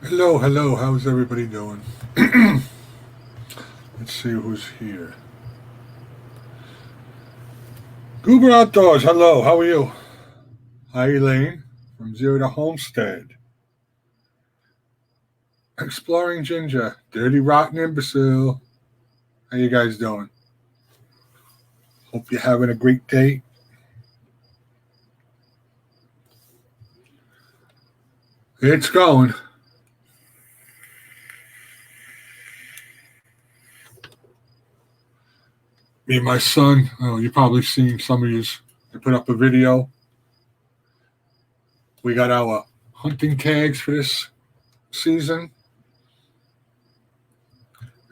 Hello, hello. How's everybody doing? Let's see who's here. Goober Outdoors. Hello. How are you? Hi, Elaine from Zero to Homestead. Exploring Ginger. Dirty Rotten Imbecile. How you guys doing? Hope you're having a great day. It's going. Me and my son. Oh, you probably seen some of yous. I put up a video. We got our hunting tags for this season.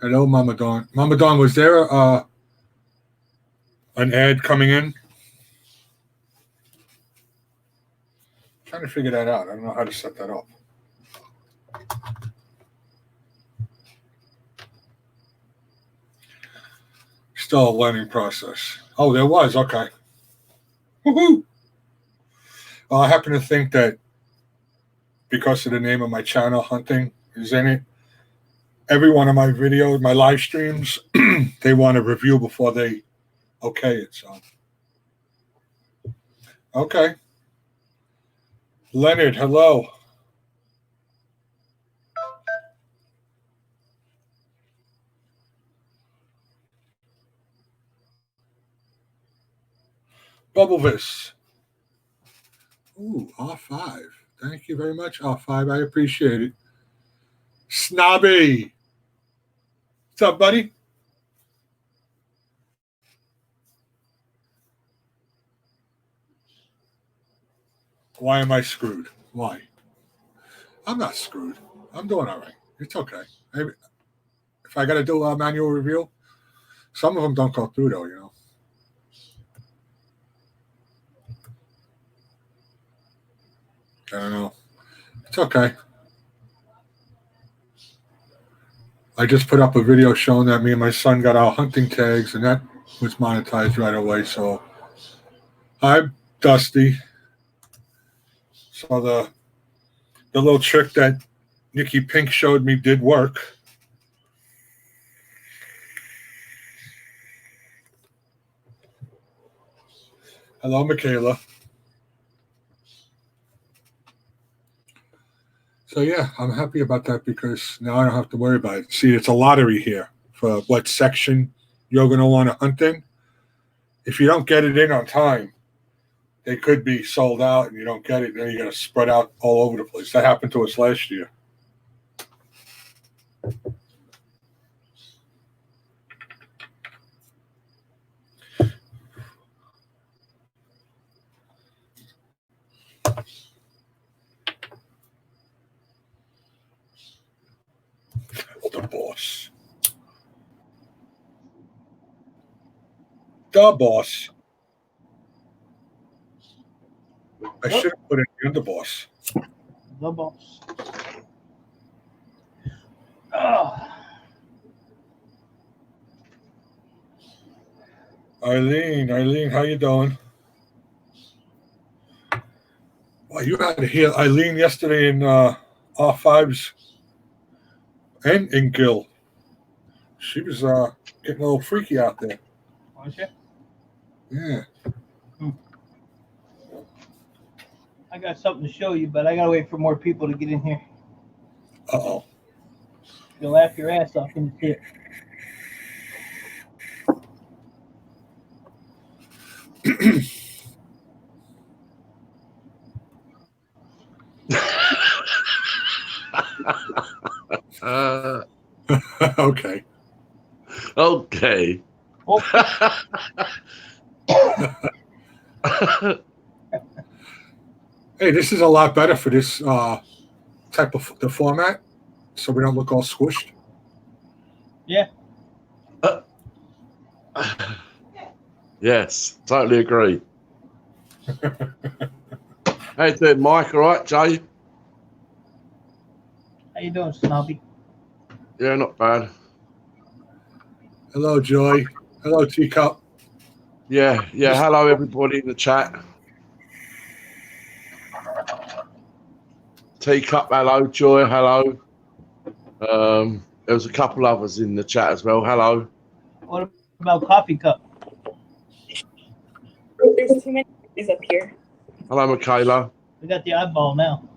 Hello, Mama Dawn. Mama Dawn, was there an ad coming in? Trying to figure that out. I don't know how to set that up. Still a learning process. Oh, there was. Okay. Woohoo! Well, I happen to think that because of the name of my channel, Hunting, is in it, every one of my videos, my live streams, they want a review before they okay it. So, okay. Leonard, hello. Bubblevis. Ooh, R5. Thank you very much, R5. I appreciate it. Snobby. What's up, buddy? Why am I screwed? Why? I'm not screwed. I'm doing all right. It's okay. If I got to do a manual review, some of them don't go through, though, you know. I don't know. It's okay. I just put up a video showing that me and my son got our hunting tags, and that was monetized right away. So, hi, Dusty. So the little trick that Nikki Pink showed me did work. Hello, Michaela. So yeah, I'm happy about that because now I don't have to worry about it. See, it's a lottery here for what section you're going to want to hunt in. If you don't get it in on time, they could be sold out and you don't get it. Then you got to spread out all over the place. That happened to us last year. The boss. The boss. I should have put in the underboss. The boss. Oh. Eileen, how you doing? Well, you had to hear Eileen yesterday in R5's and in Gill. She was getting a little freaky out there. Was you? Yeah. I got something to show you, but I gotta wait for more people to get in here. Uh-oh. You'll laugh your ass off when you see it. Okay. Okay. Oh, Hey, this is a lot better for this type of the format, so we don't look all squished. yeah. Yes, totally agree. How you doing, Mike? All right, Jay? How you doing, Snobby? Yeah, not bad. Hello, Joy. Hello, Teacup. Yeah. Hello, everybody in the chat. Teacup, hello. Joy, hello. There was a couple others in the chat as well. Hello. What about Coffee Cup? There's too many things up here. Hello, Michaela. We got the oddball now.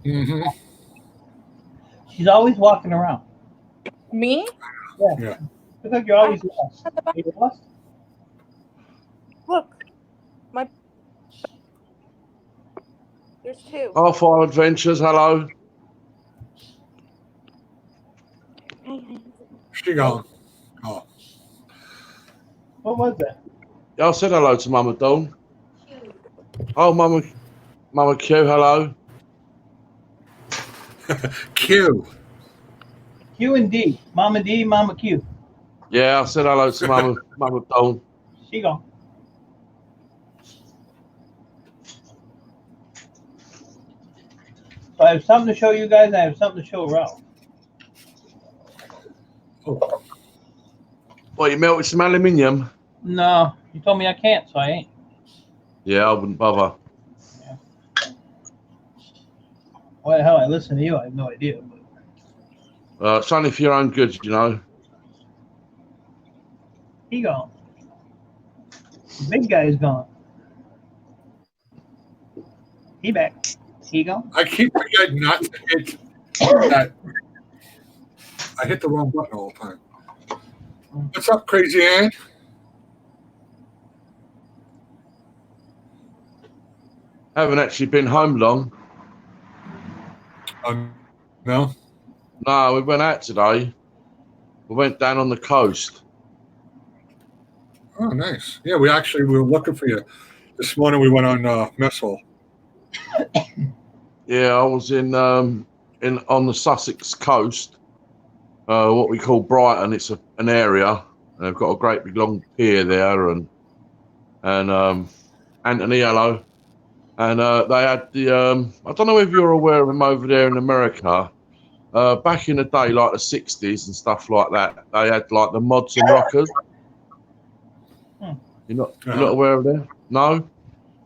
Mm-hmm. She's always walking around. Me? Yeah. Looks like you're always lost. At the back. Are you lost? Look. There's two. Oh, Fire Adventures, hello. She gone. Oh. What was that? Yeah, I said hello to Mama Dawn. Oh, Mama Q, hello. Q. Q and D. Mama D, Mama Q. Yeah, I said hello to Mama Dawn. She gone. So I have something to show you guys. I have something to show Ralph. Oh. What, you melted some aluminium? No, you told me I can't, so I ain't. Yeah, I wouldn't bother. Why the hell I listen to you? I have no idea. But It's only for your own good, you know. he gone. The big guy is gone. He back. He gone. I keep forgetting not to hit that. I hit the wrong button all the time. What's up, Crazy Ann? Haven't actually been home long. No. No, we went out today. We went down on the coast. Oh, nice. Yeah, we were looking for you this morning. We went on mess hall. Yeah, I was in on the Sussex coast, what we call Brighton. It's an area. And they've got a great big long pier there, and Anthony, hello. And they had the I don't know if you're aware of them over there in America. Back in the day, like the 60s and stuff like that, they had like the mods and rockers. You're not aware of them? No?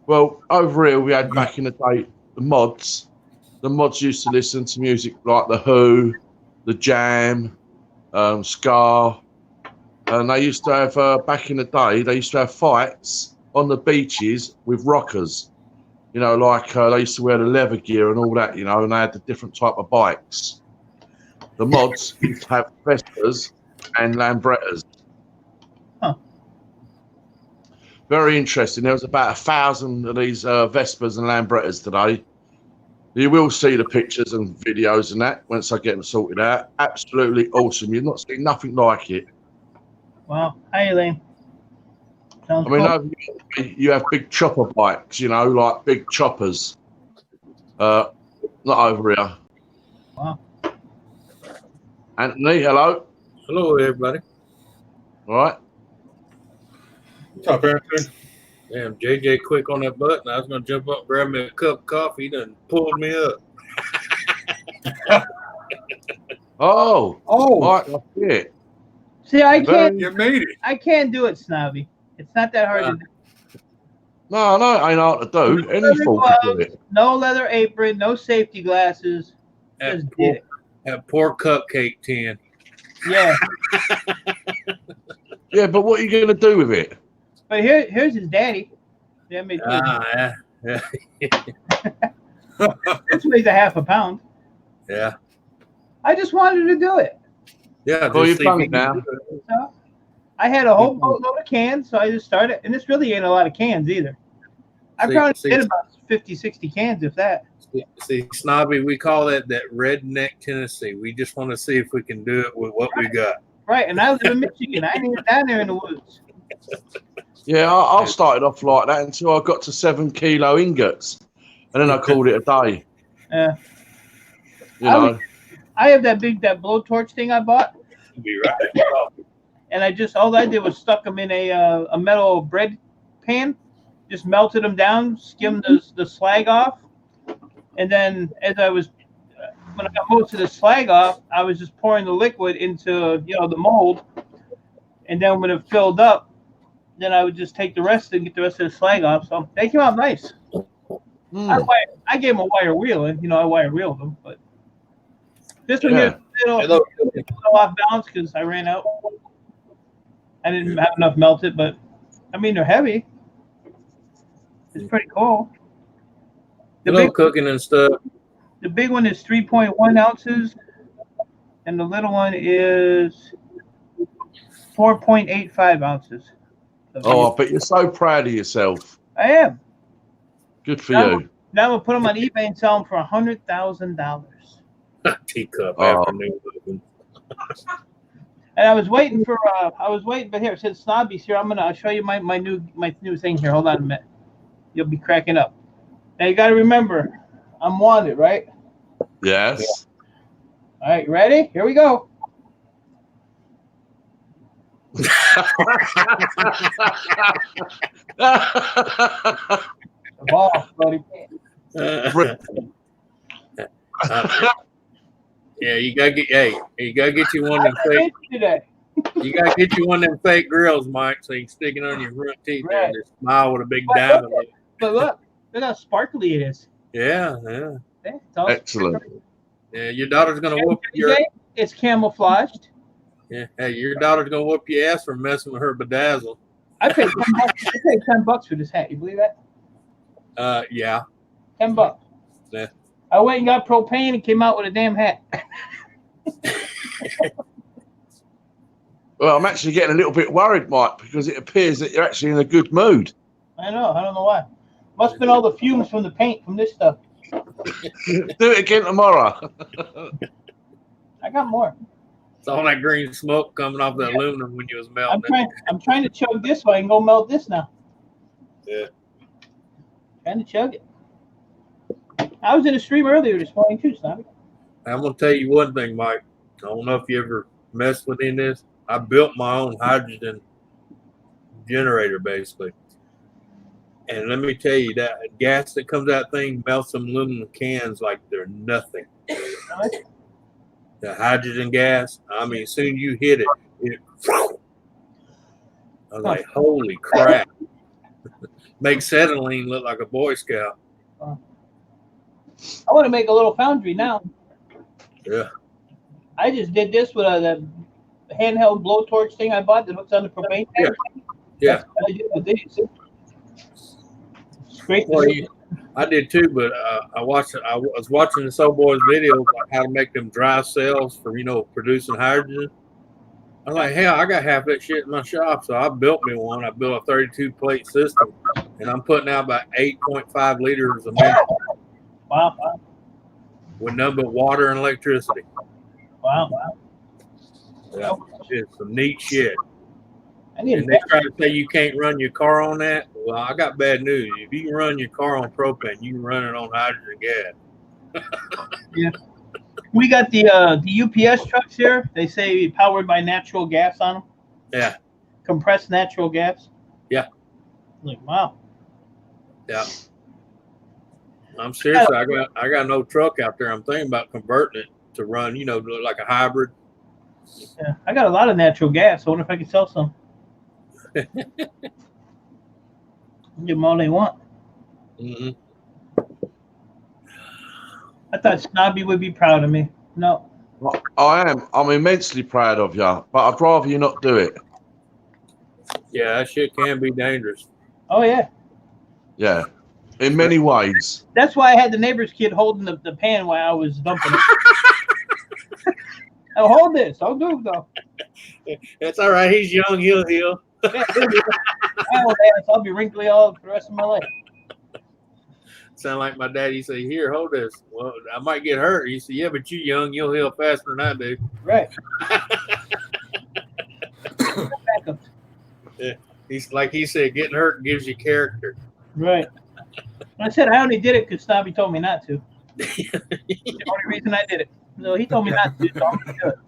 Well, over here we had back in the day the mods. The mods used to listen to music like The Who, The Jam, Ska. And they used to have, back in the day, they used to have fights on the beaches with rockers. You know, like they used to wear the leather gear and all that, you know, and they had the different type of bikes. The mods used to have Vespas and Lambrettas. Huh. Very interesting. There was about 1,000 of these Vespas and Lambrettas today. You will see the pictures and videos and that once I get them sorted out. Absolutely awesome. You've not seen nothing like it. Wow. Hi, Elaine. Sounds I mean, cool. over here, you have big chopper bikes, you know, like big choppers. Not over here. Wow. Anthony, hello. Hello, everybody. All right. What's up, Anthony? Damn, JJ quick on that button. I was going to jump up and grab me a cup of coffee. He done pulled me up. Oh, right, that's it. See, I can't. You made it. I can't do it, Snobby. It's not that hard to do. No, it ain't hard to do. Any Leather fool can do gloves, it. no leather apron, no safety glasses. That Just poor, did it. that poor cupcake tin. Yeah. Yeah, but what are you going to do with it? But here's his daddy. Yeah, me too. Yeah. This weighs a half a pound. Yeah. I just wanted to do it. Yeah. Well, just you've see done if it you can now. do it. So I had a whole boatload of cans, so I just started. And this really ain't a lot of cans either. I probably did about 50, 60 cans, if that. See, Snobby, we call that redneck Tennessee. We just want to see if we can do it with what we got. Right, and I live in Michigan. I ain't even down there in the woods. Yeah, I started off like that until I got to 7 kilo ingots. And then I called it a day. Yeah. You know. I have that blowtorch thing I bought, Be right. and all I did was stuck them in a metal bread pan, just melted them down, skimmed the slag off, and then when I got most of the slag off, I was just pouring the liquid into the mold, and then when it filled up, then I would just take the rest and get the rest of the slag off. So they came out nice. Mm. I gave him a wire wheel, and I wire wheeled him. But this one here, Hello. a little off balance because I ran out. I didn't have enough melted, but I mean they're heavy. It's pretty cool. Hello, cooking and stuff. The big one is 3.1 ounces, and the little one is 4.85 ounces. So Oh, I bet you're so proud of yourself. I am. Good for Now- you. Now I'm gonna put them on eBay and sell them for $100,000. Teacup Oh. afternoon. And I was waiting, but here since Snobby's here, I'll show you my new thing here. Hold on a minute. You'll be cracking up. Now you got to remember, I'm wanted, right? Yes. All right, you ready? Here we go. The ball, buddy. Yeah, you gotta get you one of them fake. Today. You gotta get you one of them fake grills, Mike, so you can stick it on your front teeth there Right. and just smile with a big But diamond. But look how sparkly it is. Yeah. Yeah, it's all Excellent. Yeah, your daughter's gonna whoop your Okay, it's camouflaged. Hey, your daughter's gonna whoop your ass for messing with her bedazzle. I paid $10 for this hat. You believe that? Yeah. $10. Yeah. I went and got propane and came out with a damn hat. Well, I'm actually getting a little bit worried, Mike, because it appears that you're actually in a good mood. I know. I don't know why. Must have been all the fumes from the paint from this stuff. Do it again tomorrow. I got more. It's all that green smoke coming off the aluminum when you was melting it. I'm trying to chug this so I can go melt this now. Yeah. Trying to chug it. I was in a stream earlier this morning too, Snobby. I'm gonna tell you one thing, Mike. I don't know if you ever messed with any of this. I built my own hydrogen generator, basically. And let me tell you, that gas that comes out thing melts some aluminum cans like they're nothing. The hydrogen gas, I mean, as soon as you hit it, I was like, holy crap. Makes acetylene look like a Boy Scout. I want to make a little foundry now. Yeah. I just did this with the handheld blowtorch thing I bought that hooks on the propane tank. Yeah. That's what I did with these. Scrape Well, the I did too, but I was watching this old boy's videos on how to make them dry cells for producing hydrogen. I was like, hell, I got half that shit in my shop, so I built me one. I built a 32 plate system, and I'm putting out about 8.5 liters a minute Wow. with nothing but water and electricity. Wow. Yeah, it's some neat shit. I need And they try to say you can't run your car on that. Well, I got bad news. If you can run your car on propane, you can run it on hydrogen gas. We got the UPS trucks here. They say powered by natural gas on them. Yeah. Compressed natural gas. Yeah. Like, wow. Yeah. I'm serious. I got an old truck out there. I'm thinking about converting it to run, like a hybrid. Yeah. I got a lot of natural gas. I wonder if I could sell some. Give them all they want. Mm-hmm. I thought Snobby would be proud of me. No. I am. I'm immensely proud of you, but I'd rather you not do it. Yeah, that shit can be dangerous. Oh, yeah. Yeah, in many ways. That's why I had the neighbor's kid holding the pan while I was dumping it. Now hold this. Don't do it, though. It's all right. He's young. He'll heal. I'll be wrinkly all for the rest of my life. Sound like my daddy say, "Here, hold this." Well, I might get hurt. He said, "Yeah, but you young. You'll heal faster than I do." Right. Yeah. He's like he said, getting hurt gives you character. Right. I said I only did it because Snobby told me not to. The only reason I did it. No, he told me not to. So I'm gonna do it.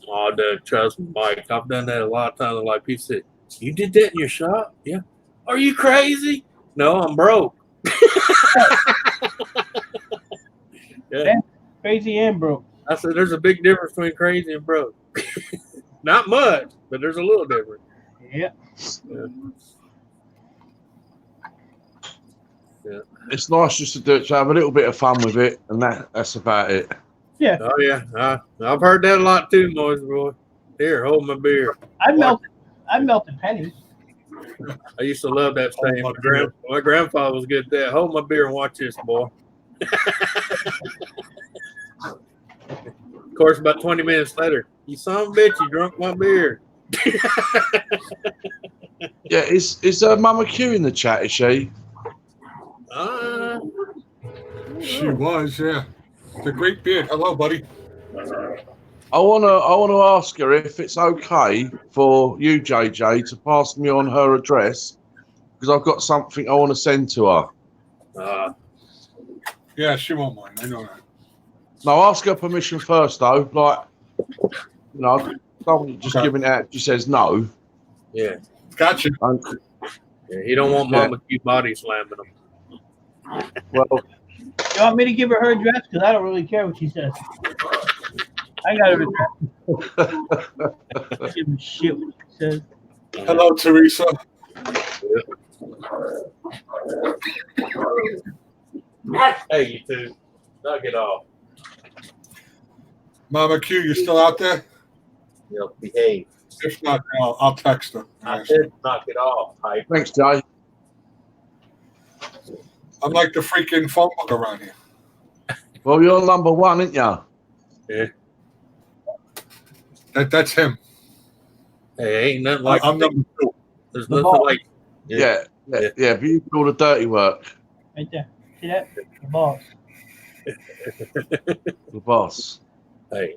Oh, Doug, trust me, Mike. I've done that a lot of times. Like people said, "You did that in your shop?" Yeah. Are you crazy? No, I'm broke. Yeah. Crazy and broke. I said, "There's a big difference between crazy and broke." Not much, but there's a little difference. Yeah. Yeah. It's nice just to do it, to have a little bit of fun with it, and that's about it. Oh yeah, I've heard that a lot too, Noise Boy. Here, hold my beer. I melted pennies. I used to love that saying. My grandfather was good at that. Hold my beer and watch this, boy. Of course, about 20 minutes later, you son of a bitch, you drunk my beer. Yeah, is Mama Q in the chat? Is she? She was, yeah. The great beard. Hello, buddy. I wanna ask her if it's okay for you, JJ, to pass me on her address, because I've got something I want to send to her. Yeah, she won't mind. I know that. No, ask her permission first, though. Like, you know, don't just giving it out. She says no. Yeah. Gotcha. Yeah, he don't want Mama Q body slamming him. Well, You want me to give her her address? Because I don't really care what she says. I got her address. I give a shit what she says. Hello, Teresa. Hey, you two. Knock it off. Mama Q, you still out there? Yep, behave. If not, I'll text her. I said knock it off, hype. thanks, Jay. I'm like the freaking phone book around here. Well, you're number one, aren't you? Yeah. That's him. Hey, ain't nothing like I'm number 2. There's The nothing ball. like Yeah. But you do all the dirty work. Right there. See that? The boss. The boss. Hey,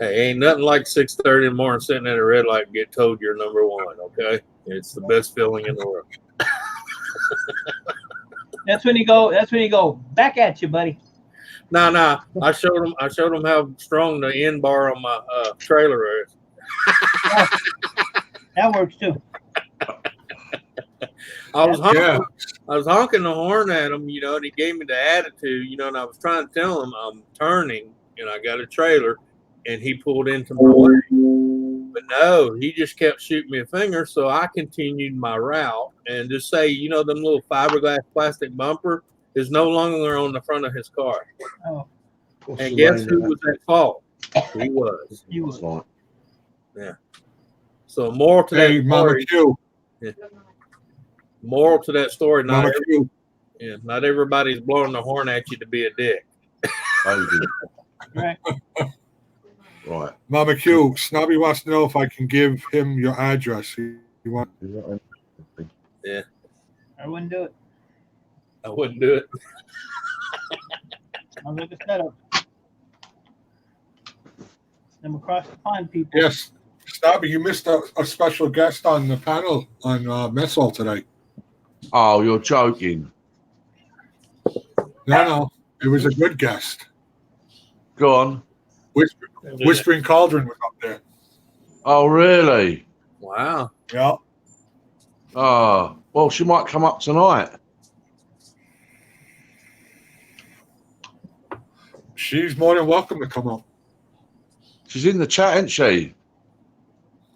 ain't nothing like 6:30 in the morning sitting at a red light and get told you're number one. Okay, it's the best feeling in the world. That's when you go back at you, buddy. Nah. I showed them how strong the end bar on my trailer is. That works too. I was Yeah. honking the horn at him, you know, and he gave me the attitude, you know, and I was trying to tell him I'm turning and I got a trailer, and he pulled into my way. But no, he just kept shooting me a finger, so I continued my route and just say, you know, them little fiberglass plastic bumper is no longer on the front of his car. Oh, And guess who was at fault? He was. you would. So moral to Hey, that Mama story. Q. Moral to that story, Mama Q. not everybody's blowing the horn at you to be a dick. Right. Right. Mama Q. Snobby wants to know if I can give him your address. You want? I wouldn't do it. I wouldn't do it. I'll look at setup. Them across the pond, people. Yes. Snobby, you missed a special guest on the panel on Messall today. Oh, you're joking. No. It was a good guest. Go on. Whispering Cauldron was up there. Oh, really? Wow. Yeah. Oh, well, she might come up tonight. She's more than welcome to come up. She's in the chat, isn't she?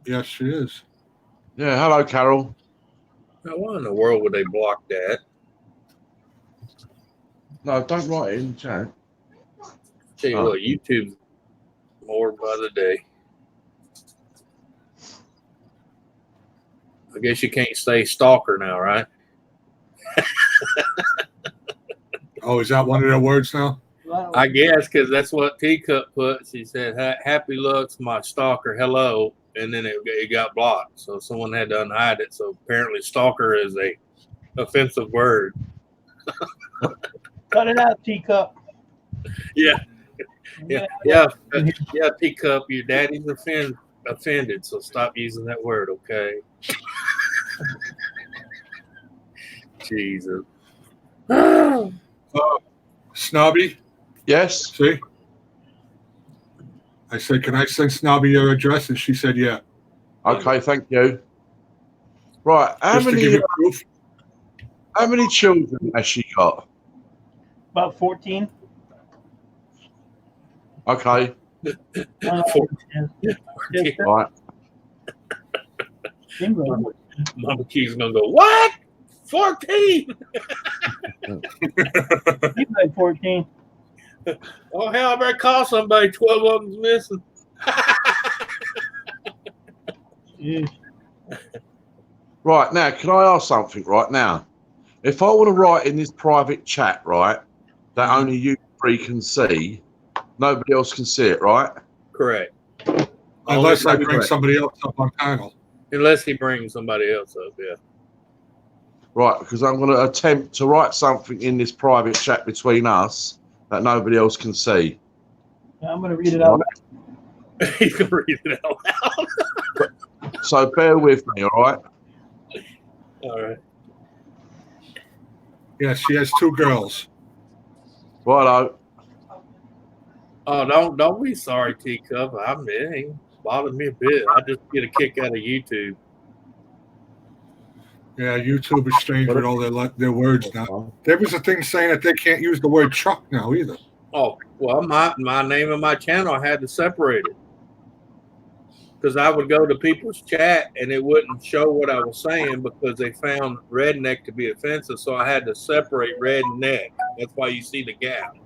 Yes, she is. Yeah. Hello, Carol. Now, why in the world would they block that? No, don't write it in the chat. Tell you what, YouTube's more by the day. I guess you can't say stalker now, right? Oh, is that one of their words now? I guess because that's what Teacup put. She said, "Happy looks, my stalker, hello," and then it got blocked. So someone had to unhide it. So apparently, stalker is a offensive word. Cut it out, teacup. Yeah, Teacup. Your daddy's offended, so stop using that word, okay? Jesus. Snobby? Yes. See? I said, can I send Snobby your address? And she said, yeah. Okay. Thank you. Right. Just to give you proof. How many children has she got? About 14. Okay. Right. Mama Q's gonna go, what? 14? He's like 14. Oh hell! I better call somebody. 12 of them's missing. Jeez. Right now, can I ask something right now? If I want to write in this private chat, right, that only you three can see, nobody else can see it, right? Correct. Unless I Only- bring somebody else up on panel. Unless he brings somebody else up, yeah. Right, because I'm going to attempt to write something in this private chat between us that nobody else can see. I'm going to read it out. He's gonna read it out loud. So bear with me, all right? All right. Yes, she has 2 girls. Righto. Oh, don't be sorry, Teacup. It ain't bothered me a bit. I just get a kick out of YouTube. Yeah, YouTube is strange with all their words now. There was a thing saying that they can't use the word truck now either. Oh, well, my name of my channel, I had to separate it. Because I would go to people's chat and it wouldn't show what I was saying because they found redneck to be offensive. So I had to separate redneck. That's why you see the gap.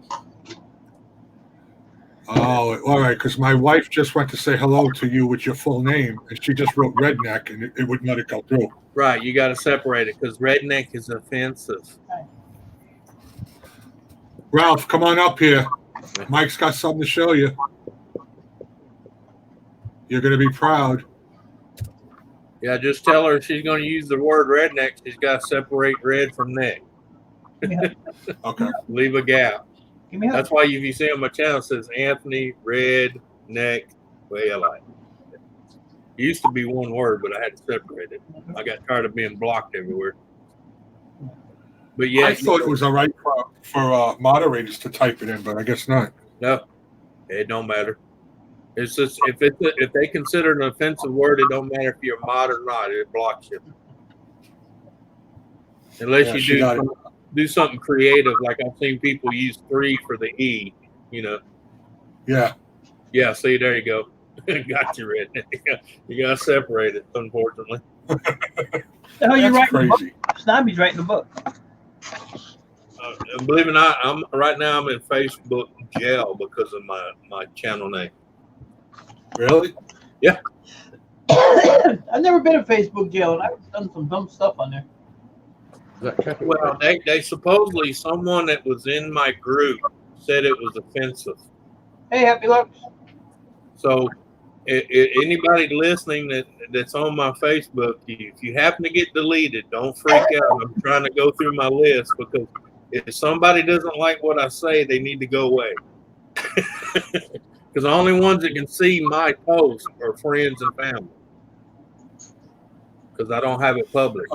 Oh, all right, because my wife just went to say hello to you with your full name, and she just wrote redneck, and it wouldn't let it go through. Right, you got to separate it because redneck is offensive. Ralph, come on up here. Mike's got something to show you. You're going to be proud. Yeah, just tell her if she's going to use the word redneck, she's got to separate red from neck. Okay. Leave a gap. Give me a That's why if you see on my channel, it says Anthony Redneck. Well, it used to be one word, but I had to separate it. I got tired of being blocked everywhere. But yeah, I thought it was all right for moderators to type it in, but I guess not. no, it don't matter. It's just if they consider it an offensive word, it don't matter if you're a mod or not. It blocks you. Unless Yeah, you she got do something creative, like I've seen people use 3 for the E. You know. Yeah. Yeah. See, there you go. Got you, Red. You gotta separate it. Unfortunately. the hell you That's writing the book? crazy. Snobby's writing the book. Believe it or not, I'm in Facebook jail because of my channel name. Really? I've never been in Facebook jail, and I've done some dumb stuff on there. Is that capital? Well, they supposedly someone that was in my group said it was offensive. Hey, Happy Lux. So, anybody listening that's on my Facebook, if you happen to get deleted, don't freak out. I'm trying to go through my list because if somebody doesn't like what I say, they need to go away. Because the only ones that can see my post are friends and family. Because I don't have it public.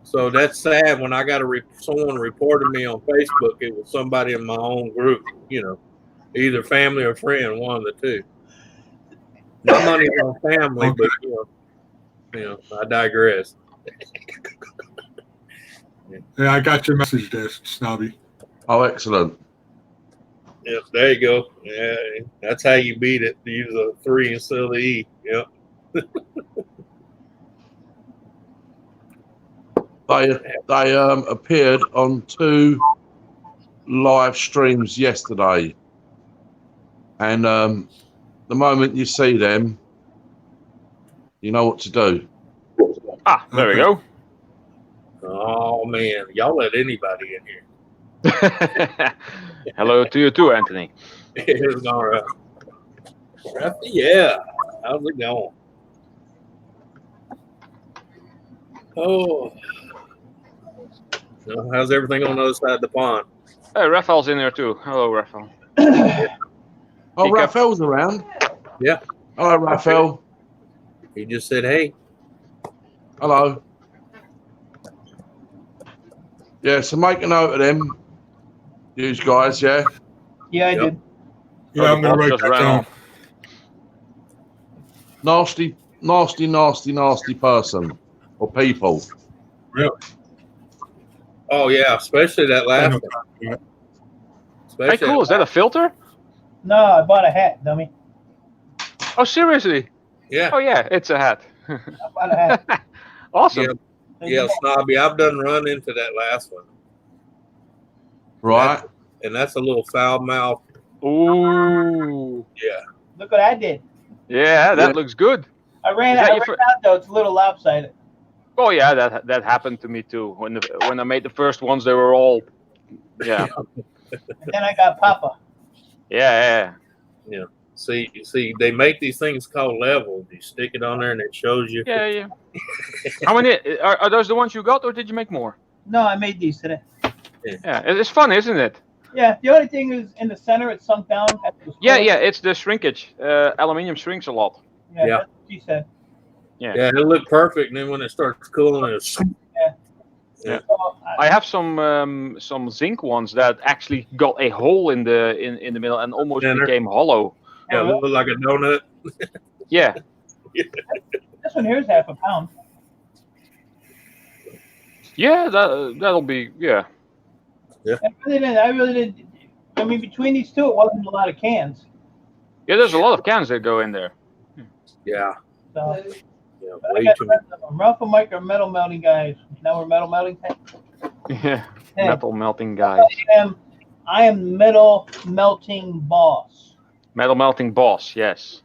So that's sad. When I got someone reported me on Facebook, it was somebody in my own group, you know, either family or friend, one of the two. My money's on family, but you know, I digress. Yeah, I got your message there, Snobby. Oh, excellent. Yes, there you go. Yeah, that's how you beat it. Use a 3 instead of the E. Yep. They appeared on 2 live streams yesterday, and the moment you see them, you know what to do. Ah, there we go. Oh man, y'all let anybody in here. Hello to you too, Anthony. It's all right. Rafi, yeah. How's it going? Oh. So how's everything on the other side of the pond? Hey, Raphael's in there too. Hello, Raphael. Oh, Pick up. Raphael's around. Yeah. Hello, Raphael. He just said, hey. Hello. Yeah, so make a note of them, you guys, yeah? Yeah, I Yep. did. Yeah, I'm going to write Just that ran down. off. Nasty person or people. Oh yeah, especially that I last know. one. Hey, cool. Is that a filter? No, I bought a hat, dummy. Oh, seriously? Yeah. Oh, yeah. It's a hat. I bought a hat. Awesome. Yeah. Yeah, Snobby. I've done run into that last one. Right. And that's a little foul mouth. Ooh. Yeah. Look what I did. Yeah, that looks good. I ran Is that out your though. It's a little lopsided. Oh yeah, that happened to me too. When I made the first ones, they were all, yeah, And then I got Papa. yeah. See, they make these things called levels. You stick it on there, and it shows you. Yeah. How many are those the ones you got, or did you make more? No, I made these today. Yeah, it's fun, isn't it? Yeah, the only thing is in the center it's sunk down. Yeah, it's the shrinkage. Aluminium shrinks a lot. Yeah, Yeah. that's what she said. Yeah. Yeah, it'll look perfect, and then when it starts cooling, it's Yeah. So I have some zinc ones that actually got a hole in the middle and almost Center. became hollow. yeah, it look like a donut. Yeah. this one here is half a pound. Yeah, that'll be yeah. I really didn't. I mean, between these two, it wasn't a lot of cans. Yeah, there's a lot of cans that go in there. Yeah, So yeah, but I way got too the much. rest of them. Ralph and Mike are metal melting guys. Now we're metal melting. Yeah. Hey. Metal melting guys. I am metal melting boss. Metal melting boss, yes.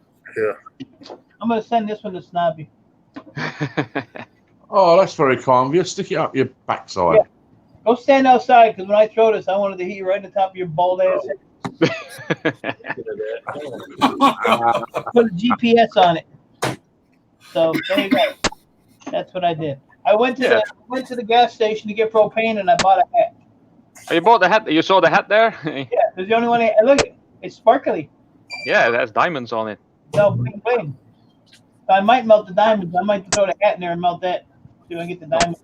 I'm gonna send this one to Snobby. Oh, that's very kind of you. Stick it up your backside. Yeah. Go stand outside, because when I throw this, I wanted to hit you right in the top of your bald ass. Put a GPS on it. So there you go. That's what I did. I went to the gas station to get propane, and I bought a hat. Oh, you bought the hat? You saw the hat there? Yeah, it's the only one. Look, it's sparkly. Yeah, it has diamonds on it. So bling bling. So I might melt the diamonds. I might throw the hat in there and melt that. See if I get the diamonds.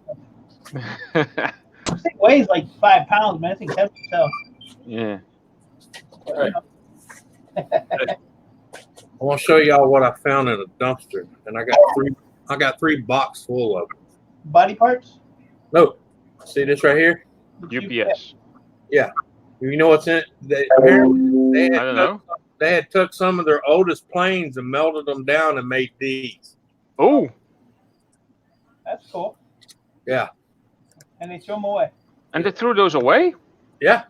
This thing weighs like 5 pounds, man. I think heavy as hell. Yeah. I want to show y'all what I found in a dumpster, and I got three boxes full of them. Body parts? Look, see this right here? UPS. You know what's in it? Apparently I don't know. They had took some of their oldest planes and melted them down and made these. Oh, That's cool. Yeah. And they threw them away. and they threw those away? Yeah,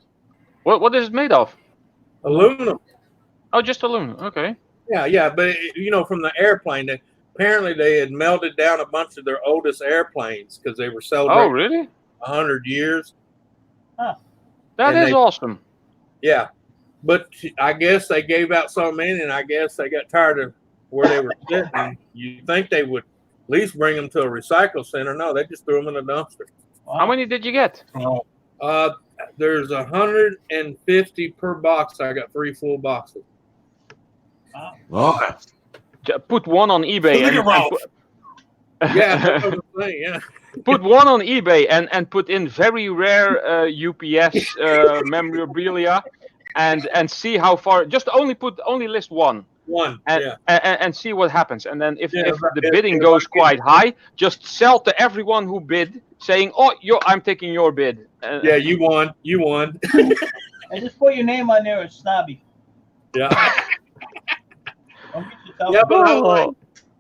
What is it made of? aluminum. Oh, just aluminum. Okay. Yeah, but from the airplane, apparently they had melted down a bunch of their oldest airplanes because they were Oh, celebrating really? 100 years. That And is they- awesome. Yeah, but I guess they gave out some in, and I guess they got tired of where they were sitting. You think they would at least bring them to a recycle center? No, they just threw them in a dumpster. Wow. How many did you get? Oh, There's 150 per box. I got 3 full boxes. Right. Put one on eBay Look at Ralph. Yeah, that's what I'm saying, yeah. put one on eBay and put in very rare UPS memorabilia and see how far. Just only list one One. and Yeah. and see what happens. And then if Yeah, the if- bidding if goes I get- quite high, just sell to everyone who bid, saying, "Oh, I'm taking your bid." Yeah, you won. You won. And just put your name on there as Snobby. Yeah. Don't get yourself. Yeah, but Oh.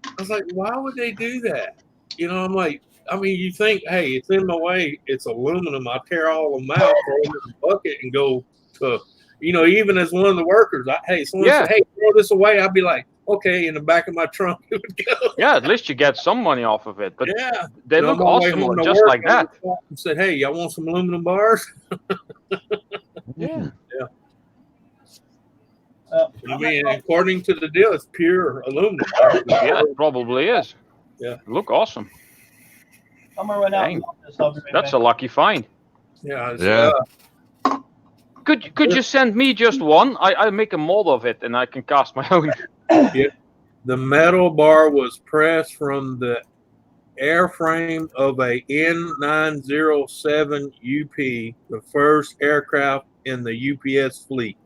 I was like, why would they do that? I'm like, I mean, you think, hey, it's in my way. It's aluminum. I tear all of them out, throw them in the bucket, and go to, even as one of the workers. Someone Yeah. said, hey, throw this away. I'd be like, okay, in the back of my trunk it would go. Yeah, at least you get some money off of it. But Yeah. they And look on my way awesome, home to just work, like I that. stopped and said, hey, y'all want some aluminum bars? Yeah. I mean, according to the deal, it's pure aluminum. Yeah, it probably is. Yeah. Look awesome. I'm gonna run out. Dang. And melt this. I'll be right That's a back. lucky find. Yeah. It's, Yeah. Could you send me just one? I make a mold of it and I can cast my own. The metal bar was pressed from the airframe of a N907 UP, the first aircraft in the UPS fleet,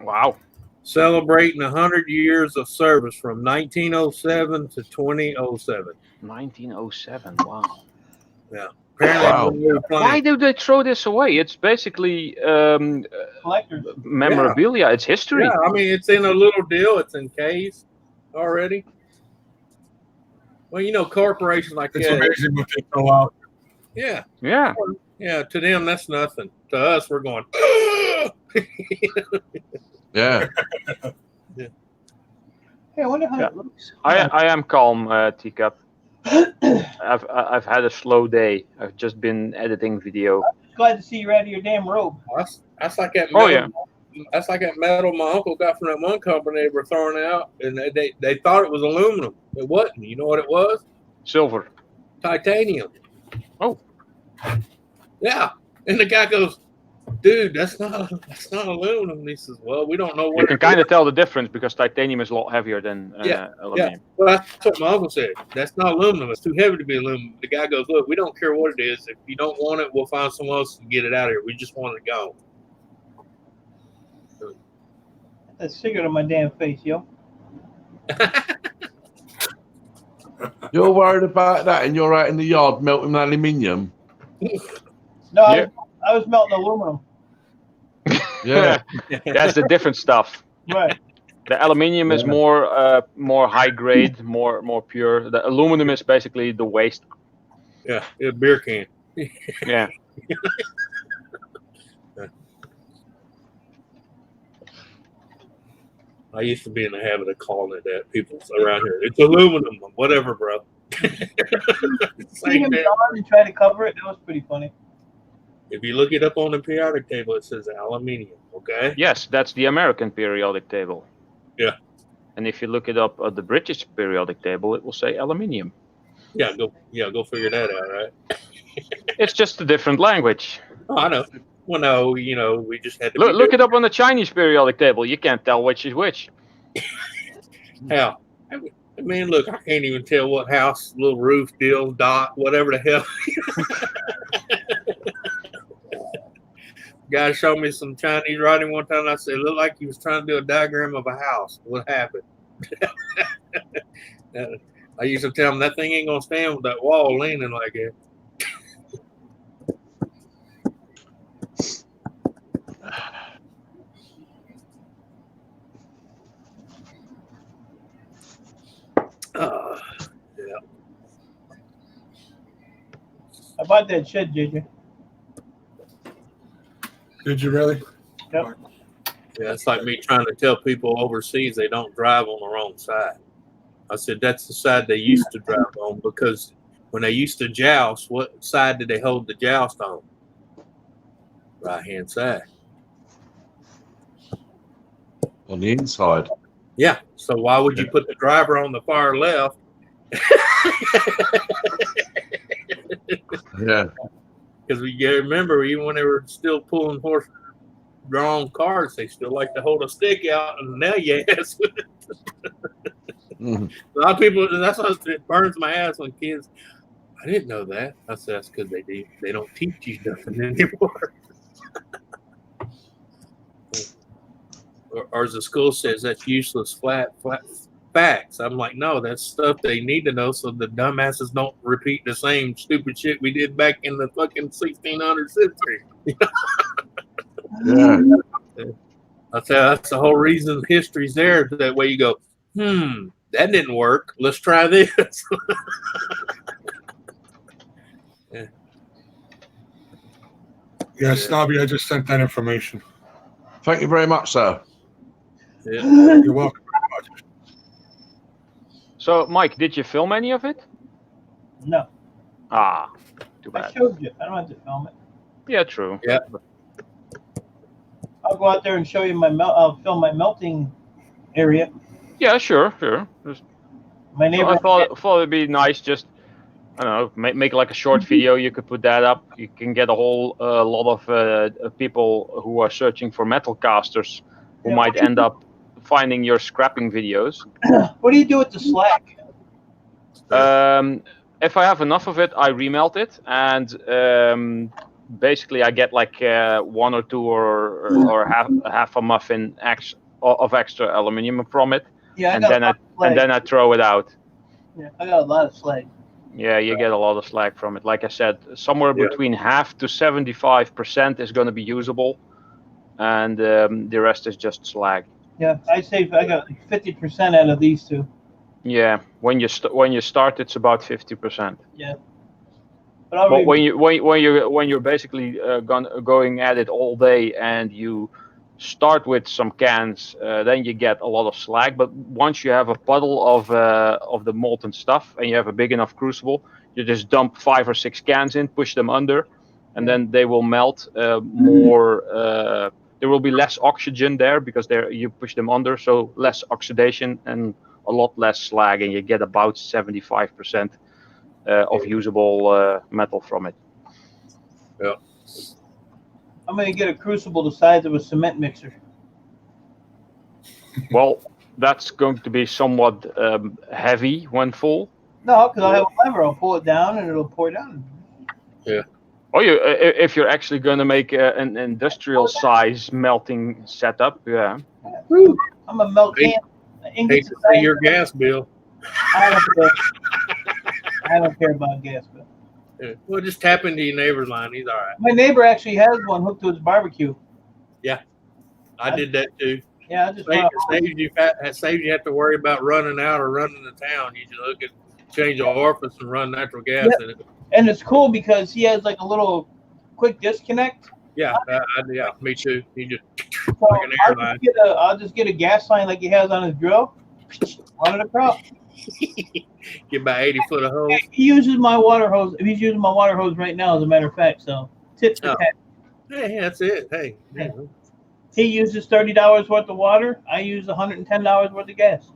Wow. celebrating 100 years of service from 1907 to 2007. 1907. Wow. Apparently, Wow. when we were Why playing- do they throw this away? It's basically Collectors. memorabilia. It's history. Yeah, I mean, it's in a little deal. It's encased already. Well, corporations like It's that. amazing what they throw out. Yeah. Yeah. Yeah. To them, that's nothing. To us, we're going. Yeah. Hey, I wonder how Yeah. it looks. I am calm, Teacup. I've had a slow day. I've just been editing video. Glad to see you're out of your damn robe. That's like that. Oh, Metal, That's like that metal my uncle got from that one company they were throwing out, and they thought it was aluminum. It wasn't. You know what it was? Silver. Titanium. Oh. Yeah. And the guy goes, "Dude, that's not aluminum." And he says, "Well, we don't know what." You can kind of tell the difference because titanium is a lot heavier than aluminum. Well, that's what my uncle said. That's not aluminum. It's too heavy to be aluminum. The guy goes, "Look, we don't care what it is. If you don't want it, we'll find someone else to get it out of here. We just want it gone." That cigarette on my damn face, yo. You're worried about that, and you're out in the yard melting aluminium. No, Yeah. I was melting aluminum. Yeah. That's the different stuff. Right. The aluminium is more high grade, more pure. The aluminum is basically the waste. Yeah, a beer can. Yeah. I used to be in the habit of calling it that. People around here, it's aluminum, whatever, bro. See Same him thing. yawn and try to cover it. That was pretty funny. If you look it up on the periodic table, it says aluminium. Okay. Yes, that's the American periodic table. Yeah. And if you look it up at the British periodic table, it will say aluminium. Go figure that out, right? It's just a different language. Oh, I know. Well, no, we just had to Look it up on the Chinese periodic table. You can't tell which is which. Hell, I mean, look, I can't even tell what house, little roof deal, dot, whatever the hell. Guy showed me some Chinese writing one time. And I said, it looked like he was trying to do a diagram of a house. What happened? I used to tell him that thing ain't gonna stand with that wall leaning like that. Yeah. I bought that shed, JJ. Did you really? Yep. Yeah, it's like me trying to tell people overseas they don't drive on the wrong side. I said that's the side they used to drive on, because when they used to joust, what side did they hold the joust on? Right-hand side. On the inside. Yeah. So why would you put the driver on the far left? Yeah. Because we remember, even when they were still pulling horse-drawn cars, they still like to hold a stick out and nail your ass with it. Mhm. A lot of people, that's why it burns my ass when kids, I didn't know that. I said, that's because they don't teach you nothing anymore. or as the school says, that's useless, flat facts. I'm like, no, that's stuff they need to know so the dumbasses don't repeat the same stupid shit we did back in the fucking 1600th century. Yeah. That's the whole reason history's there. That way you go, that didn't work. Let's try this. Yeah, Snobby, I just sent that information. Thank you very much, sir. Yeah. You're welcome very much. So, Mike, did you film any of it? No. Ah, too I bad. showed you. I don't have to film it. Yeah, true. Yeah. I'll go out there and show you I'll film my melting area. Yeah, sure. Just, My so neighbor. I thought it'd be nice. Just I don't know, make like a short video. You could put that up. You can get a whole lot of people who are searching for metal casters who Yeah. might end up finding your scrapping videos. What do you do with the slack? If I have enough of it, I remelt it, and basically I get like 1 or 2 or half a muffin of extra aluminium from it, Yeah, and then I throw it out. Yeah, I got a lot of slag. Yeah, you get a lot of slag from it. Like I said, somewhere between half to 75% is going to be usable, and the rest is just slag. Yeah, I got like 50% out of these two. Yeah, when you start, it's about 50%. But I'll But re- when you're basically going at it all day and you start with some cans, then you get a lot of slag. But once you have a puddle of the molten stuff and you have a big enough crucible, you just dump 5 or 6 cans in, push them under, and then they will melt more. There will be less oxygen there because you push them under, so less oxidation and a lot less slag, and you get about 75% of usable metal from it. I'm gonna get a crucible the size of a cement mixer. Well, that's going to be somewhat heavy when full. No, because I have a lever. I'll pull it down and it'll pour down. Oh, if you're actually going to make an industrial size melting setup, yeah. I'm a melt can. Hate to say your gas bill. I don't care. I don't care about gas bill. Yeah. Well, just tap into your neighbor's line. He's all right. My neighbor actually has one hooked to his barbecue. I did that too. Yeah, I just Saves you have to worry about running out or running to town. You just look at change the orifice and run natural gas in it. and it's cool because he has like a little quick disconnect. Yeah, yeah, me too. He just So like an airline. I'll just get a gas line like he has on his drill, run it across. Get about 80 foot of hose. He uses my water hose. He's using my water hose right now, as a matter of fact. So tips for that. Hey, that's it. Hey. Yeah. He uses $30 worth of water. I use $110 worth of gas.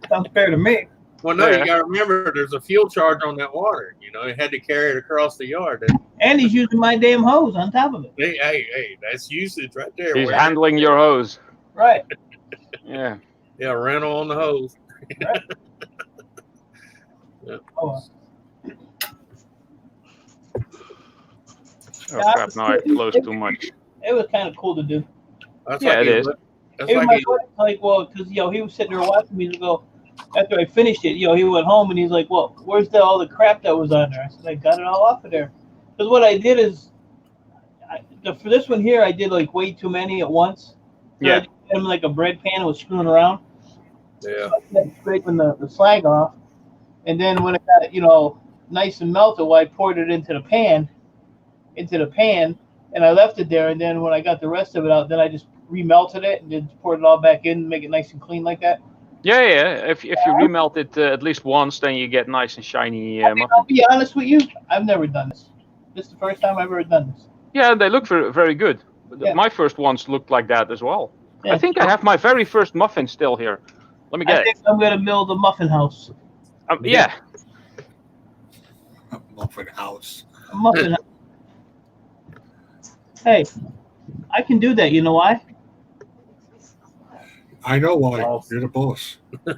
Sounds fair to me. Well, no, Yeah. you got to remember there's a fuel charge on that water. You know, he had to carry it across the yard. And he's using my damn hose on top of it. Hey, that's usage right there. He's Where- handling your hose. Right. Yeah. Yeah, rental on the hose. Oh, well. Oh crap! Now I closed too much. It was kind of cool to do. That's Yeah, like it he- is. That's Even like my he- buddy's like, well, because he was sitting there watching me and go. After I finished it, he went home and he's like, well, where's all the crap that was on there? I said, I got it all off of there. Because what I did is, for this one here, I did like way too many at once. So Yeah. I did them like a bread pan and was screwing around. yeah. Scraping the slag off. And then when it got, nice and melted, well, I poured it into the pan, and I left it there. And then when I got the rest of it out, then I just remelted it and then poured it all back in, make it nice and clean like that. Yeah. If you remelt it at least once, then you get nice and shiny I mean, muffins. I'll be honest with you, I've never done this. This is the first time I've ever done this. Yeah, they look very, very good. Yeah. My first ones looked like that as well. Yeah. I think I have my very first muffin still here. Let me I get it. think I'm going to build a muffin house. Yeah. Muffin house. A muffin house. Hey, I can do that. You know why? I know why. Boss. You're the boss. Make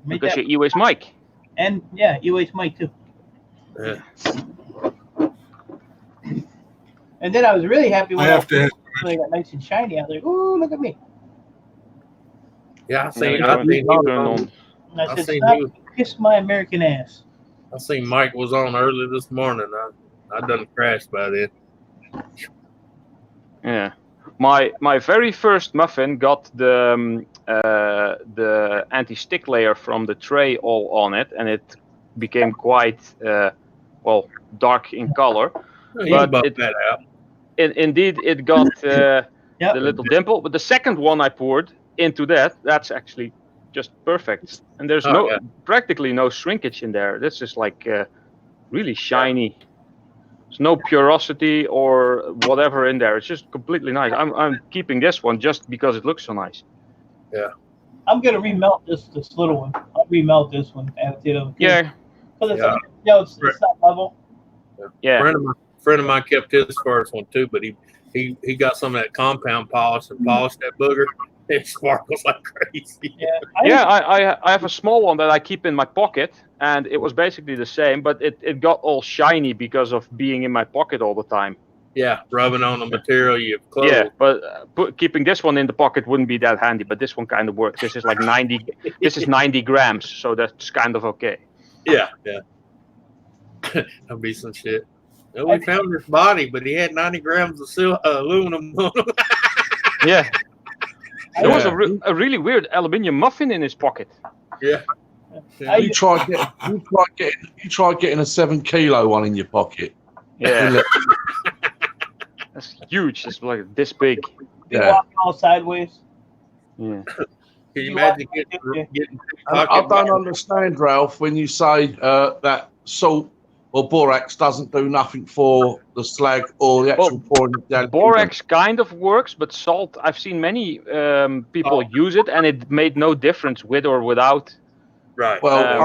Because that, you're Eways Mike. and yeah, UH Mike too. Yeah. And then I was really happy when I have to. really got nice and shiny. I was like, ooh, look at me. Yeah, I Yeah, seen you I turn- seen you he turn was on. And I I said, seen stop, he was- kiss my American ass. I seen Mike was on early this morning. I done crashed by then. Yeah. My very first muffin got the anti-stick layer from the tray all on it, and it became quite dark in color. He But bumped it- that out. Indeed, it got Yep. the little dimple. But the second one I poured into that's actually just perfect. And there's Oh, yeah. practically no shrinkage in there. This is like really shiny. There's no porosity or whatever in there. It's just completely nice. I'm keeping this one just because it looks so nice. I'm gonna remelt this little one. I'll remelt this one. Add it to the Yeah, Because it's, Yeah. it's not level. yeah. Friend of mine kept his first one too, but he got some of that compound polish and polished that booger. It sparkles like crazy. Yeah, I have a small one that I keep in my pocket, and it was basically the same, but it got all shiny because of being in my pocket all the time. Yeah, rubbing on the material you've closed. Yeah, but keeping this one in the pocket wouldn't be that handy, but this one kind of works. This is like 90. This is 90 grams, so that's kind of okay. Yeah. That'll be some shit. Well, we found his body, but he had 90 grams of aluminum on him. Yeah, There was a really weird aluminium muffin in his pocket. Yeah. You try getting a 7 kilo one in your pocket. Yeah. That's huge. It's like this big. You Yeah. walk all sideways. Yeah. Can you imagine getting And I don't understand, Ralph, when you say that salt or borax doesn't do nothing for the slag or the actual pouring of the aluminium. Borax kind of works, but salt, I've seen many people use it, and it made no difference with or without. Right. Well,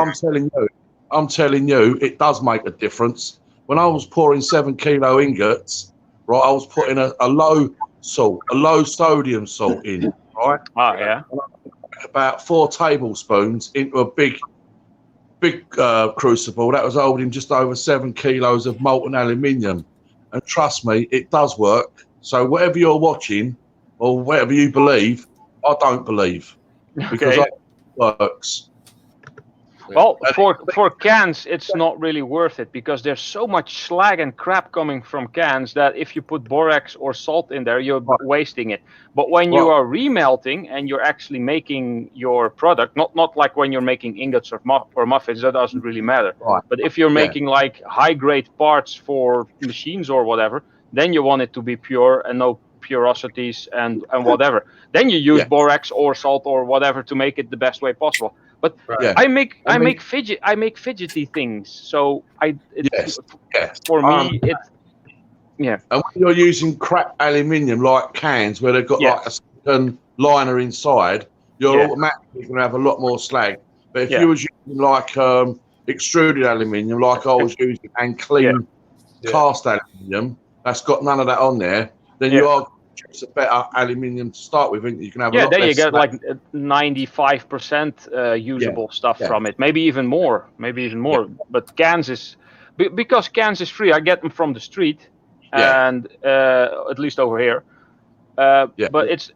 I'm telling you, it does make a difference. When I was pouring 7 kilo ingots, right, I was putting a low sodium salt in, right? Ah, yeah. About 4 tablespoons into a big crucible that was holding just over 7 kilos of molten aluminium. And trust me, it does work. So whatever you're watching or whatever you believe, I don't believe, because it works. Well, for cans, it's not really worth it because there's so much slag and crap coming from cans that if you put borax or salt in there, you're wasting it. But when you are remelting and you're actually making your product, not like when you're making ingots or muffins, that doesn't really matter. Right. But if you're making like high-grade parts for machines or whatever, then you want it to be pure and no porosities and whatever. Then you use borax or salt or whatever to make it the best way possible. But I make fidgety things, so for me it's And when you're using crap aluminium like cans where they've got like a second liner inside, you're automatically going to have a lot more slag. But if you was using like extruded aluminium, like I was using, and clean cast aluminium, that's got none of that on there, then you are just a better aluminium to start with, and you can have a lot then less you get slag. like 95% usable stuff from it, maybe even more. But cans is because cans is free. I get them from the street, and at least over here. But it's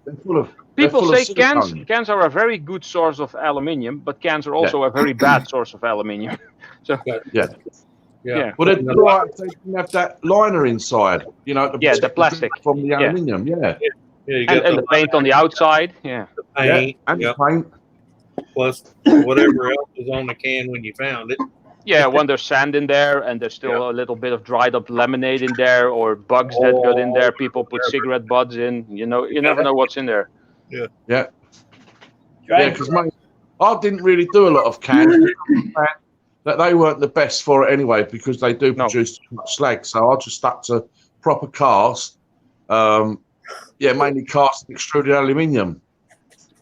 people say cans are a very good source of aluminium, but cans are also a very bad source of aluminium. So Well, they can have that liner inside, you know, the plastic from the aluminium, and the paint on the outside, the paint, and the paint, plus whatever else was on the can when you found it. Yeah, when there's sand in there and there's still a little bit of dried up lemonade in there or bugs that got in there. People put cigarette butts in. You know, you never know what's in there. Because I didn't really do a lot of cans. That they weren't the best for it anyway because they do produce too much slag. So I just stuck to proper cast. Mainly cast and extruded aluminium.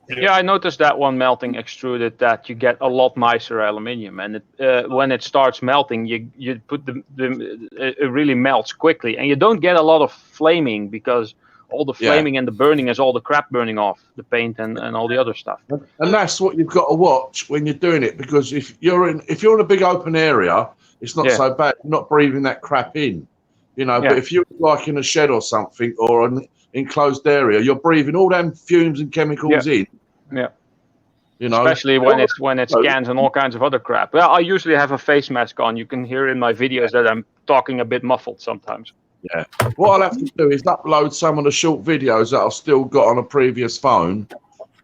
Yeah, I noticed that one melting extruded that you get a lot nicer aluminium, and when it starts melting, you put it really melts quickly, and you don't get a lot of flaming because all the flaming and the burning is all the crap burning off the paint and all the other stuff. And that's what you've got to watch when you're doing it, because if you're in a big open area, it's not so bad. You're not breathing that crap in, you know. But if you're like in a shed or something or an enclosed area, you're breathing all them fumes and chemicals in. Yeah. You know, especially when it's cans and all kinds of other crap. Well, I usually have a face mask on. You can hear in my videos that I'm talking a bit muffled sometimes. Yeah. What I'll have to do is upload some of the short videos that I've still got on a previous phone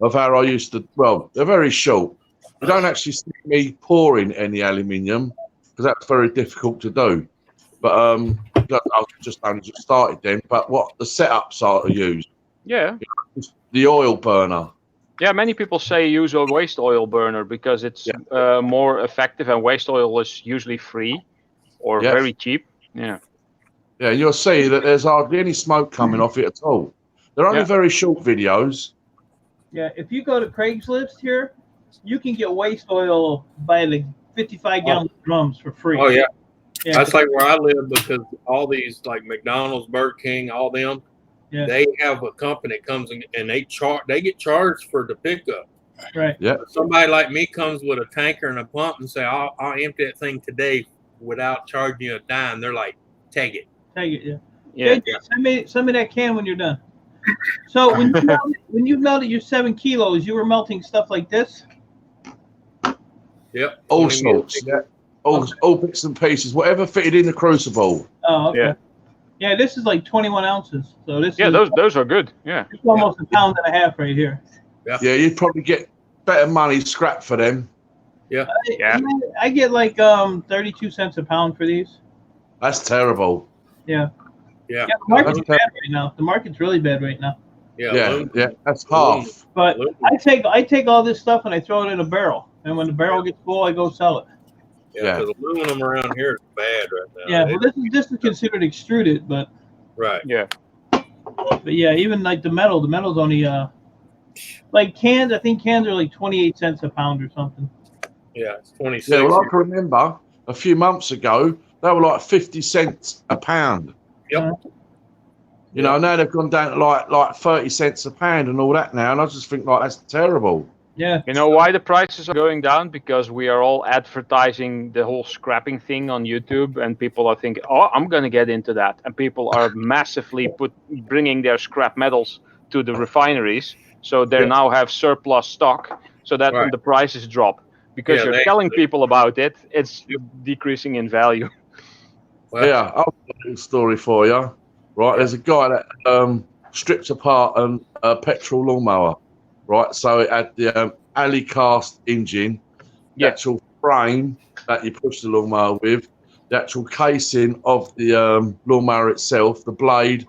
of how I used to. Well, they're very short. You don't actually see me pouring any aluminium because that's very difficult to do. But I've just only started then. But what the setups are to use? Yeah. The oil burner. Yeah, many people say use a waste oil burner because it's more effective, and waste oil is usually free or very cheap. Yeah. Yeah, you'll see that there's hardly any smoke coming off it at all. They're only very short videos. Yeah, if you go to Craigslist here, you can get waste oil by the 55-gallon drums for free. Oh, yeah. That's like where I live, because all these, like McDonald's, Burger King, all them, they have a company that comes in and they get charged for the pickup. Right. Yeah. Somebody like me comes with a tanker and a pump and say, I'll empty that thing today without charging you a dime. They're like, take it. Take it, Send me that can when you're done. So when you melted your 7 kilos, you were melting stuff like this? Yep. All sorts. Yeah. All bits and pieces, whatever fitted in the crucible. Oh, okay. Yeah, this is like 21 ounces. So this those are good. Yeah. It's almost a pound and a half right here. Yeah, you'd probably get better money scrap for them. Yeah. I get like 32 cents a pound for these. That's terrible. Yeah. Yeah. The market's bad right now. The market's really bad right now. Yeah, that's half. But I take all this stuff and I throw it in a barrel. And when the barrel gets full, I go sell it. Yeah, because aluminum around here is bad right now. Yeah, well, this is considered extruded, but Right. Yeah. but yeah, even like the metal's only like cans. I think cans are like 28 cents a pound or something. Yeah, it's 26. Yeah, well, I can remember a few months ago they were like 50 cents a pound. Yep. You know, now they've gone down to like 30 cents a pound and all that now, and I just think like that's terrible. Yeah. You know why the prices are going down? Because we are all advertising the whole scrapping thing on YouTube, and people are thinking, "Oh, I'm going to get into that." And people are massively bringing their scrap metals to the refineries, so they now have surplus stock, so that when the prices drop, because you're telling people about it, it's decreasing in value. Well, Yeah, I've got a little story for you. Right, there's a guy that stripped apart a petrol lawnmower. Right, so it had the alley cast engine, the actual frame that you push the lawnmower with, the actual casing of the lawnmower itself, the blade,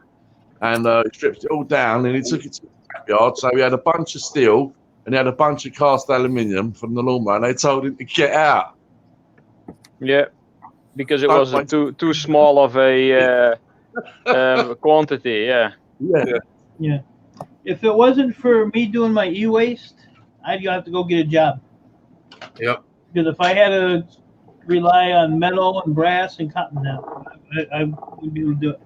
and he stripped it all down and he took it to the scrapyard. So he had a bunch of steel and he had a bunch of cast aluminium from the lawnmower, and they told him to get out. Yeah, because it was too small of a quantity. Yeah. If it wasn't for me doing my e-waste, I'd have to go get a job. Yep. Because if I had to rely on metal and brass and cotton now, I wouldn't be able to do it.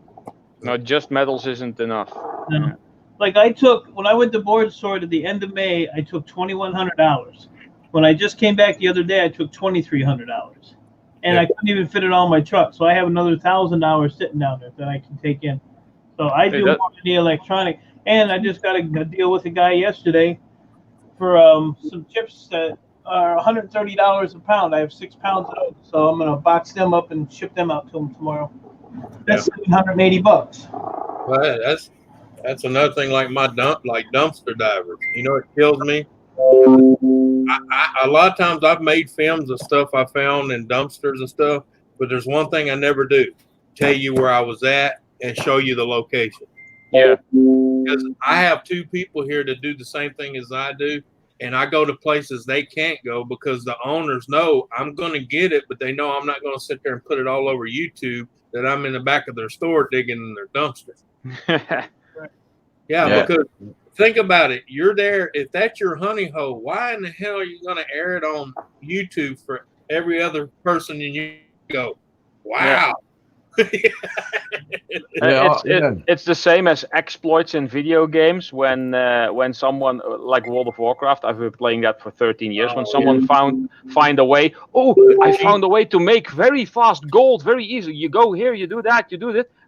No, just metals isn't enough. No. Like when I went to board sort at the end of May, I took $2,100. When I just came back the other day, I took $2,300. And I couldn't even fit it on my truck. So I have another $1,000 sitting down there that I can take in. So I do more than the electronic. And I just got a deal with a guy yesterday for some chips that are $130 a pound. I have 6 pounds of those, so I'm gonna box them up and ship them out to him tomorrow. That's $780. Well, that's another thing. Like dumpster divers. You know, it kills me. A lot of times I've made films of stuff I found in dumpsters and stuff, but there's one thing I never do: tell you where I was at and show you the location. Yeah. Because I have 2 people here that do the same thing as I do, and I go to places they can't go because the owners know I'm going to get it, but they know I'm not going to sit there and put it all over YouTube that I'm in the back of their store digging in their dumpster. Yeah, because think about it. You're there. If that's your honey hole, why in the hell are you going to air it on YouTube for every other person and you go, wow. It's the same as exploits in video games when someone like World of Warcraft, I've been playing that for 13 years. When someone find a way, I found a way to make very fast gold very easily. You go here, you do that,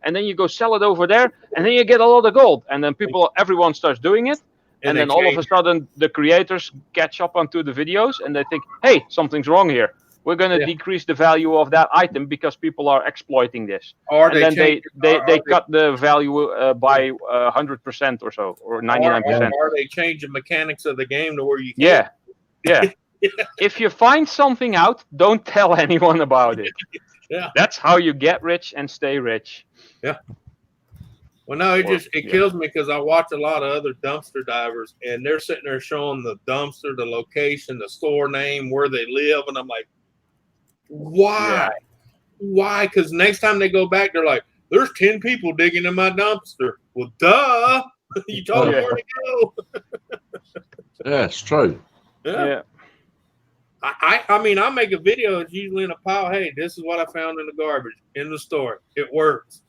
and then you go sell it over there, and then you get a lot of gold. And then everyone starts doing it, and then all of a sudden the creators catch up onto the videos and they think, hey, something's wrong here. We're going to decrease the value of that item because people are exploiting this. Or and then they cut the value by 100% or so, or 99%. Or they change the mechanics of the game to where you can't. Yeah. If you find something out, don't tell anyone about it. Yeah. That's how you get rich and stay rich. Yeah. Well, no, it kills me because I watch a lot of other dumpster divers, and they're sitting there showing the dumpster, the location, the store name, where they live, and I'm like, why? Why? Because next time they go back, they're like, there's 10 people digging in my dumpster. Well, duh. You told them where to go. Yeah, it's true. Yeah. I mean, I make a video. It's usually in a pile. Hey, this is what I found in the garbage in the store. It works.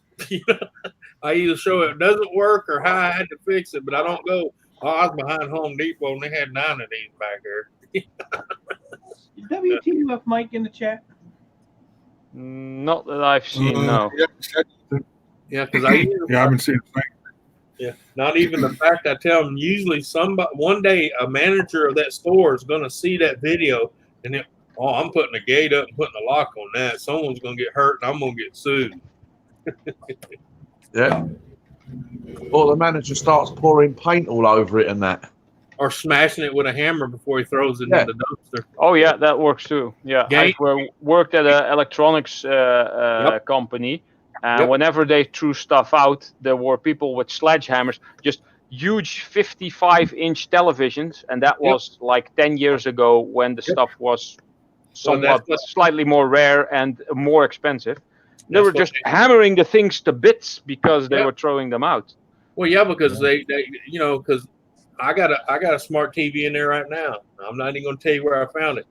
I either show it doesn't work or how I had to fix it, but I don't go, I was behind Home Depot and they had 9 of these back here. WTF Mike in the chat? Not that I've seen, no. Yeah, because I haven't seen a thing. Yeah, not even the fact I tell them. Usually, one day a manager of that store is going to see that video, and then, I'm putting a gate up and putting a lock on that. Someone's going to get hurt, and I'm going to get sued. Yeah. Or the manager starts pouring paint all over it and that. or smashing it with a hammer before he throws it Yeah. in the dumpster. Oh yeah, that works too. Yeah, Game- I've worked at an electronics company, and Yep. whenever they threw stuff out, there were people with sledgehammers, just huge 55-inch televisions, and that was like 10 years ago when the stuff was somewhat slightly more rare and more expensive. They That's were what just hammering the things to bits because they were throwing them out. Well, yeah, because they because I got a smart TV in there right now. I'm not even going to tell you where I found it.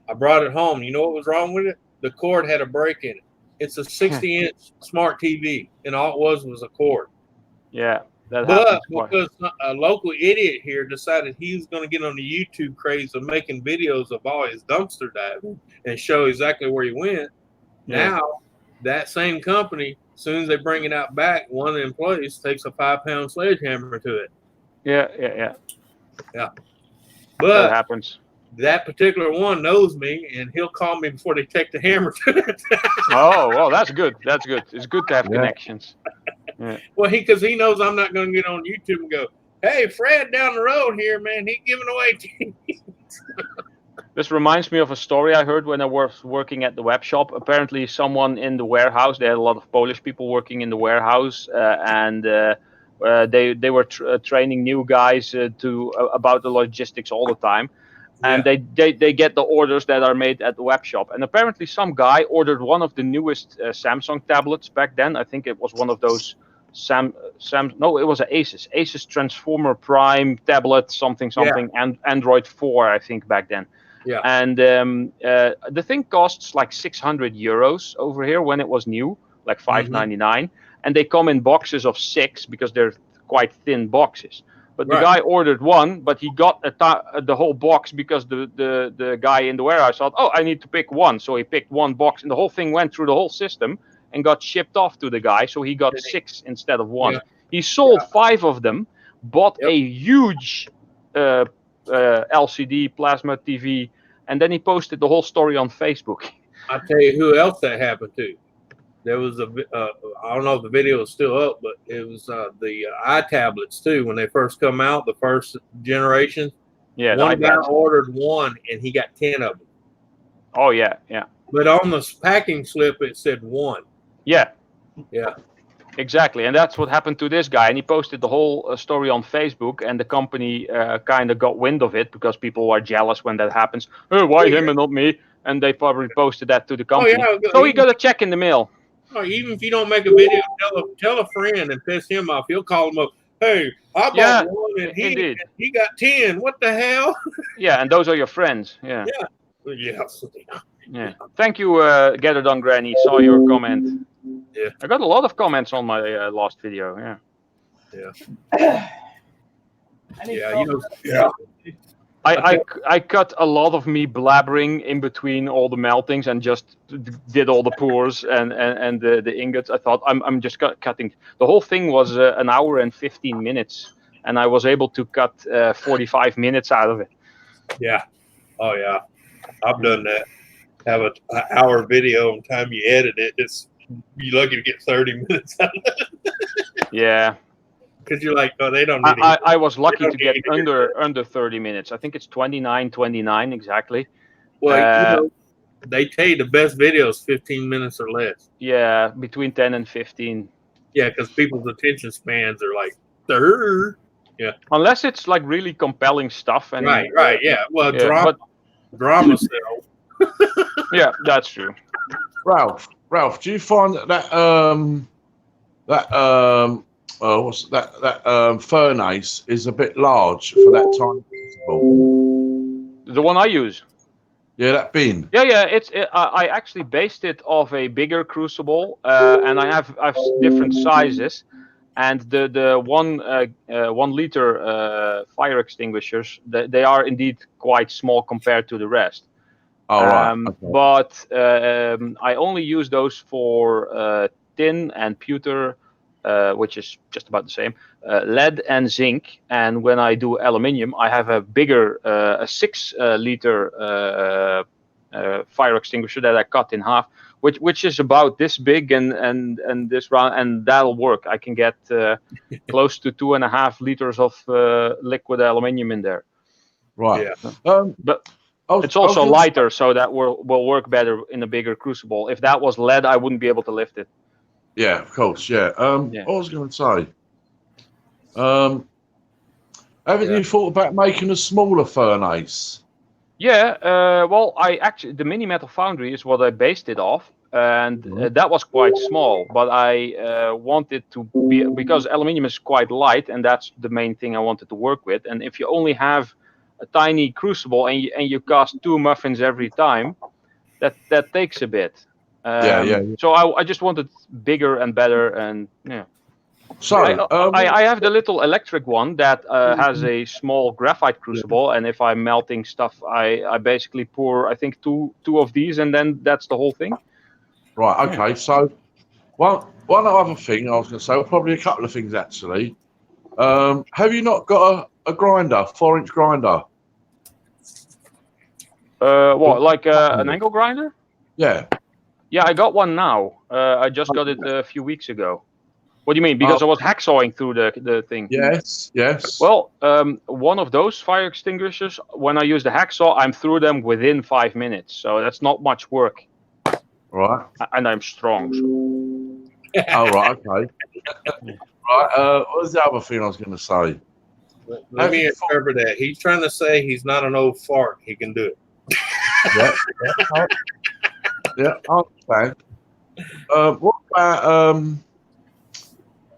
I brought it home. You know what was wrong with it? The cord had a break in it. It's a 60-inch smart TV, and all it was a cord. Yeah, that But happens quite. because a local idiot here decided he was going to get on the YouTube craze of making videos of all his dumpster diving and show exactly where he went, Yeah. now that same company, as soon as they bring it out back, one of the employees takes a 5-pound sledgehammer to it. Yeah. That But happens. that particular one knows me, and he'll call me before they take the hammer to it. Oh, well, that's good. That's good. It's good to have Yeah. connections. Well, because he knows I'm not going to get on YouTube and go, "Hey, Fred down the road here, man, he's giving away TVs." This reminds me of a story I heard when I was working at the web shop. Apparently, someone in the warehouse, they had a lot of Polish people working in the warehouse, and they were training new guys about the logistics all the time. And they get the orders that are made at the web shop. And apparently some guy ordered one of the newest Samsung tablets back then. I think it was one of those no, it was an Asus Transformer Prime tablet, something, and Android 4, I think, back then. Yeah. And the thing costs like 600 euros over here when it was new, like $5.99. And they come in boxes of 6 because they're quite thin boxes. But the guy ordered one, but he got the whole box because the guy in the warehouse thought, oh, I need to pick one. So he picked one box, and the whole thing went through the whole system and got shipped off to the guy. So he got 6 instead of 1. Yeah. He sold 5 of them, bought a huge LCD plasma TV, and then he posted the whole story on Facebook. I'll tell you who else that happened to. There was I don't know if the video is still up, but it was the iTablets too. When they first come out, the first generation. Yeah, one guy ordered one, and he got 10 of them. Oh yeah. But on the packing slip, it said 1. Yeah. Yeah. Exactly, and that's what happened to this guy. And he posted the whole story on Facebook, and the company kind of got wind of it because people are jealous when that happens. Oh, why him and not me? And they probably posted that to the company. So he got a check in the mail. Oh, even if you don't make a video, tell a friend and piss him off. He'll call him up. Hey, I bought one and he got 10. What the hell? Yeah, and those are your friends. Yeah. Yeah. Thank you, Get It Done Granny. Saw your comment. Yeah. I got a lot of comments on my last video. Yeah. I cut a lot of me blabbering in between all the meltings and just did all the pours and the ingots. I thought I'm just cutting. The whole thing was an hour and 15 minutes, and I was able to cut 45 minutes out of it. Yeah. Oh yeah. I've done that. Have an hour video, and time you edit it, you're lucky to get 30 minutes out of it. Yeah. Because you're like, oh, they don't need I was lucky to get under 30 minutes. I think it's 29 exactly. Well, they tell you the best videos 15 minutes or less. Yeah, between 10 and 15. Yeah, because people's attention spans are like, Durr. Yeah. Unless it's like really compelling stuff. And right, yeah. Well, yeah, drama sells. Yeah, that's true. Ralph, do you find that furnace is a bit large for that tiny crucible? The one I use. Yeah, that bin. Yeah. I actually based it off a bigger crucible, and I've different sizes. And the 1 liter fire extinguishers, they are indeed quite small compared to the rest. Oh, right. Okay. But I only use those for tin and pewter, which is just about the same, lead and zinc. And when I do aluminium, I have a bigger, a 6 liter fire extinguisher that I cut in half, which is about this big and this round, and that'll work. I can get close to 2.5 liters of liquid aluminium in there. Right. Yeah. But I it's also was gonna- lighter, so that will work better in a bigger crucible. If that was lead, I wouldn't be able to lift it. Yeah, of course. Yeah. Yeah. What was I going to say? Haven't you thought about making a smaller furnace? Yeah, well, the Mini Metal Foundry is what I based it off, and that was quite small. But I wanted to be, because aluminium is quite light, and that's the main thing I wanted to work with. And if you only have a tiny crucible and you cast 2 muffins every time, that takes a bit. Yeah. So I just wanted bigger and better, and yeah. So, I have the little electric one that has a small graphite crucible, and if I'm melting stuff, I basically pour, I think, two of these, and then that's the whole thing. right, okay. So, one other thing I was going to say, well, probably a couple of things actually. Have you not got a grinder, 4-inch grinder? What, like an angle grinder? Yeah. Yeah, I got one now. I just got it a few weeks ago. What do you mean? Because I was hacksawing through the thing. Yes. Well, one of those fire extinguishers, when I use the hacksaw, I'm through them within 5 minutes. So that's not much work. Right. And I'm strong. So. Oh, right, okay. Right, what was the other thing I was going to say? Let me interpret that. He's trying to say he's not an old fart. He can do it. Yeah, I understand. What about,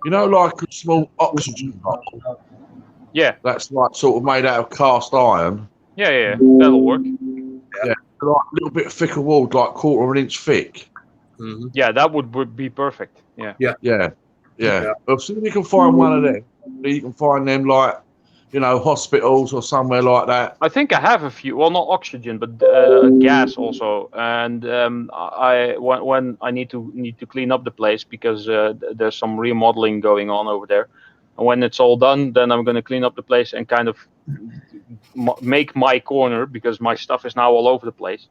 you know, like a small oxygen bottle? Yeah. That's like sort of made out of cast iron. Yeah, that'll work. Yeah, like a little bit thicker walled, like 1/4 inch thick. Mm-hmm. Yeah, that would be perfect. Yeah. Yeah. Well, as soon as you can find one of them, you can find them like, you know, hospitals or somewhere like that. I think I have a few. Well, not oxygen, but gas also. And when I need to clean up the place because there's some remodeling going on over there. And when it's all done, then I'm going to clean up the place and kind of make my corner because my stuff is now all over the place.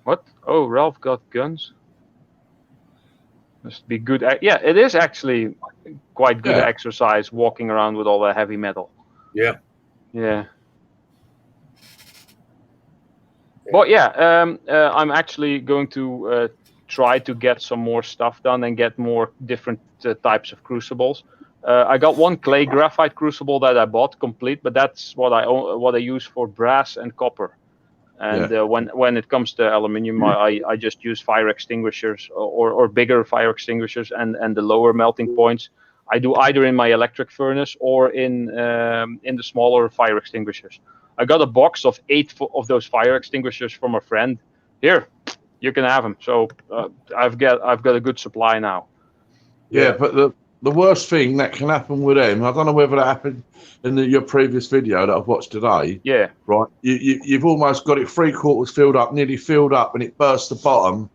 What? Oh, Ralph got guns. Must be good. Yeah, it is actually quite good exercise walking around with all that heavy metal. Yeah. But yeah, I'm actually going to try to get some more stuff done and get more different types of crucibles. I got one clay graphite crucible that I bought complete, but that's what I use for brass and copper. And when it comes to aluminium, I just use fire extinguishers or bigger fire extinguishers and the lower melting points. I do either in my electric furnace or in the smaller fire extinguishers. I got a box of 8 of those fire extinguishers from a friend. Here, you can have them. So I've got a good supply now. Yeah, but the worst thing that can happen with them, I don't know whether that happened in your previous video that I've watched today. Yeah. Right. You've almost got it 3/4 filled up, nearly filled up, and it bursts the bottom,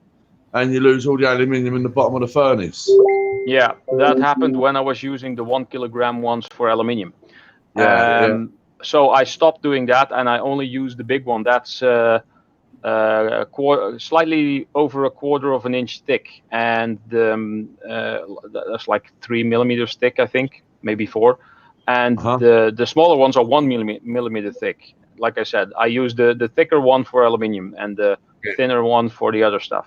and you lose all the aluminium in the bottom of the furnace. Yeah, that happened when I was using the 1 kilogram ones for aluminium. So I stopped doing that, and I only use the big one. That's slightly over 1/4 of an inch thick, and that's like 3 millimeters thick, I think, maybe 4. And the smaller ones are 1 millimeter thick. Like I said, I use the thicker one for aluminium and the thinner one for the other stuff.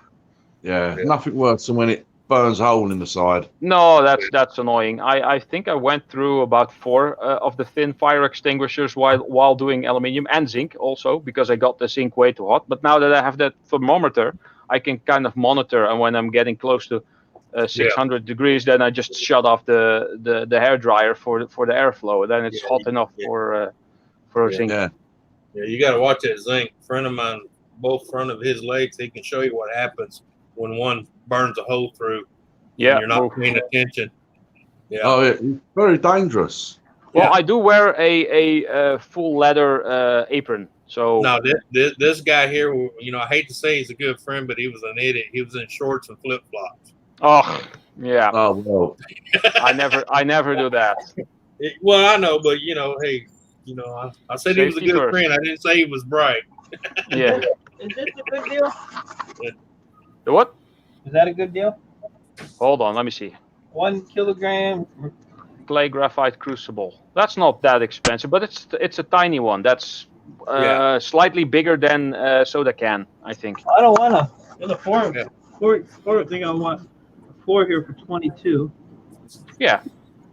Yeah, nothing worse than when it burns a hole in the side. No, that's annoying. I think I went through about 4 of the thin fire extinguishers while doing aluminium and zinc also, because I got the zinc way too hot. But now that I have that thermometer, I can kind of monitor, and when I'm getting close to 600 degrees, then I just shut off the hair dryer for the airflow. Then it's hot enough for zinc. Yeah, you got to watch that zinc. A friend of mine, both front of his legs, he can show you what happens when one burns a hole through. Yeah, you're not paying attention. Yeah. Oh, yeah, it's very dangerous. Well, I do wear a full leather apron. So now this guy here, you know, I hate to say he's a good friend, but he was an idiot. He was in shorts and flip flops. Oh yeah. Oh well. I never do that. Well, I know, but you know, hey, you know, I said he was a good friend. I didn't say he was bright. Yeah. Is this a good deal? The what? Is that a good deal? Hold on, let me see. 1 kilogram. Clay graphite crucible. That's not that expensive, but it's a tiny one. That's Slightly bigger than soda can, I think. I don't want to. There's a four. Yeah. Four thing I want. 4 here for 22. Yeah,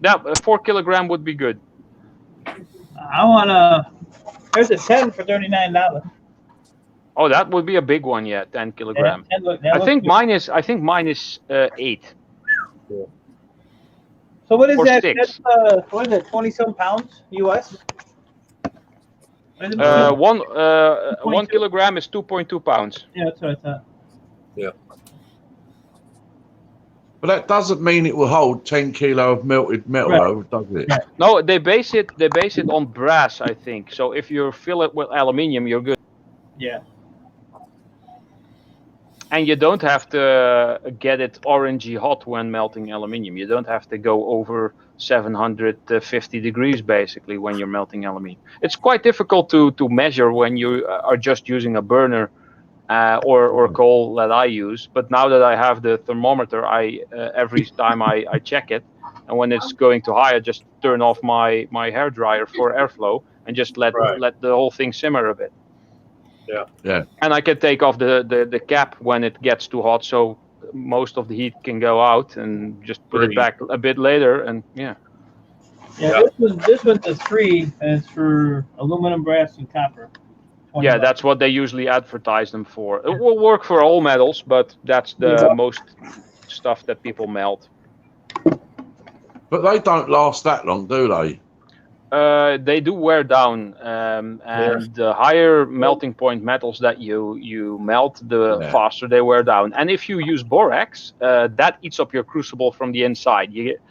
that 4 kilogram would be good. I want to. There's a 10 for $39. Oh, that would be a big one. Yeah, 10 kilogram. Yeah, 10 look, that I looks think good. mine is. I think mine is 8. So what is or that? 6. That's, what is it? 20-some pounds US. What is it? One 2.2. kilogram is 2.2 pounds. Yeah, that's what I thought. But that doesn't mean it will hold 10 kilo of melted metal, Right. though, does it? Right. No, they base it on brass, I think. So if you fill it with aluminium, you're good. Yeah. And you don't have to get it orangey hot when melting aluminium. You don't have to go over 750 degrees basically when you're melting aluminium. It's quite difficult to measure when you are just using a burner or coal that I use. But now that I have the thermometer, I every time I check it, and when it's going too high, I just turn off my hair dryer for airflow and just let the whole thing simmer a bit. Yeah. And I can take off the cap when it gets too hot, so most of the heat can go out, and just put it back a bit later. And Yeah. This one's a 3, and it's for aluminum, brass, and copper. yeah, $20. that's what they usually advertise them for. It will work for all metals, but that's the most stuff that people melt. But they don't last that long, do they? They do wear down, and the higher melting point metals that you melt, the faster they wear down. And if you use borax, that eats up your crucible from the inside. You get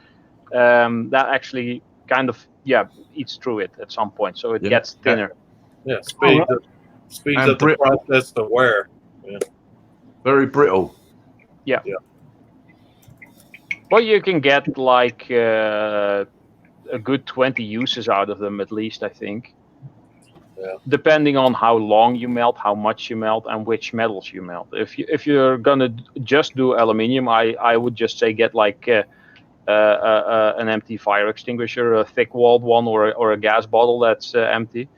that actually kind of eats through it at some point, so it gets thinner. Yeah, speeds And up the process to wear. Yeah. Very brittle. Yeah. But you can get like a good 20 uses out of them at least, I think. Yeah. Depending on how long you melt, how much you melt, and which metals you melt. If you're gonna just do aluminium, I would just say get like an empty fire extinguisher, a thick-walled one, or a gas bottle that's empty.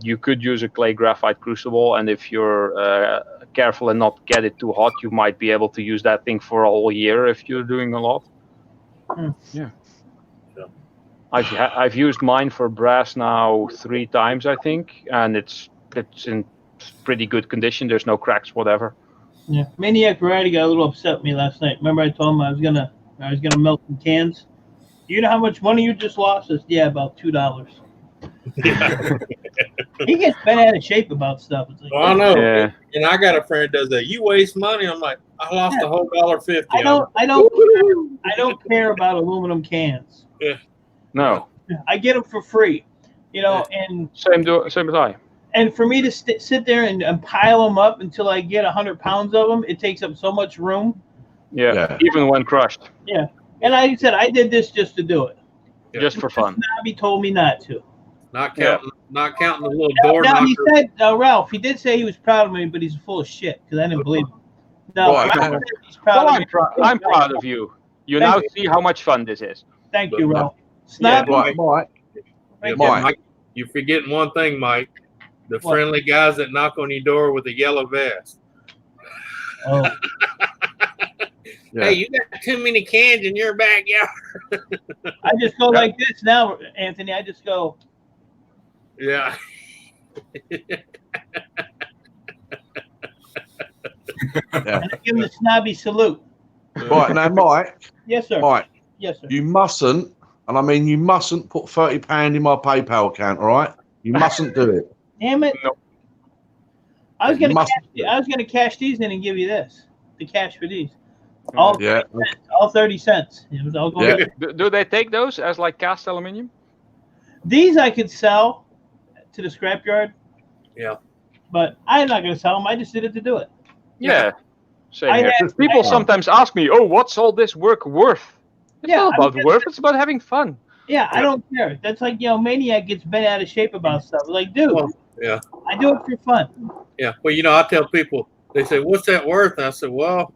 You could use a clay graphite crucible, and if you're careful and not get it too hot, you might be able to use that thing for a whole year if you're doing a lot. Yeah. I've used mine for brass now 3 times, I think, and it's in pretty good condition. There's no cracks, whatever. Yeah. Maniac Variety got a little upset with me last night. Remember I told him I was gonna melt some cans. You know how much money you just lost? I said, yeah, about $2. He gets bent out of shape about stuff. It's like, Well, I know. Yeah. And I got a friend that does that. You waste money. I'm like, I lost a whole $1.50. I don't care about aluminum cans. No. I get them for free, and Same as I. and for me to sit there and pile them up until I get 100 pounds of them, it takes up so much room. Yeah. Even when crushed. Yeah. And I said I did this just to do it. Just for fun. Snobby told me not to. Not counting the little door Now knocker. he said, Ralph, he did say he was proud of me, but he's full of shit because I didn't believe him. No, Right. Ralph said he's proud Well, of me. I'm proud of you. You now see how much fun this is. Thank you, Ralph. Yeah, Snobby, Mike. thank Mike. Mike, you're forgetting one thing, Mike. The What? friendly guys that knock on your door with a yellow vest. Oh, Yeah. Hey, you got too many cans in your backyard. I just go like this now, Anthony. I just go. Yeah. And I give him the snobby salute. Right, now, Mike, Yes, sir. Mike, Yes, sir. you mustn't, and I mean you mustn't put £30 in my PayPal account, all right? You mustn't do it. Damn it. No. I was gonna Must- cash these in and give you this. The cash for these. All Yeah. all 30 cents. It was all going. Yeah. Do they take those as like cast aluminium? These I could sell to the scrapyard. Yeah. But I'm not gonna sell them. I just did it to do it. Yeah. Same I here. had- People sometimes ask me, "Oh, what's all this work worth?" It's Yeah, not I about mean, worth. It's about having fun. Yeah, I don't care. That's like Maniac gets bent out of shape about stuff. Like, dude, Well, yeah. I do it for fun. Yeah. Well, I tell people, they say, what's that worth? And I said, well,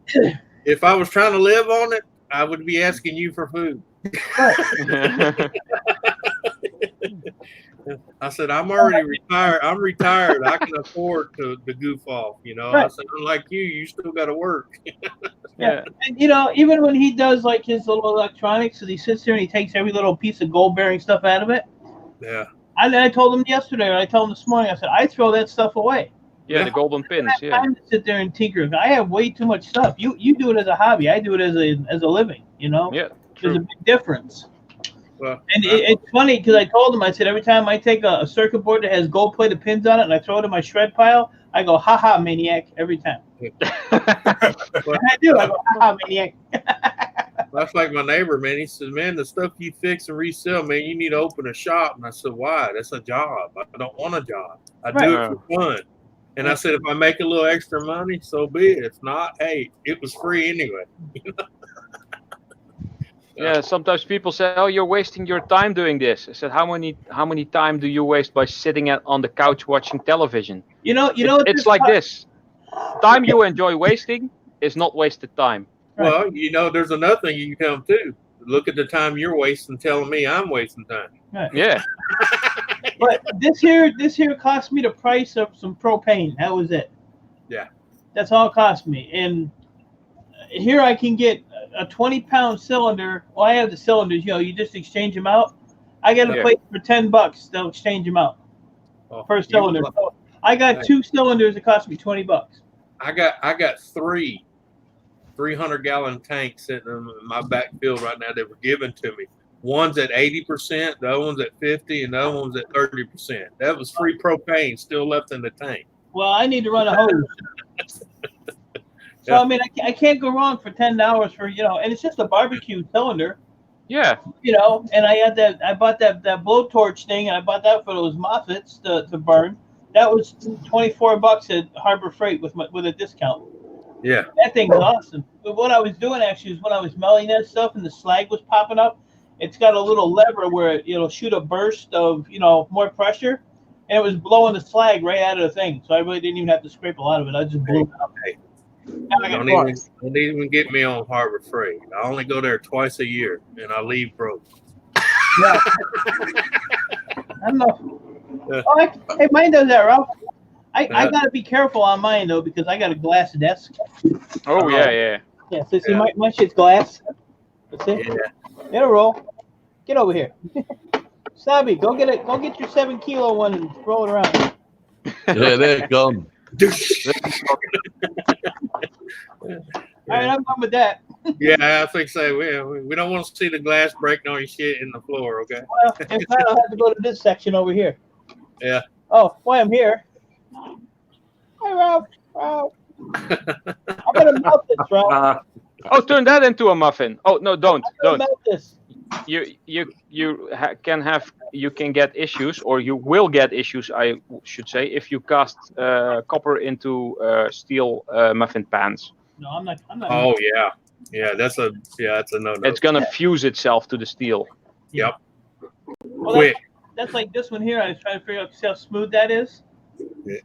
if I was trying to live on it, I would be asking you for food. I said, I'm already retired. I'm retired. I can afford to goof off. You know, I Right. said, unlike you still got to work. Yeah. And even when he does like his little electronics, and he sits there and he takes every little piece of gold bearing stuff out of it. Yeah. I told him yesterday, or I told him this morning. I said I throw that stuff away. Yeah, the golden pins. I Yeah. have time to sit there and tinker. I have way too much stuff. You do it as a hobby. I do it as a living. You know. Yeah. There's a True. big difference. Well, And it's funny because I told him, I said, every time I take a circuit board that has gold-plated pins on it and I throw it in my shred pile, I go, ha-ha, maniac, every time. And I do. I go, ha-ha, maniac. that's like my neighbor, man. He says, man, the stuff you fix and resell, man, you need to open a shop. And I said, why? That's a job. I don't want a job. I do it for fun. And I said, if I make a little extra money, so be it. If not, hey, it was free anyway. Yeah, sometimes people say, "Oh, you're wasting your time doing this." I said, "How many time do you waste by sitting on the couch watching television?" You know. It's like this. Time you enjoy wasting is not wasted time. Right. Well, you know, there's another thing you can tell them too. Look at the time you're wasting telling me I'm wasting time. Right. Yeah. But this here cost me the price of some propane. That was it. Yeah. That's all it cost me. And here I can get a 20-pound cylinder. Well, I have the cylinders. You know, you just exchange them out. I got a Yeah. place for $10. They'll exchange them out Oh, per cylinder. So I got Right. 2 cylinders. It cost me $20. I got 3 300-gallon tanks sitting in my backfield right now that were given to me. One's at 80%, the other one's at 50%, and the other one's at 30%. That was free propane still left in the tank. Well, I need to run a hose. So Yeah. I mean, I can't go wrong for $10 for, you know, and it's just a barbecue cylinder. Yeah. You know, and I bought that blowtorch thing, and I bought that for those Moffats to burn. That was $24 at Harbor Freight with a discount. Yeah. That thing's awesome. But what I was doing actually is when I was melting that stuff and the slag was popping up, it's got a little lever where it'll shoot a burst of, you know, more pressure, and it was blowing the slag right out of the thing. So I really didn't even have to scrape a lot of it. I just blew it out. Hey. Now I got Don't even get me on Harbor Freight. I only go there twice a year, and I leave broke. Yeah. I don't know. Yeah. Oh, hey, mine does that, Ralph. I Yeah. gotta be careful on mine though because I got a glass desk. Oh yeah. Yeah, so see, Yeah. my shit's glass. That's it. Yeah. It'll roll. Get over here. Snobby, go get your 7-kilo one and roll it around. Yeah, they're gone. All right, I'm done with that. Yeah, I think so. We don't want to see the glass breaking on your shit in the floor, okay? Well, if not, I'll have to go to this section over here. Yeah. Oh, boy, I'm here. Hi, Ralph. Ralph. I'm gonna melt this, Ralph. Oh, turn that into a muffin. Oh no, don't. I'm gonna melt this. You can get issues, or you will get issues, I should say, if you cast copper into steel muffin pans. No, I'm not. Oh yeah, that's a no-no. It's gonna fuse itself to the steel. Yep. Well, Quick. that's like this one here. I was trying to figure out see how smooth that is.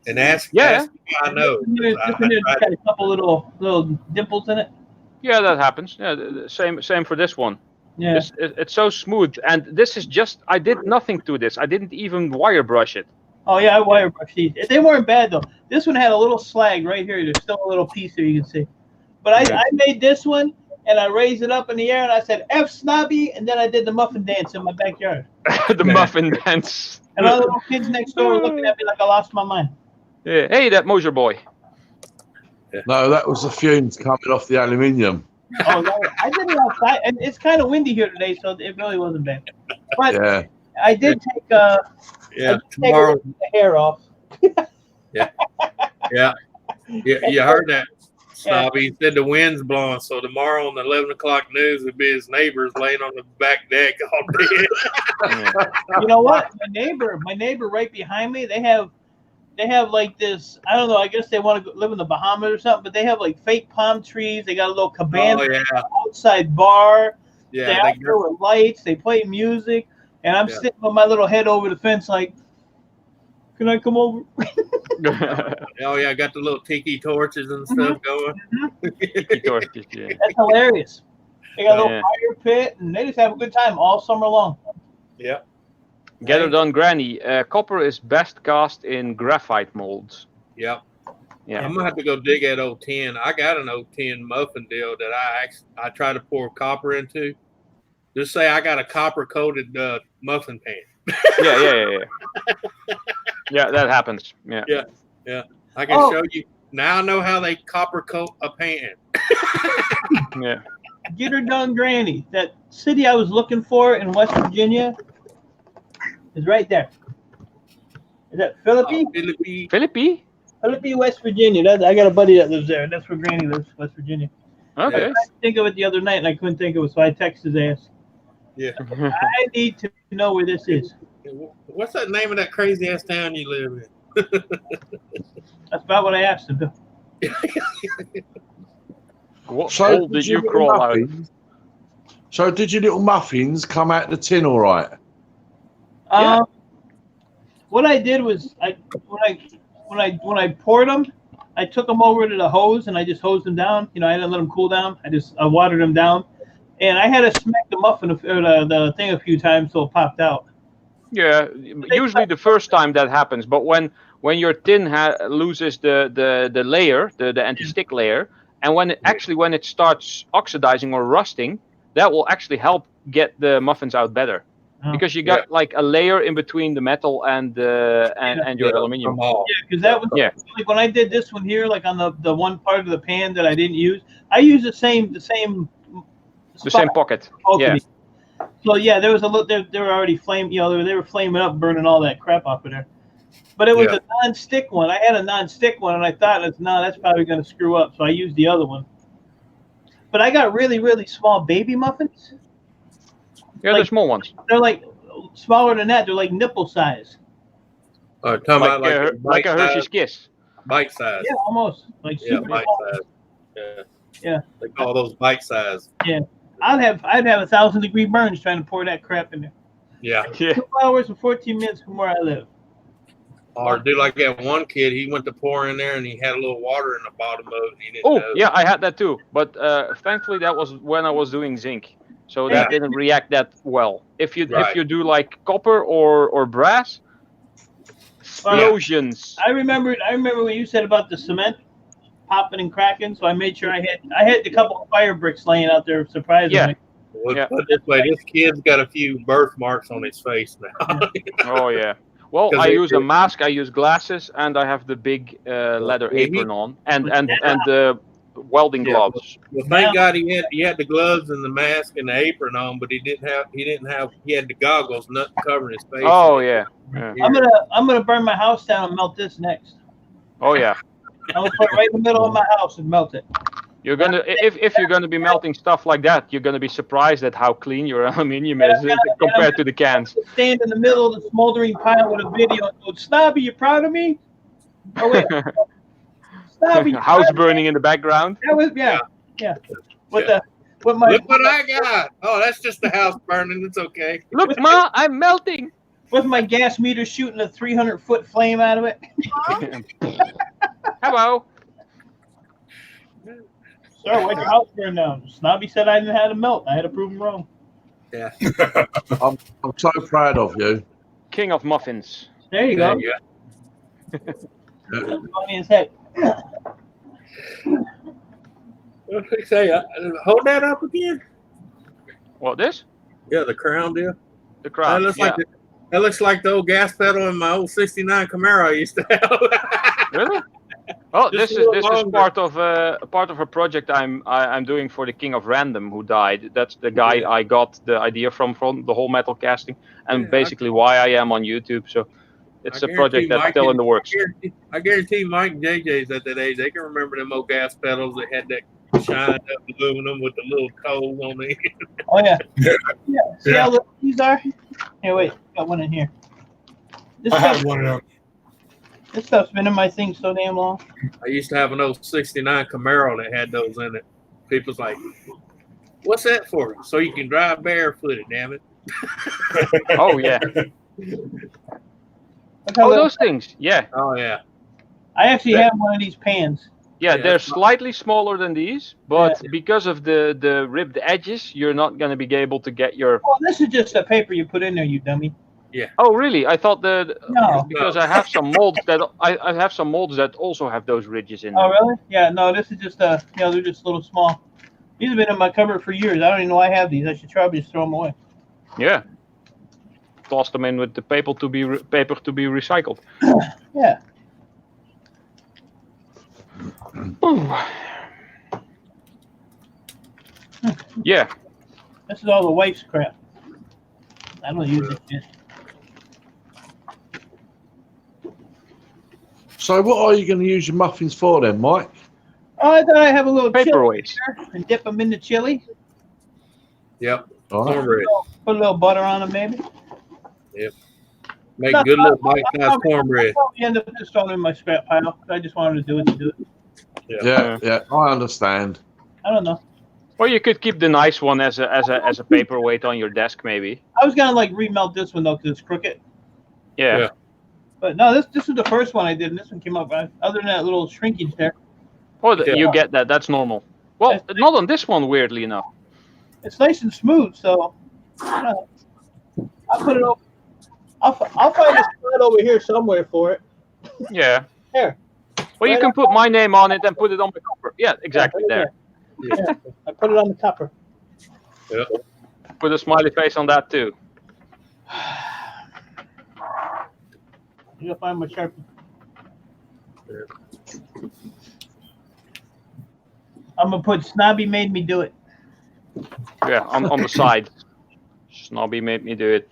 And ask. Yeah. I know. This one here just got a couple little dimples in it. Yeah, that happens. Yeah, the same for this one. Yeah. It's so smooth, and this is just, I did nothing to this. I didn't even wire brush it. Oh yeah, I wire brushed these. They weren't bad though. This one had a little slag right here. There's still a little piece here you can see. But I made this one and I raised it up in the air and I said F Snobby, and then I did the muffin dance in my backyard. The muffin dance. And all the little kids next door were looking at me like I lost my mind. Yeah. Hey, that Moser boy. No, that was the fumes coming off the aluminium. Oh no, I did it outside, and it's kind of windy here today, so it really wasn't bad. But Yeah. I did take Yeah. Tomorrow. the hair off. Yeah. You heard that, Snobby. He said the wind's blowing, so tomorrow on the 11 o'clock news would be his neighbors laying on the back deck all day. You know what? My neighbor right behind me, they have like this, I don't know, I guess they want to live in the Bahamas or something, but they have like fake palm trees. They got a little cabana, Oh yeah, outside bar. yeah. They out there with lights. They play music. And I'm sitting with my little head over the fence like, can I come over? Oh yeah, I got the little tiki torches and stuff going. Yeah. That's hilarious. They got a little Yeah. fire pit, and they just have a good time all summer long. Yeah. Get her done, Granny. Copper is best cast in graphite molds. Yep. Yeah. I'm gonna have to go dig at 010. I got an 010 muffin deal that I try to pour copper into. Just say I got a copper coated muffin pan. Yeah. Yeah, that happens. Yeah. I can show you. Now I know how they copper coat a pan. Yeah. Get her done, Granny. That city I was looking for in West Virginia is right there. Is that Philippi? Philippi? Philippi, West Virginia. I got a buddy that lives there. That's where Granny lives, West Virginia. Okay. I tried to think of it the other night and I couldn't think of it, so I texted his ass. Yeah. I need to know where this is. What's that name of that crazy ass town you live in? That's about what I asked him. What So hole did you your crawl little out? muffins- So did your little muffins come out the tin all right? Yeah. What I did was when I poured them, I took them over to the hose and I just hosed them down. You know, I didn't let them cool down. I watered them down, and I had to smack the muffin or the thing a few times so it popped out. Yeah, usually the first time that happens, but when your tin loses the layer, the anti-stick layer, and when it starts oxidizing or rusting, that will actually help get the muffins out better, because you got like a layer in between the metal and your aluminium. Yeah, because that was like when I did this one here, like on the one part of the pan that I didn't use, I used the same pocket. Yeah. So yeah, there was a little. They were already flame. You know, they were flaming up, burning all that crap off of there. But it was a non-stick one. I had a non-stick one, and I thought, that's probably going to screw up. So I used the other one. But I got really, really small baby muffins. Yeah, like, the small ones. They're like smaller than that. They're like nipple size. Talking about like a Hershey's Kiss. Bite size. Yeah, almost. Like super bite small. size. Yeah. They call those bite size. Yeah. I'd have 1,000-degree burns trying to pour that crap in there. Yeah. 2 hours and 14 minutes from where I live. Or do like that one kid, he went to pour in there and he had a little water in the bottom of it. He didn't know. Yeah, I had that too. But thankfully that was when I was doing zinc. So that didn't react that well. If you do like copper or brass, explosions. I remember when you said about the cement popping and cracking, so I made sure I had a couple of fire bricks laying out there, surprisingly. Yeah. Well, put it this way, this kid's got a few birthmarks on his face now. Oh yeah. Well, I use a mask, I use glasses, and I have the big leather apron on, and the welding gloves. Well, thank God he had the gloves and the mask and the apron on, but he had the goggles, nothing covering his face. Oh yeah. I'm gonna burn my house down and melt this next. Oh yeah. I'm gonna put it right in the middle of my house and melt it. You're gonna if you're gonna be melting stuff like that, you're gonna be surprised at how clean your aluminium is compared to the cans. Stand in the middle of the smoldering pile with a video and go, "Snobby, you proud of me?" Oh wait, Snobby, house burning in the background. That was yeah. With my look what I got. Oh, that's just the house burning. It's okay. Look, Ma, I'm melting. With my gas meter shooting a 300-foot flame out of it. Hello. Sir, why'd your house burn down? Snobby said I didn't have to melt. I had to prove him wrong. Yeah. I'm so proud of you. King of muffins. There you go. Funny as heck. Say, hold that up again. What, this? Yeah, the crown deal. The crown. That looks like the old gas pedal in my old '69 Camaro I used to have. Really? Oh, this is part of a project I'm doing for the King of Random, who died. That's the guy I got the idea from the whole metal casting, and basically why I am on YouTube. So it's a project that's still in the works. I guarantee Mike and JJ's at that age, they can remember them old gas pedals that had that shined up aluminum with the little coals on it. Oh yeah. See how little these are? Here, wait, got one in here. I have one of them. This stuff's been in my thing so damn long. I used to have an old '69 Camaro that had those in it. People's like, "What's that for?" So you can drive barefooted. Damn it! Oh yeah. Oh, those things. Yeah. Oh yeah. I actually have one of these pans. Yeah, they're slightly smaller than these, but because of the ribbed edges, you're not going to be able to get your. Oh, this is just a paper you put in there, you dummy. Oh, really? I thought that No. because I have some molds that I have some molds that also have those ridges in them. Oh, really? Yeah. No, this is just they're just a little small. These have been in my cupboard for years. I don't even know I have these. I should probably just throw them away. Yeah. Toss them in with the paper to be recycled. Yeah. Yeah. This is all the wife's crap. I don't use it shit. So what are you going to use your muffins for then, Mike? Oh, I thought I'd have a little chili Paperweights. and dip them in the chili. Yep. All right. Cornbread. Put a little butter on them, maybe. Make good little bite-sized cornbread. I'll probably end up just throwing them in my scrap pile. I just wanted to do it to do it. Yeah, I understand. I don't know. Or you could keep the nice one as a paperweight on your desk, maybe. I was gonna like remelt this one though because it's crooked. Yeah. Yeah. But no, this was the first one I did, and this one came up. Other than that little shrinkage there, Oh, Yeah. you get that. That's normal. Well, not on this one, weirdly enough. it's nice and smooth. So I don't know. I'll put it over. I'll find a spot over here somewhere for it. Yeah. Here. Well, you Right can on put my name on it and put it on the cover. Yeah, exactly Yeah, there. Yeah, I put it on the topper. Put a smiley face on that too. You'll find my Sharpie. I'm gonna put Snobby made me do it. Yeah, on the side. Snobby made me do it.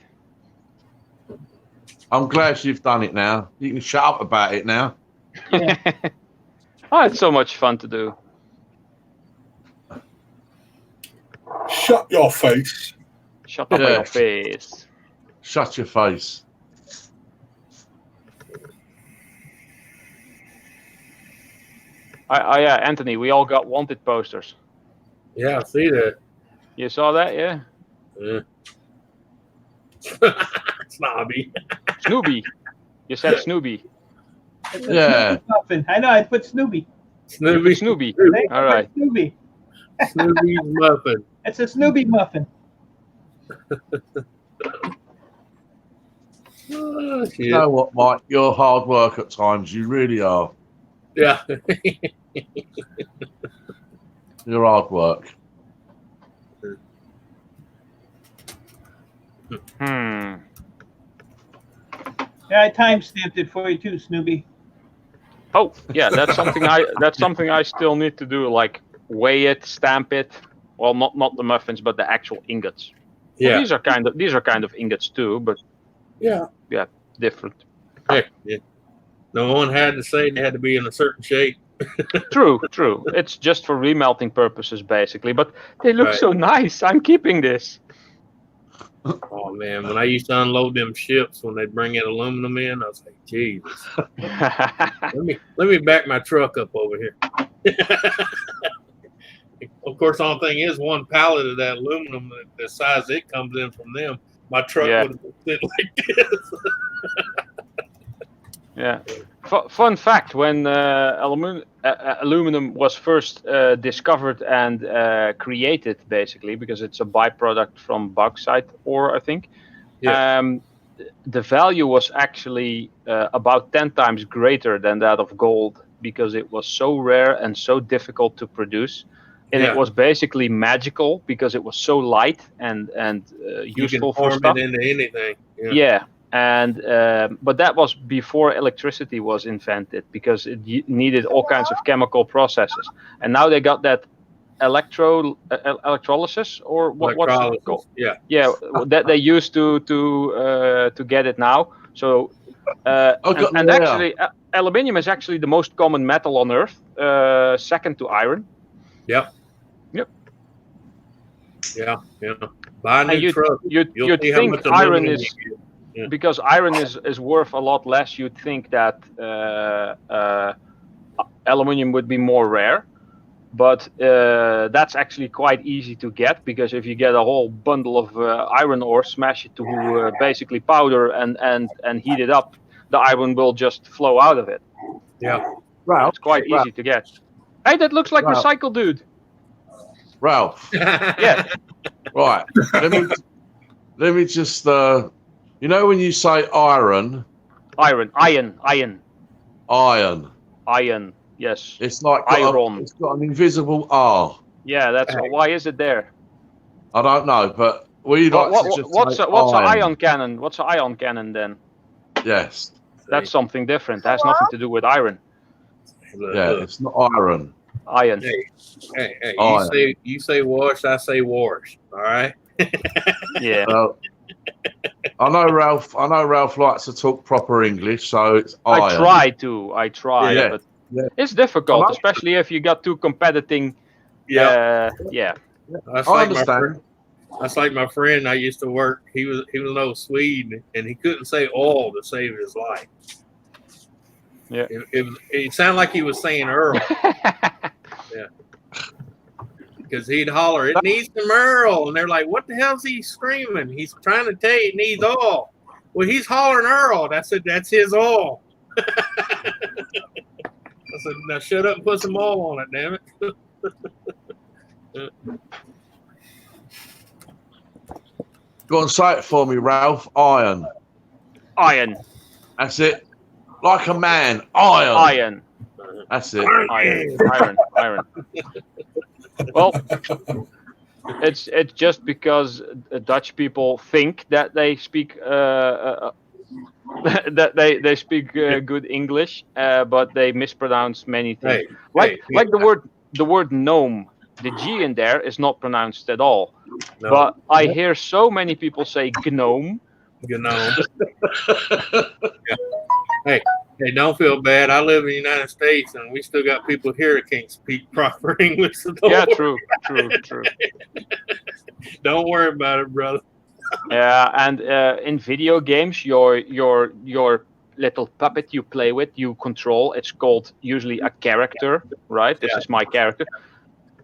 I'm glad you've done it now. You can shut up about it now. Yeah. Oh, it's so much fun to do. Shut your face. Shut up Yeah. your face. Shut your face. Yeah, Anthony, we all got wanted posters. Yeah, I see that. You saw that, yeah? Yeah. Snobby. Snoopy. You said Snoopy. It's a Yeah. Snoopy muffin. I know. I put Snoopy. Snoopy. Snoopy. Thank you All for right. Snoopy. Snoopy's muffin. It's a Snoopy muffin. Oh, shit. You know what, Mike? You're hard work at times. You really are. Yeah. You're hard work. Hmm. Yeah, I time stamped it for you too, Snoopy. Oh, yeah, that's something I still need to do, like weigh it, stamp it. Well, not the muffins, but the actual ingots. Well, Yeah. these are kind of ingots too, but Yeah. different. Heck, yeah. No one had to say they had to be in a certain shape. True. It's just for remelting purposes, basically. But they look Right. so nice. I'm keeping this. Oh man, when I used to unload them ships when they bring in aluminum in, I was like, Jesus. Let me back my truck up over here. Of course, the only thing is one pallet of that aluminum, the size it comes in from them, my truck Yeah. would have been sitting like this. Yeah. Fun fact: when aluminum was first discovered and created, basically because it's a byproduct from bauxite ore, I think. Yeah. The value was actually about 10 times greater than that of gold because it was so rare and so difficult to produce. And Yeah. it was basically magical because it was so light and You can useful for form stuff. it into anything. Yeah, and but that was before electricity was invented because it needed all kinds of chemical processes. And now they got that electrolysis or what's it Electrolysis. called? Yeah. Yeah, that they use to get it now. So and actually, aluminium is actually the most common metal on Earth, second to iron. Yep. Yep. Yeah. Buy a And new truck. you'd You'll see how think much iron aluminum is. you get. Yeah. Because iron is worth a lot less, you'd think that aluminium would be more rare, but that's actually quite easy to get because if you get a whole bundle of iron ore, smash it to basically powder and heat it up, the iron will just flow out of it. Yeah. Ralph, It's quite easy to get. Hey, that looks like Ralph. Recycle Dude. Ralph. Yeah. Right. Let me just You know when you say iron, Iron. Yes. it's like Iron. it's got an invisible R. Yeah, that's why is it there? I don't know, but we like to just What's say an ion cannon? What's an ion cannon then? Yes. That's something different. It has nothing to do with iron. Look, Yeah, look. it's not iron. Iron. Hey, Iron. you say wash, I say wash. All right. Yeah. I know Ralph likes to talk proper English, so it's iron. I try, Yeah. but Yeah. it's difficult, Hello? especially if you got two competing. Yeah. Yeah. That's I like understand. That's like my friend I used to work. He was an old Swede, and he couldn't say all to save his life. Yeah. It sounded like he was saying Earl. Because he'd holler, "It needs some Earl," and they're like, "What the hell's he screaming? He's trying to tell you it needs oil." Well, he's hollering Earl. That's his oil. I said, "Now shut up and put some oil on it, damn it." Go and say it for me, Ralph. Iron. Iron. That's it. Like a man. Iron. Iron. That's it. Iron. Well, it's just because Dutch people think that they speak that they speak good English, but they mispronounce many things. Like the word gnome. The G in there is not pronounced at all. No. But I hear so many people say gnome. Yeah. Hey, don't feel bad. I live in the United States, and we still got people here that can't speak proper English. So Yeah, true. Don't worry about it, brother. Yeah, and in video games, your little puppet you play with, you control. It's called usually a character, right? This is my character.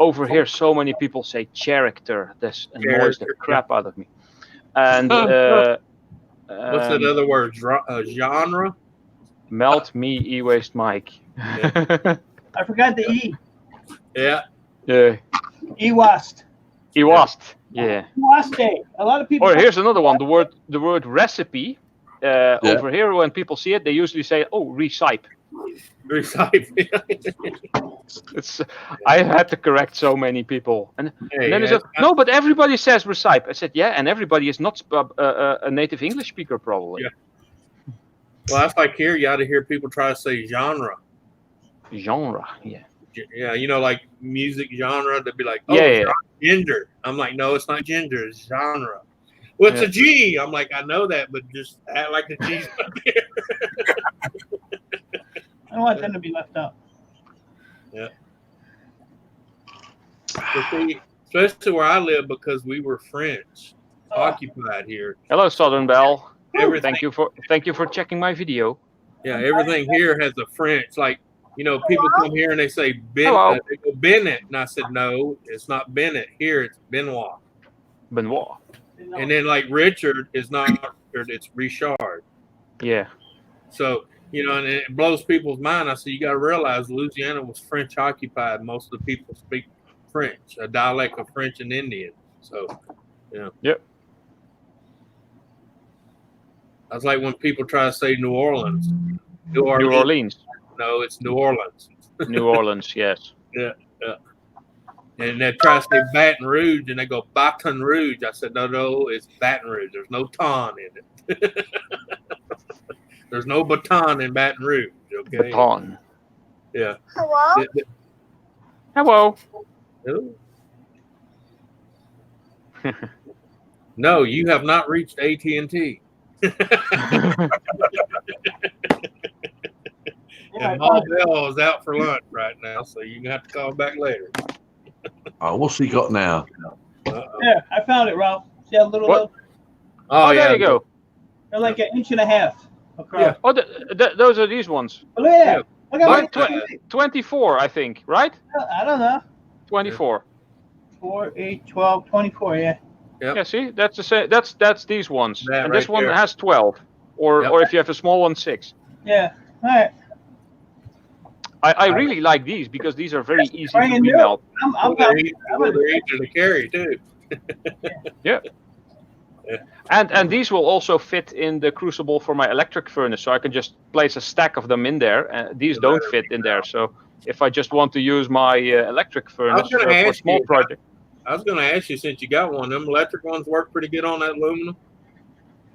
Over here, so many people say character. This annoys the crap out of me. And what's that other word? Genre? Melt me, e-waste Mike. I forgot the E. Yeah. Yeah. Ewast. Ewast. Yeah. Ewaste. A lot of people. Or here's another one. The word recipe. Over here, when people see it, they usually say, "Oh, recipe." It's. I had to correct so many people, and then they said, "No, but everybody says recipe." I said, "Yeah, and everybody is not a native English speaker, probably." Yeah. Well, that's like here. You ought to hear people try to say genre. Genre. Yeah. Yeah, like music genre. They'd be like, "Oh, yeah. Ginger." I'm like, "No, it's not ginger. It's genre." Well, it's a G. I'm like, "I know that, but just act like the G's up here." I don't want them to be left out. Yeah. But see, especially where I live, because we were French occupied here. Hello, Southern Belle. Everything. Thank you for checking my video. Yeah, everything here has a French. Like, people come here and they say they go Bennett, and I said no, it's not Bennett. Here it's Benoit. Benoit. And then like Richard is not Richard, it's Richard. Yeah. So, and it blows people's mind. I said, you got to realize Louisiana was French occupied. Most of the people speak French, a dialect of French and Indian. So, Yep. That's like when people try to say New Orleans. New Orleans. No, it's New Orleans. New Orleans, yes. Yeah. And they try to say Baton Rouge, and they go Baton Rouge. I said, no, it's Baton Rouge. There's no ton in it. There's no baton in Baton Rouge, okay? Baton. Yeah. Hello? Hello. No, you have not reached AT&T. And Mom Bell is out for lunch right now, so you're going to have to call back later. Oh, what's he got now? Yeah, I found it, Ralph. See how little What? those? Oh, there you go. They're like 1.5 inches across. Yeah. Oh, those are these ones. Oh, look at that. Look at Mine that. 24, I think, right? I don't know. 24. 4, 8, 12, 24, yeah. Yep. Yeah, see, that's the same. That's these ones, That and this right one there. has 12, or Yep. or if you have a small one, 6. Yeah. All right. I really like these because these are very easy to Brand new. remelt. I'm They're easy to carry, too. Yeah. And these will also fit in the crucible for my electric furnace, so I can just place a stack of them in there. These don't fit in there, so if I just want to use my electric furnace for a small project. I was going to ask you, since you got one, them electric ones work pretty good on that aluminum?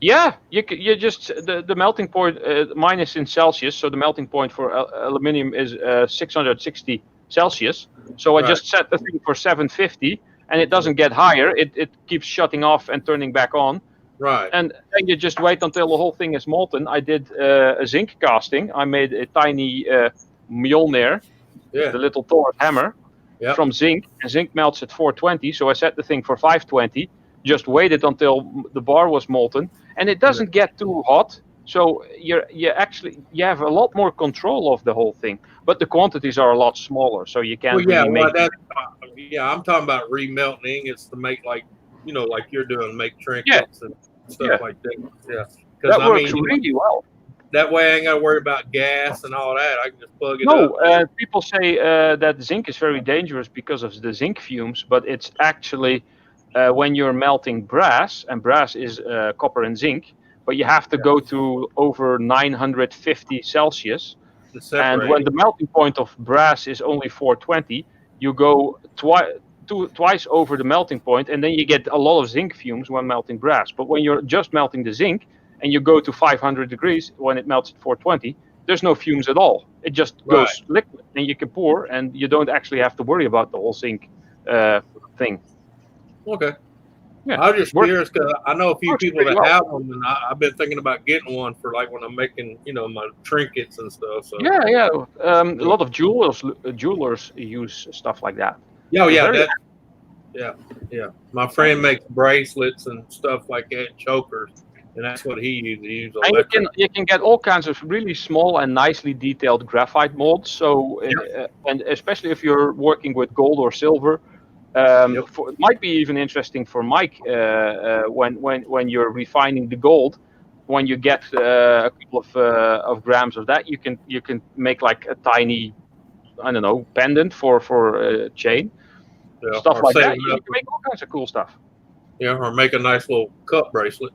Yeah, you just the melting point. Mine is in Celsius, so the melting point for aluminium is 660 Celsius. So I just set the thing for 750, and it doesn't get higher. It keeps shutting off and turning back on. Right. And then you just wait until the whole thing is molten. I did a zinc casting. I made a tiny Mjolnir, the little Thor hammer, from zinc. And zinc melts at 420, so I set the thing for 520. Just waited until the bar was molten, and it doesn't get too hot. So you have a lot more control of the whole thing, but the quantities are a lot smaller, so you can't. I'm talking about remelting ingots to make like you're doing, make trinkets and stuff like that. Yeah, that works really well. That way, I ain't got to worry about gas and all that. I can just plug it up. No, people say that zinc is very dangerous because of the zinc fumes, but it's actually when you're melting brass, and brass is copper and zinc, but you have to go to over 950 Celsius. And when the melting point of brass is only 420, you go twice over the melting point, and then you get a lot of zinc fumes when melting brass. But when you're just melting the zinc, and you go to 500 degrees when it melts at 420, there's no fumes at all. It just goes liquid, and you can pour, and you don't actually have to worry about the whole zinc thing. Okay. Yeah, I was just curious because I know a few people that have them, and I've been thinking about getting one for like when I'm making, my trinkets and stuff. So yeah. A lot of jewelers use stuff like that. Yeah. My friend makes bracelets and stuff like that, chokers, and that's what he uses. He uses electric. And you can get all kinds of really small and nicely detailed graphite molds. So, and especially if you're working with gold or silver. It might be even interesting for Mike when you're refining the gold. When you get a couple of grams of that, you can make like a tiny, pendant for a chain, stuff like that. You can make all kinds of cool stuff. Yeah, or make a nice little cup bracelet.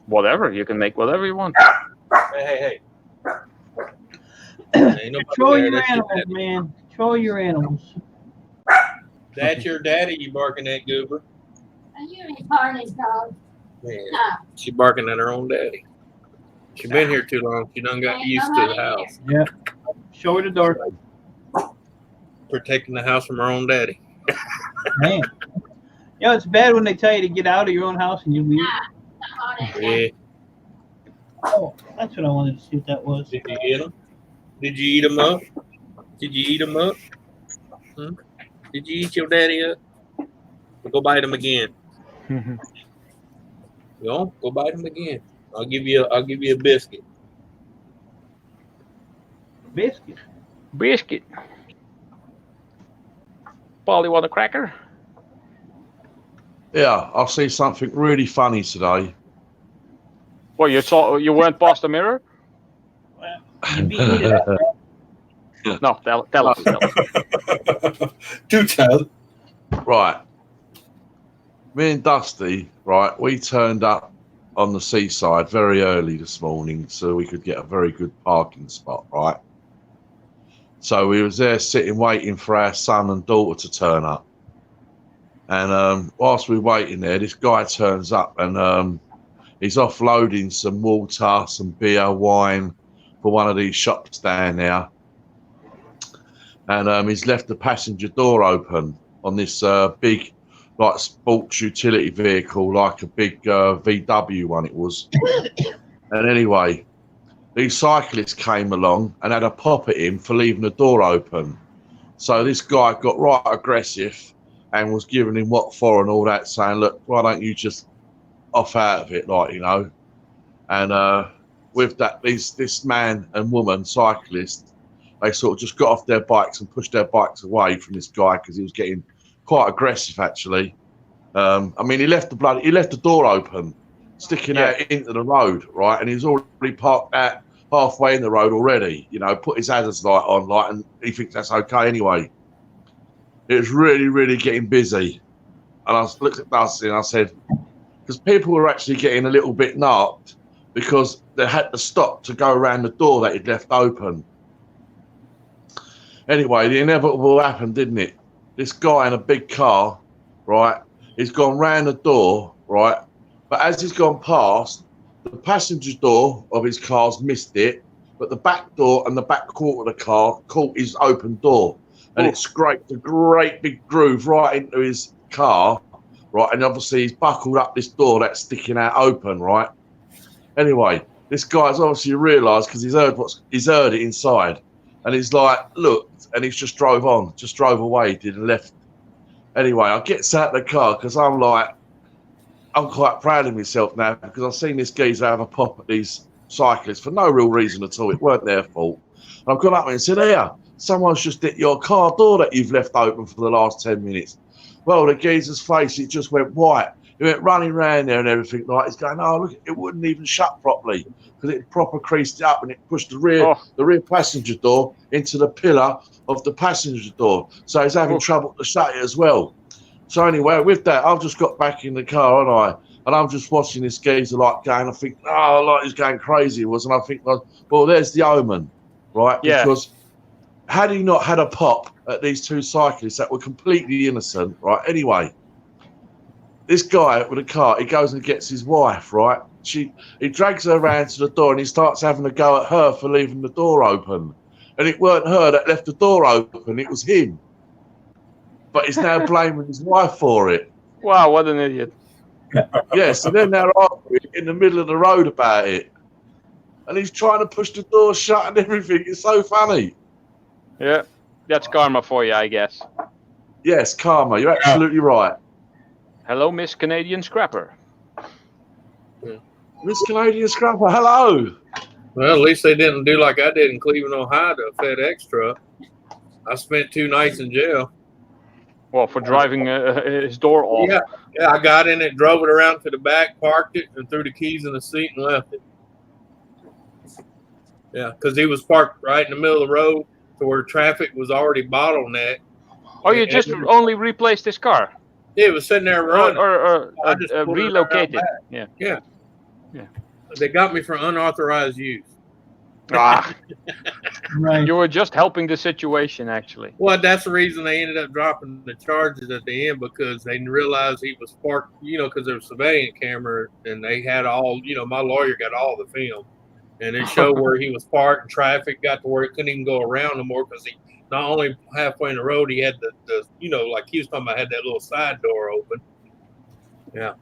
Whatever, you can make whatever you want. Hey. Control your animals, man. Control your animals. That's your daddy you barking at, Goober. You ain't barking, dog. Man, she barking at her own daddy. She been here too long. She done got used to the house. Yeah. Show her the door. Protecting the house from her own daddy. Man. It's bad when they tell you to get out of your own house and you leave. Yeah. Oh, that's what I wanted to see what that was. Did you get them? Did you eat them up? Did you eat them up? Did you eat your daddy up? Go bite him again. Go bite him again. I'll give you a biscuit. Biscuit. Paul, you want a cracker? Yeah, I see something really funny today. Well, you weren't past the mirror? You beat me to that, bro. No, tell us. Do tell. Right. Me and Dusty, right, we turned up on the seaside very early this morning so we could get a very good parking spot, right? So we was there sitting waiting for our son and daughter to turn up. And whilst we were waiting there, this guy turns up and he's offloading some water, some beer, wine for one of these shops down there. And he's left the passenger door open on this big, like, sports utility vehicle, like a big VW one it was. And anyway, these cyclists came along and had a pop at him for leaving the door open. So this guy got right aggressive and was giving him what for and all that, saying, look, why don't you just off out of it, like, And with that, this man and woman, cyclist, they sort of just got off their bikes and pushed their bikes away from this guy because he was getting quite aggressive, actually. He left the door open, sticking out into the road, right? And he was already parked out halfway in the road already, put his hazards light on, and he thinks that's okay anyway. It was really, really getting busy. And I looked at Dusty and I said, because people were actually getting a little bit narked because they had to stop to go around the door that he'd left open. Anyway, the inevitable happened, didn't it? This guy in a big car, right, he's gone round the door, right, but as he's gone past, the passenger door of his car's missed it, but the back door and the back quarter of the car caught his open door, and it scraped a great big groove right into his car, right, and obviously he's buckled up this door that's sticking out open, right. Anyway, this guy's obviously realised because he's heard it inside, and he's like, looked, and he's just drove away, did and left. Anyway, I gets out of the car because I'm quite proud of myself now because I've seen this geezer have a pop at these cyclists for no real reason at all. It weren't their fault. And I've gone up and said, here, someone's just hit your car door that you've left open for the last 10 minutes. Well, the geezer's face, it just went white. He went running around there and everything like he's going, oh, look, it wouldn't even shut properly because it proper creased it up and it pushed the rear passenger door into the pillar of the passenger door. So he's having trouble to shut it as well. So anyway, with that, I've just got back in the car, haven't I? And I'm just watching this geezer like going, I think, oh, like he's going crazy, and I think, well, there's the omen, right? Yeah. Because had he not had a pop at these two cyclists that were completely innocent, right? Anyway, this guy with a car, he goes and gets his wife, right? He drags her around to the door and he starts having a go at her for leaving the door open. And it weren't her that left the door open, it was him. But he's now blaming his wife for it. Wow, what an idiot. Yes, and then they're arguing in the middle of the road about it. And he's trying to push the door shut and everything. It's so funny. Yeah, that's karma for you, I guess. Yes, karma, you're absolutely right. Hello, Miss Canadian Scrapper. Miss Canadian Scrapper, hello. Well, at least they didn't do like I did in Cleveland, Ohio, to a FedEx truck. I spent 2 nights in jail. Well, for driving his door off. Yeah, I got in it, drove it around to the back, parked it, and threw the keys in the seat and left it. Yeah, because he was parked right in the middle of the road to where traffic was already bottlenecked. Oh, you just only replaced his car? Yeah, it was sitting there running. Or I just pulled it relocated? around Yeah. They got me for unauthorized use. Ah, Right. you were just helping the situation, actually. Well, that's the reason they ended up dropping the charges at the end, because they realized he was parked, because there was a surveillance camera and they had all, my lawyer got all the film. And it showed where he was parked and traffic got to where he couldn't even go around no more because he not only halfway in the road, he had the like he was talking about, had that little side door open. Yeah.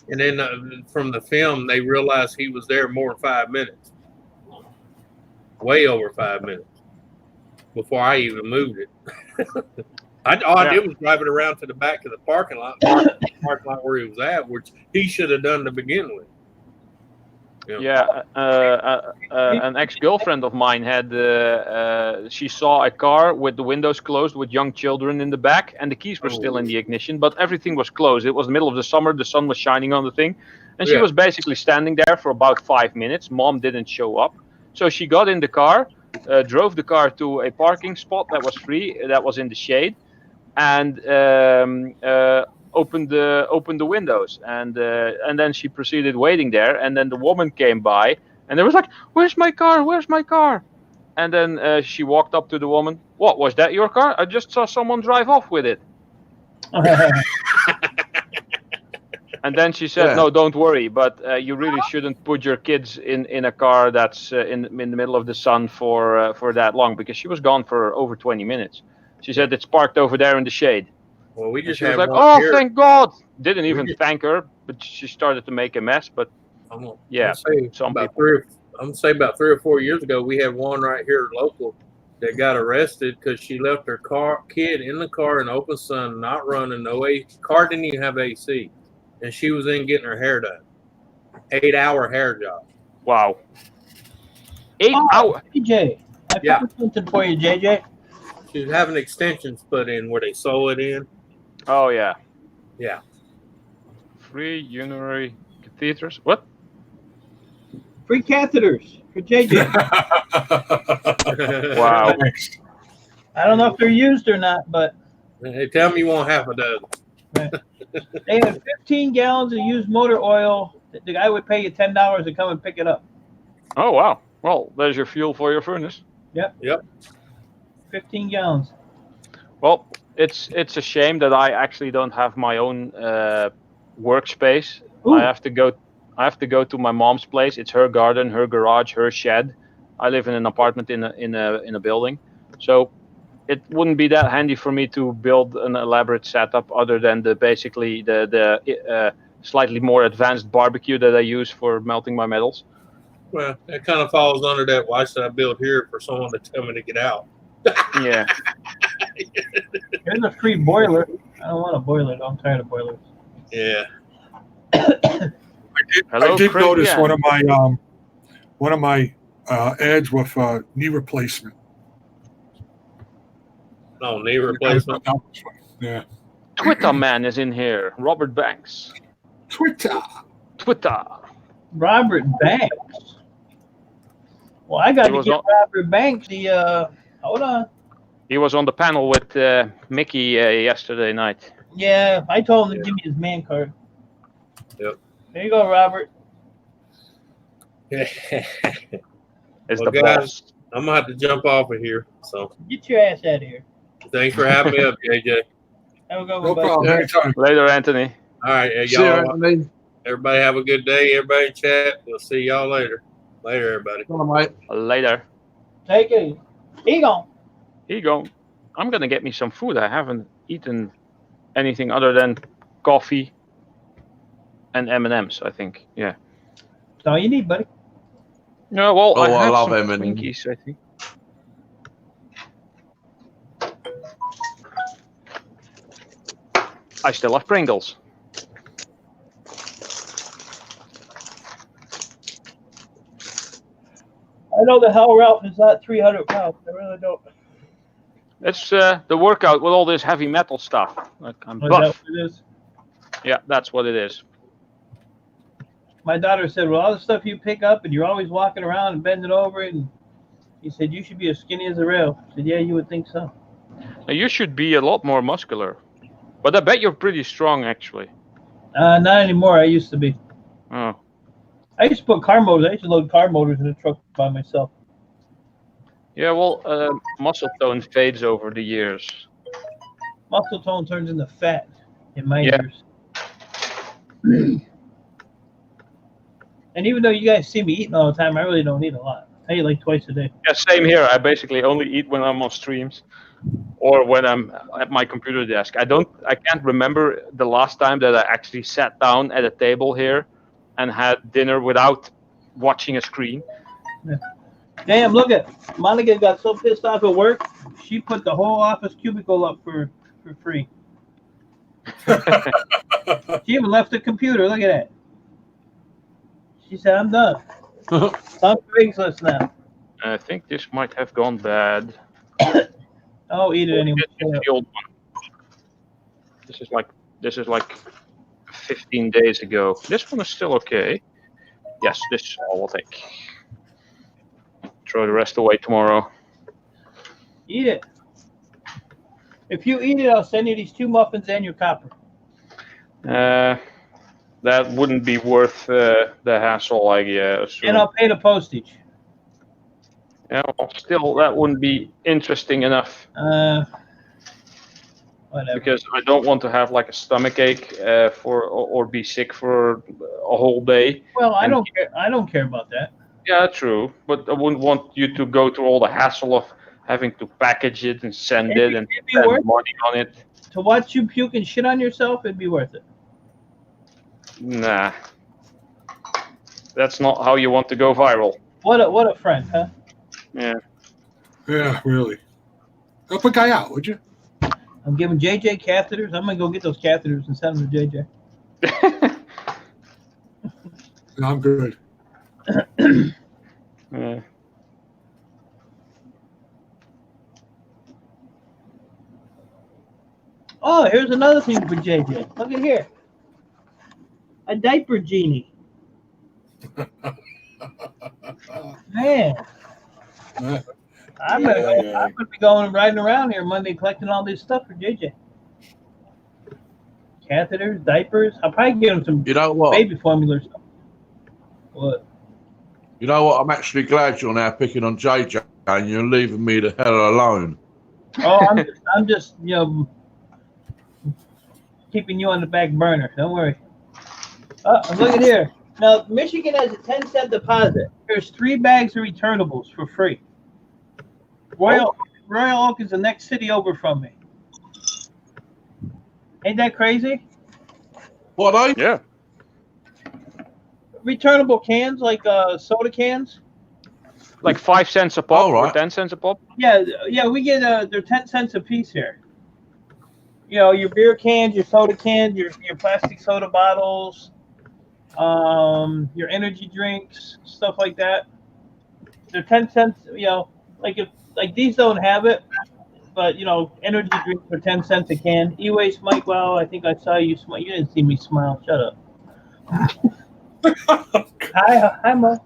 And then from the film, they realized he was there more than 5 minutes. Way over 5 minutes before I even moved it. All I did was drive it around to the back of the parking lot where he was at, which he should have done to begin with. Yeah, an ex-girlfriend of mine had, she saw a car with the windows closed with young children in the back and the keys were still in the ignition, but everything was closed. It was the middle of the summer, the sun was shining on the thing, and she was basically standing there for about 5 minutes. Mom didn't show up. So she got in the car, drove the car to a parking spot that was free, that was in the shade, and opened the windows, and then she proceeded waiting there, and then the woman came by and there was like, where's my car, and then she walked up to the woman. What was that, your car? I just saw someone drive off with it. And then she said, no, don't worry, but you really shouldn't put your kids in a car that's in the middle of the sun for that long, because she was gone for over 20 minutes. She said it's parked over there in the shade. Well, we just she was had like, one oh, here. thank God. Didn't even thank her, but she started to make a mess. But I'm gonna some say about people. 3 or 4 years ago, we had one right here local that got arrested because she left her kid in the car in the open sun, not running. Car didn't even have AC, and she was in getting her hair done. 8-hour hair job. Wow. 8 hours. JJ, I found something for you, JJ. She was having extensions put in where they sew it in. Oh, yeah. Yeah. Free urinary catheters. What? Free catheters for JJ. Wow. I don't know if they're used or not, but Hey, tell me you want half a dozen. They had 15 gallons of used motor oil. The guy would pay you $10 to come and pick it up. Oh wow. Well, there's your fuel for your furnace. 15 gallons. Well, it's a shame that I actually don't have my own workspace. Ooh. I have to go to my mom's place. It's her garden, her garage, her shed. I live in an apartment in a building, so it wouldn't be that handy for me to build an elaborate setup other than the slightly more advanced barbecue that I use for melting my metals. Well, that kind of falls under that. Why should I build here for someone to tell me to get out? Yeah. Here's a free boiler. I don't want a boiler. Though. I'm tired of boilers. Yeah. Hello, I did Craig, notice yeah. one of my ads with knee replacement. No, knee replacement. Yeah. Twitter man is in here. Robert Banks. Twitter. Robert Banks. Well, I got He to was get on- Robert Banks. Hold on. He was on the panel with Mickey yesterday night. Yeah, I told him to give me his man card. Yep. There you go, Robert. Is Well, the guys, boss. I'm gonna have to jump off of here. So Get your ass out of here. thanks for having me up, JJ. Have a good No one, buddy. problem. Yeah. Anytime. Later, Anthony. All right, See you, y'all. Anthony. Everybody have a good day. Everybody chat. We'll see y'all later. Later, everybody. Come on, mate. Later. Take it. He gone. Here you go. I'm gonna get me some food. I haven't eaten anything other than coffee and M&Ms. I think. Yeah. That's all you need, buddy. No, well, Oh, I had love some M&Ms. Twinkies, I think. I still have Pringles. I know the hell Ralph is not 300 pounds. I really don't. It's the workout with all this heavy metal stuff. Like I'm Is that buff. what it is? Yeah, that's what it is. My daughter said, well, all the stuff you pick up and you're always walking around and bending over it. And he said, you should be as skinny as a rail. I said, yeah, you would think so. Now, you should be a lot more muscular. But I bet you're pretty strong, actually. Not anymore. I used to be. Oh. I used to put car motors. I used to load car motors in the truck by myself. Yeah, well, muscle tone fades over the years. Muscle tone turns into fat in my Yeah. years. And even though you guys see me eating all the time, I really don't eat a lot. I eat like twice a day. Yeah, same here. I basically only eat when I'm on streams or when I'm at my computer desk. I can't remember the last time that I actually sat down at a table here and had dinner without watching a screen. Damn, look at Monica got so pissed off at work, she put the whole office cubicle up for free. She even left the computer. Look at that. She said, I'm done. I'm Craigslist now. I think this might have gone bad. I'll eat it anyway. This is the old one. This is like 15 days ago. This one is still okay. Yes, this I will take. Throw the rest away tomorrow. Eat it. If you eat it, I'll send you these 2 muffins and your copper. That wouldn't be worth the hassle, I guess. And I'll pay the postage. Yeah, well, still, that wouldn't be interesting enough Whatever. because I don't want to have like a stomach ache or be sick for a whole day. Well, I don't care. I don't care about that. Yeah, true. But I wouldn't want you to go through all the hassle of having to package it and send it and It'd be spend worth money on it. to watch you puke and shit on yourself. It'd be worth it. Nah. That's not how you want to go viral. What a friend, huh? Yeah. Yeah, really. Help a guy out, would you? I'm giving JJ catheters. I'm gonna go get those catheters and send them to JJ. No, I'm good. Yeah. Oh, here's another thing for JJ. Look at here. A diaper genie. Man. I'm gonna be going and riding around here Monday collecting all this stuff for JJ. Catheters, diapers. I'll probably get them some You know what? baby formula or something. What? You know what? I'm actually glad you're now picking on JJ and you're leaving me the hell alone. Oh, I'm just keeping you on the back burner. Don't worry. Look at here. Now, Michigan has a 10-cent deposit. There's 3 bags of returnables for free. Royal Oak is the next city over from me. Ain't that crazy? What, eh? Yeah. Returnable cans, like soda cans. Like 5 cents a pop All right. or 10 cents a pop. Yeah, we get they're 10 cents a piece here. You know, your beer cans, your soda cans, your plastic soda bottles, your energy drinks, stuff like that. They're 10 cents. You know, like these don't have it, but you know, energy drinks are 10 cents a can. E-waste, Mike. Well, I think I saw you smile. You didn't see me smile. Shut up. Hi, Mo.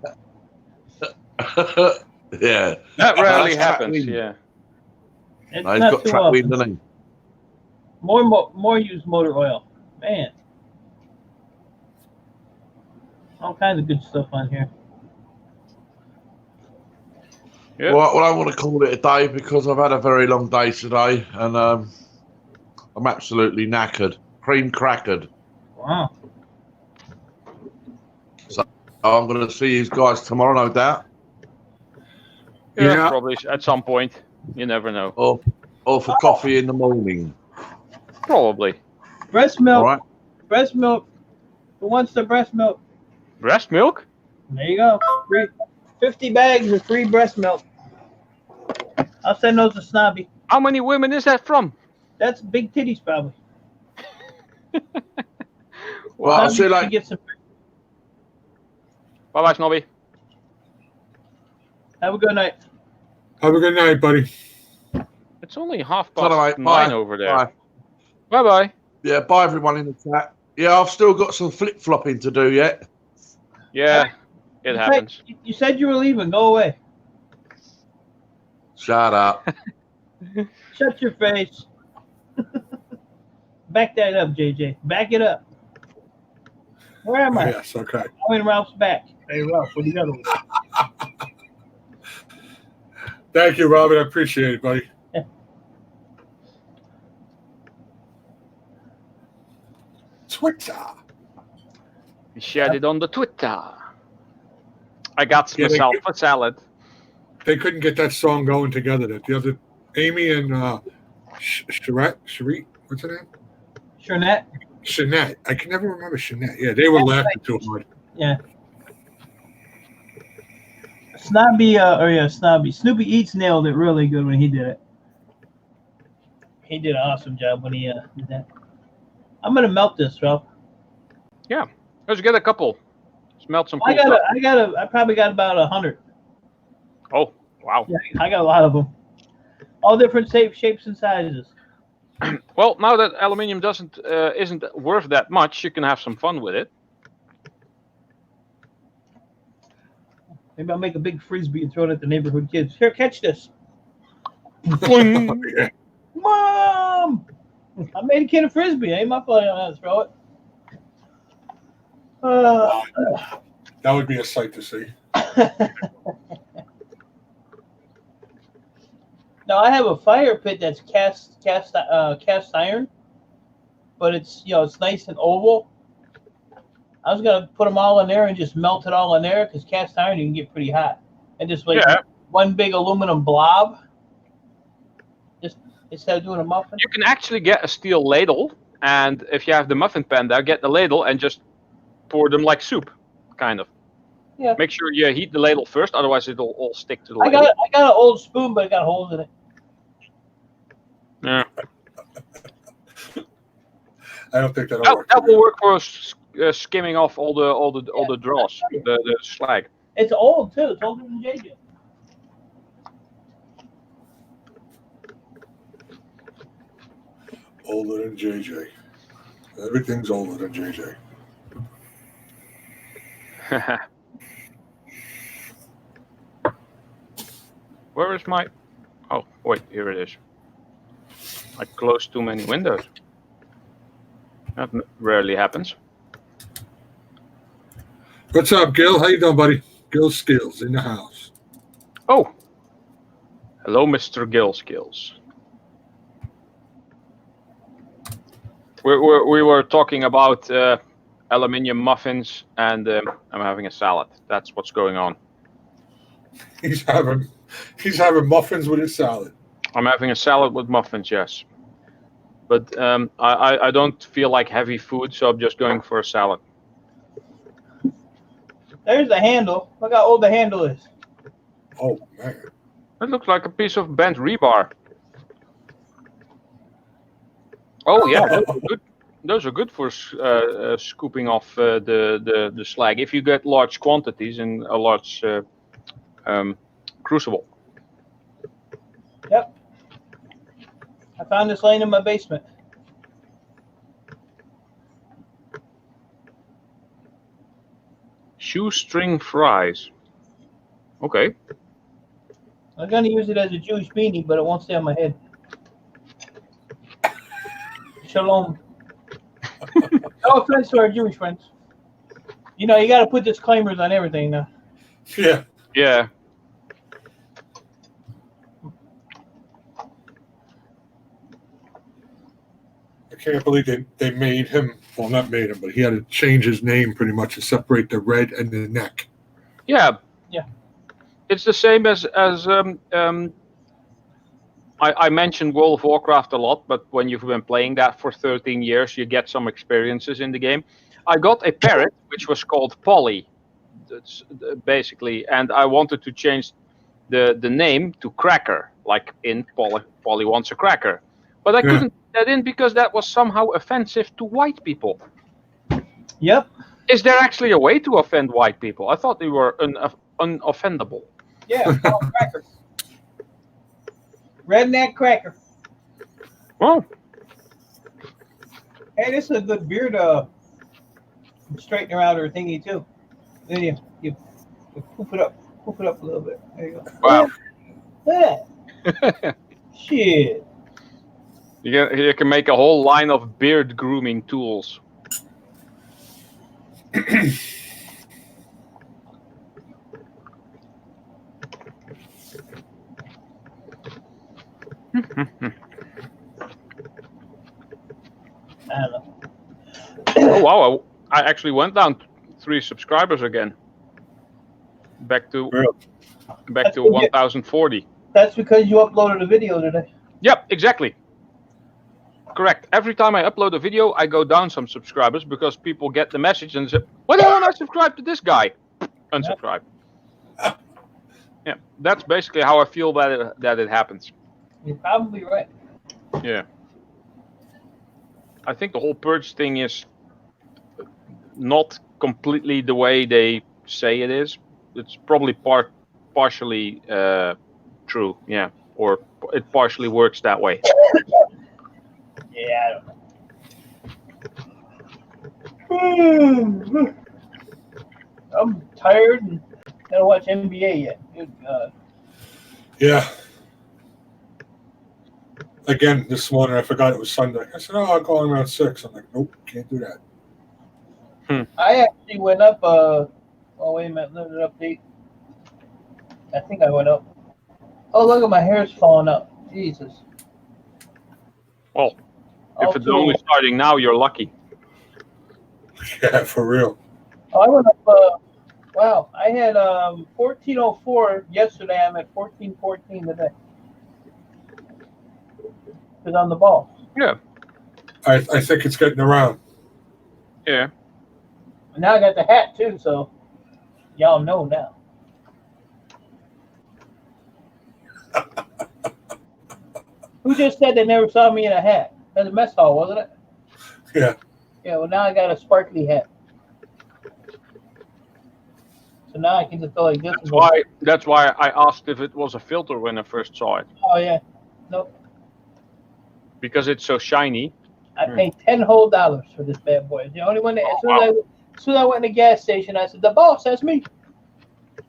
Yeah. That rarely That's happens. track wind. Yeah. It's No, he's not got too track often. wind, doesn't he? More used motor oil. Man. All kinds of good stuff on here. Yeah. Well, I want to call it a day because I've had a very long day today and I'm absolutely knackered. Cream crackered. Wow. I'm going to see you guys tomorrow, no doubt. Yeah, Yeah. probably at some point. You never know. Or for coffee in the morning. Probably. Breast milk. All right. Breast milk. Who wants the breast milk? Breast milk? There you go. 50 bags of free breast milk. I'll send those to Snobby. How many women is that from? That's big titties, probably. Well, I'll Snobby see you should later. get some. Bye-bye, Snobby. Have a good night. Have a good night, buddy. It's only 9:30 Bye, mate. Bye. over there. Bye. Bye-bye. Yeah, bye everyone in the chat. Yeah, I've still got some flip-flopping to do yet. Yeah, it happens. You said you were leaving. Go away. Shut up. Shut your face. Back that up, JJ. Back it up. Where am I? Yes, okay. I'm in Ralph's back. Hey, Ralph, what do you got over there? Thank you, Robert. I appreciate it, buddy. Twitter. We shared it on the Twitter. I got Yeah, they myself a salad. They couldn't get that song going together. That the other Amy and Cherie, what's her name? Shernette? Shanette. I can never remember Shanette. Yeah, they were laughing too hard. Yeah. Snobby. Snoopy Eats nailed it really good when he did it. He did an awesome job when he did that. I'm gonna melt this, Ralph. Yeah. Let's get a couple. Smelt some cool I stuff. probably got about 100. Oh, wow. Yeah, I got a lot of them. All different shapes and sizes. Well, now that aluminium isn't worth that much, you can have some fun with it. Maybe I'll make a big frisbee and throw it at the neighborhood kids. Here, catch this. Yeah. Mom! I made a kid a frisbee. Ain't my fault on how to throw it. That would be a sight to see. Now I have a fire pit that's cast iron, but it's it's nice and oval. I was gonna put them all in there and just melt it all in there because cast iron you can get pretty hot, and just like one big aluminum blob. Just instead of doing a muffin. You can actually get a steel ladle, and if you have the muffin pan there, get the ladle and just pour them like soup, kind of. Yeah. Make sure you heat the ladle first, otherwise it'll all stick to the ladle. I got an old spoon, but it got holes in it. Yeah. I don't think that'll That, work. that will work for skimming off all the dross, the slag. It's old too. It's older than JJ. Older than JJ. Everything's older than JJ. Where is my... Oh, wait, here it is. I closed too many windows. That rarely happens. What's up, Gil? How you doing, buddy? Gil Skills in the house. Oh, hello, Mr. Gill Skills. We were talking about aluminium muffins, and I'm having a salad. That's what's going on. He's having muffins with his salad. I'm having a salad with muffins, yes. But I don't feel like heavy food, so I'm just going for a salad. There's the handle. Look how old the handle is. Oh man. It looks like a piece of bent rebar. Oh yeah, those are good. Those are good for scooping off the slag if you get large quantities in a large crucible. Yep. I found this laying in my basement. Shoestring fries. Okay. I'm gonna use it as a Jewish beanie, but it won't stay on my head. Shalom. No offense to our Jewish friends. You know, you got to put disclaimers on everything now. Yeah. Yeah. I can't believe they made him. Well, not made him, but he had to change his name pretty much to separate the red and the neck. Yeah. Yeah. It's the same as I mentioned World of Warcraft a lot, but when you've been playing that for 13 years, you get some experiences in the game. I got a parrot, which was called Polly, that's basically, and I wanted to change the name to Cracker, like in Polly wants a cracker. But I couldn't put that in because that was somehow offensive to white people. Yep. Is there actually a way to offend white people? I thought they were unoffendable. Yeah, it's called Cracker. Redneck Cracker. Oh. Hey, this is a good beard straightener out or thingy too. Then you poof it up a little bit. There you go. Wow. Look at that. Shit. You can make a whole line of beard grooming tools. I don't know. Oh wow! I actually went down 3 subscribers again. Back to That's good. 1040. That's because you uploaded a video today. Yep, exactly. Correct. Every time I upload a video, I go down some subscribers because people get the message and say, "Why don't I subscribe to this guy?" Unsubscribe. Yeah, that's basically how I feel that it happens. You're probably right. Yeah. I think the whole purge thing is not completely the way they say it is. It's probably partially true, yeah, or it partially works that way. Yeah, I don't know. I'm tired and gotta watch NBA yet. Good God. Yeah. Again, this morning I forgot it was Sunday. I said, I'll call him around 6. I'm like, nope, can't do that. I actually went up. Oh, wait a minute. Let me update. I think I went up. Oh, look at my hair's falling out. Jesus. Well, if it's only starting now, you're lucky. Yeah, for real. Oh, I went up. Wow, I had 1404 yesterday. I'm at 1414 today. Because on the ball. Yeah. I think it's getting around. Yeah. And now I got the hat too, so y'all know now. Who just said they never saw me in a hat? That's a mess hall, wasn't it? Yeah. Yeah, well, now I got a sparkly hat. So now I can just go like this. That's why I asked if it was a filter when I first saw it. Oh, yeah. Nope. Because it's so shiny. I paid $10 whole for this bad boy. The only one that, as soon as I went in the gas station, I said, "The boss, that's me."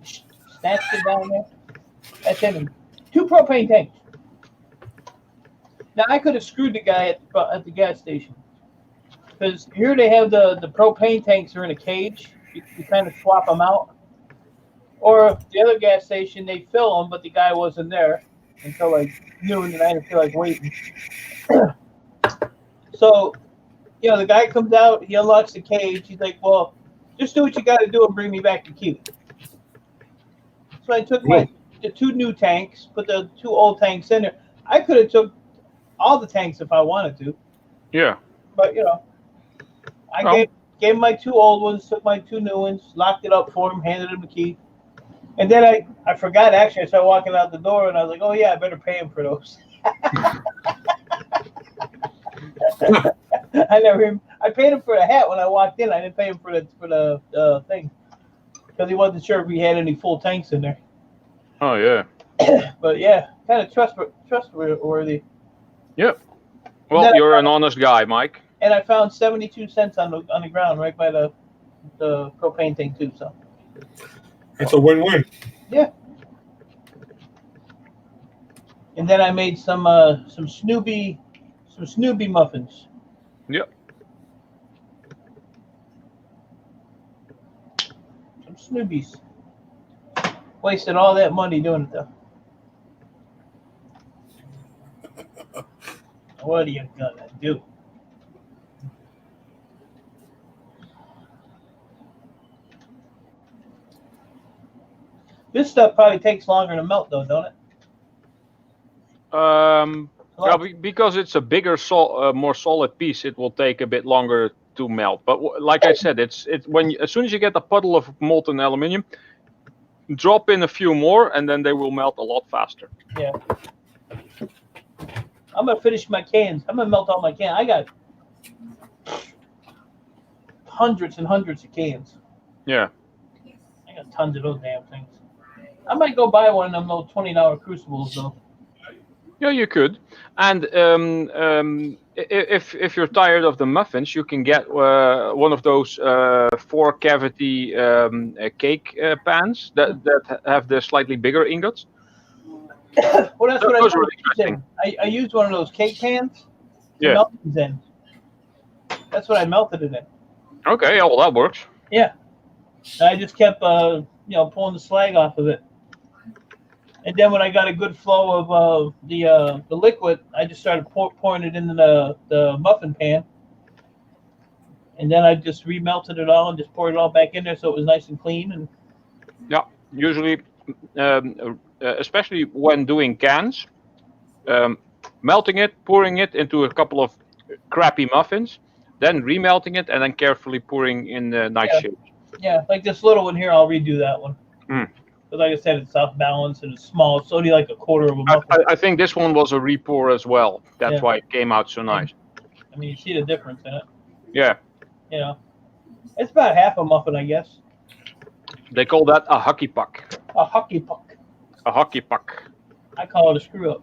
Snatched it down there. That's him. 2 propane tanks. Now, I could have screwed the guy at the gas station. Because here they have the propane tanks are in a cage. You kind of swap them out. Or the other gas station, they fill them, but the guy wasn't there until like noon, and I didn't feel like waiting. So, the guy comes out, he unlocks the cage. He's like, "Well, just do what you got to do and bring me back the key." So I took the 2 new tanks, put the 2 old tanks in there. I could have took all the tanks if I wanted to, Yeah. but I gave him my 2 old ones, took my 2 new ones, locked it up for him, handed him the key. And then I forgot, actually. I started walking out the door, and I was like, "Oh, yeah, I better pay him for those." I paid him for the hat when I walked in. I didn't pay him for the thing because he wasn't sure if we had any full tanks in there. Oh yeah. But yeah, kind of trustworthy. Yep. Well, you're an honest guy, Mike. And I found 72 cents on the ground right by the propane tank too. So That's a win-win. yeah. And then I made some Snoopy muffins. Yep. Some Snoopies. Wasted all that money doing it though. What are you gonna do? This stuff probably takes longer to melt though, don't it? Well, because it's a bigger, more solid piece, it will take a bit longer to melt. But like I said, it's as soon as you get a puddle of molten aluminium, drop in a few more, and then they will melt a lot faster. Yeah. I'm gonna finish my cans. I'm gonna melt all my cans. I got hundreds and hundreds of cans. Yeah. I got tons of those damn things. I might go buy one of them little $20 crucibles though. Yeah, you could. And if you're tired of the muffins, you can get one of those 4-cavity cake pans that have the slightly bigger ingots. Well, that's what Those I are was using. I used one of those cake pans to Yeah. melt these in. That's what I melted it in. Okay, well that works. Yeah. And I just kept pulling the slag off of it. And then when I got a good flow of the liquid, I just started pouring it into the muffin pan. And then I just remelted it all and just poured it all back in there so it was nice and clean. And Yeah, usually, especially when doing cans, melting it, pouring it into a couple of crappy muffins, then remelting it, and then carefully pouring in nice shapes. yeah, like this little one here, I'll redo that one. Mm. But like I said, it's off balance and it's small. It's only like a quarter of a muffin. I think this one was a re-pour as well. That's Yeah. why it came out so nice. I mean, you see the difference in it. Yeah, It's about half a muffin, I guess. they call that a hockey puck. A hockey puck. A hockey puck. I call it a screw up.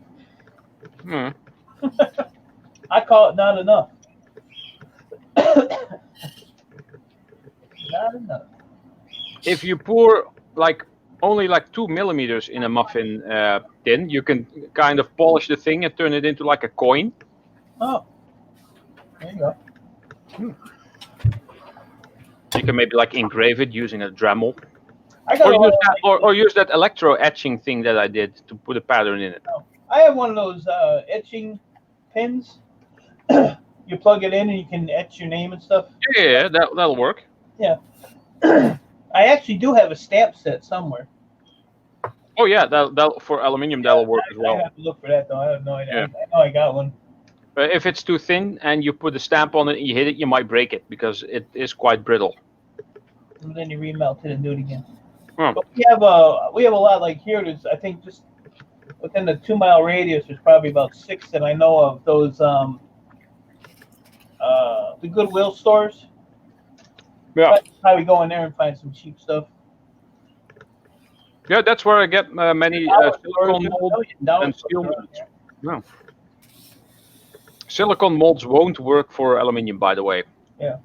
Hmm. I call it not enough. Not enough. If you pour only 2 millimeters in a muffin tin, you can kind of polish the thing and turn it into like a coin. Oh, there you go. You can maybe engrave it using a Dremel, I got or use that electro etching thing that I did to put a pattern in it. I have one of those etching pins. You plug it in and you can etch your name and stuff. Yeah, that'll work. I actually do have a stamp set somewhere. Oh yeah, that for aluminium that'll work as I well. have to look for that though. I have no idea. Yeah. I know I got one. If it's too thin and you put a stamp on it and you hit it, you might break it because it is quite brittle. And then you remelt it and do it again. Hmm. But we have a lot like here. There's I think just within the 2-mile radius. There's probably about 6 that I know of. Those the Goodwill stores. Yeah, Probably go in there and find some cheap stuff. yeah, that's where I get many silicone molds and steel molds. No. Silicone molds won't work for aluminium, by the way. Yeah.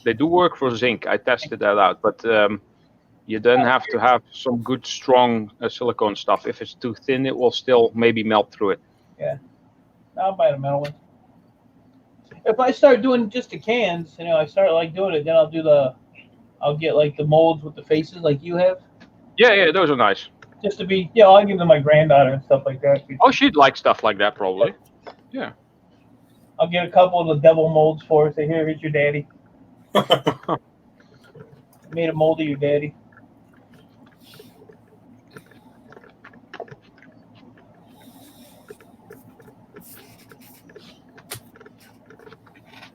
They do work for zinc. I tested that out, but you then have to have some good, strong silicone stuff. If it's too thin, it will still maybe melt through it. I'll buy the metal one. if I start doing just the cans, I start like doing it, then I'll get like the molds with the faces like you have, Yeah, those are nice. just to be, I'll give them to my granddaughter and stuff like that. Oh, she'd like stuff like that probably. I'll get a couple of the devil molds for her. Say, here's your daddy. Made a mold of your daddy.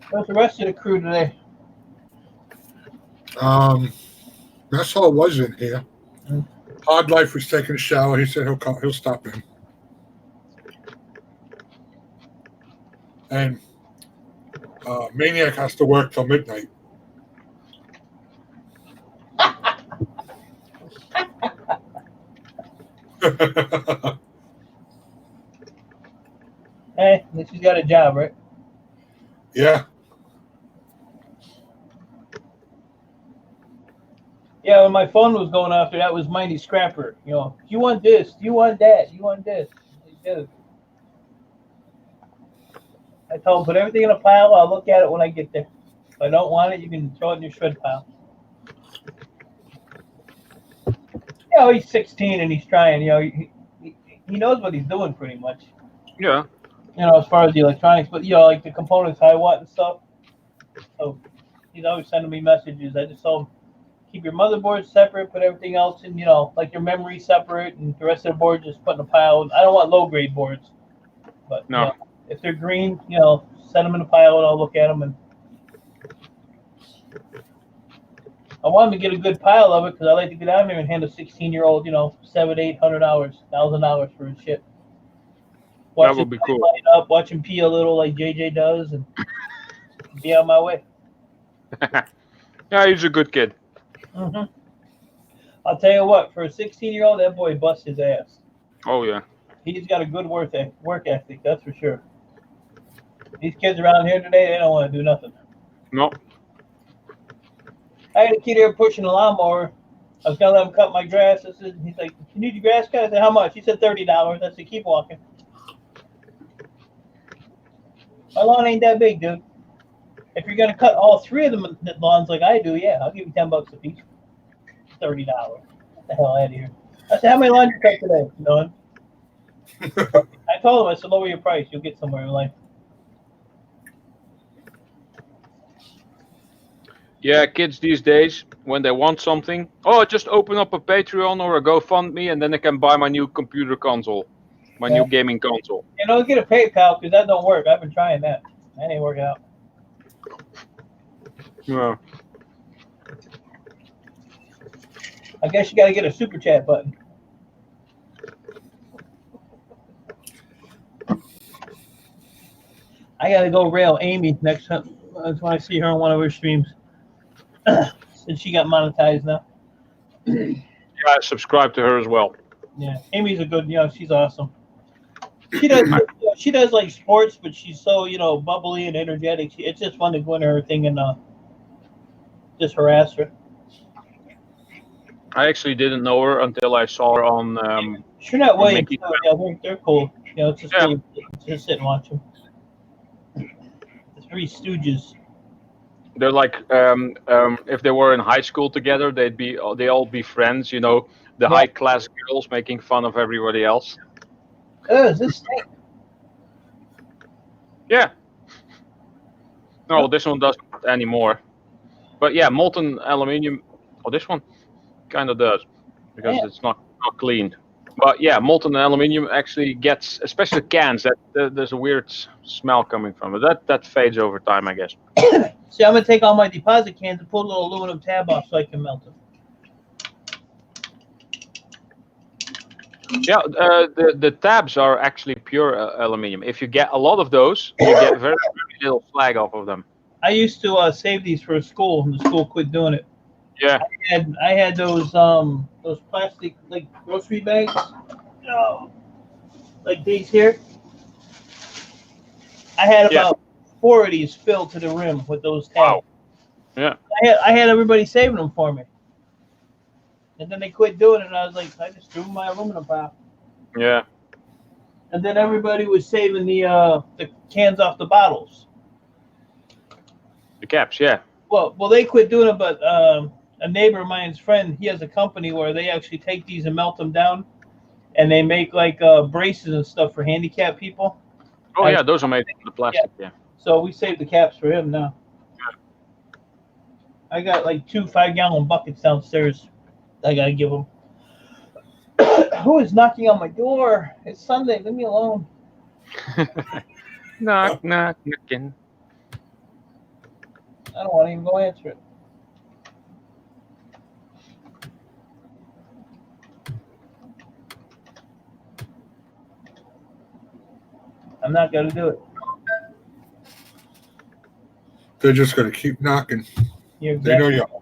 Where's the rest of the crew today? That's all was in here. Hard Life was taking a shower. He said he'll stop in. And Maniac has to work till midnight. Hey, at least he's got a job, right? Yeah. Yeah, when my phone was going after that was Mighty Scrapper. You want this, you want that, you want this. I told him, put everything in a pile, I'll look at it when I get there. If I don't want it, you can throw it in your shred pile. He's 16 and he's trying, he knows what he's doing pretty much. Yeah. As far as the electronics, but like the components I want and stuff. So he's always sending me messages. I just told him, keep your motherboard separate, put everything else in, like your memory separate, and the rest of the board just put in a pile. I don't want low grade boards, but no. If they're green, set them in a pile and I'll look at them. And I want him to get a good pile of it because I like to get out there and hand a 16-year-old, 700-800 hours, 1,000 hours for his shit. That would be cool. Light up, watch him pee a little like JJ does, and be on my way. Yeah, he's a good kid. Mm-hmm. I'll tell you what, for a 16-year-old, that boy busts his ass. Oh yeah. He's got a good work ethic, that's for sure. These kids around here today, they don't want to do nothing. No. I had a kid here pushing a lawnmower. I was gonna let him cut my grass. He's like, "You need your grass cut?" I said, "How much?" He said, $30. I said, "Keep walking." My lawn ain't that big, dude. If you're gonna cut all three of them lawns like I do, yeah, I'll give you $10 a piece. $30. Get the hell out of here. I said, "How many lawns you cut today?" None. I told him, I said, "Lower your price. You'll get somewhere in life." Yeah, kids these days, when they want something, just open up a Patreon or a GoFundMe, and then they can buy my new computer console, my new gaming console. Get a PayPal because that don't work. I've been trying that. That ain't working out. Yeah. I guess you got to get a super chat button. I got to go rail Amy next time. That's when I see her on one of her streams. Since she got monetized now. Yeah, I subscribe to her as well. Yeah, Amy's a good, she's awesome. She does like sports, but she's so, bubbly and energetic. It's just fun to go into her thing and just harass her. I actually didn't know her until I saw her on. Sure, not William. Mickey. Yeah, they're cool. It's just cool. Just sit and watch them. The Three Stooges. They're like, if they were in high school together, they all be friends. The high class girls making fun of everybody else. Is this snake? Yeah. No, this one doesn't anymore. But yeah, molten aluminium. Oh, this one kind of does because it's not cleaned. But yeah, molten aluminium actually gets, especially cans, that there's a weird smell coming from it. That fades over time, I guess. See, I'm gonna take all my deposit cans and pull a little aluminum tab off so I can melt them. Yeah, the tabs are actually pure aluminium. If you get a lot of those, you get very, very little slag off of them. I used to save these for a school, and the school quit doing it. Yeah. I had those plastic like grocery bags, like these here. I had about 4 of these filled to the rim with those tabs. Wow. Yeah. I had everybody saving them for me, and then they quit doing it. And I was like, I just threw them in my aluminum pile. Yeah. And then everybody was saving the cans off the bottles. The caps, yeah. Well, they quit doing it, but a neighbor of mine's friend, he has a company where they actually take these and melt them down, and they make like braces and stuff for handicapped people. Oh yeah, those are made from the plastic. Yeah. So we saved the caps for him now. I got like 2 5-gallon buckets downstairs. I gotta give him. Who is knocking on my door? It's Sunday. Leave me alone. Knock, knock, knocking. I don't want to even go answer it. I'm not gonna do it. They're just going to keep knocking. You're They know exactly.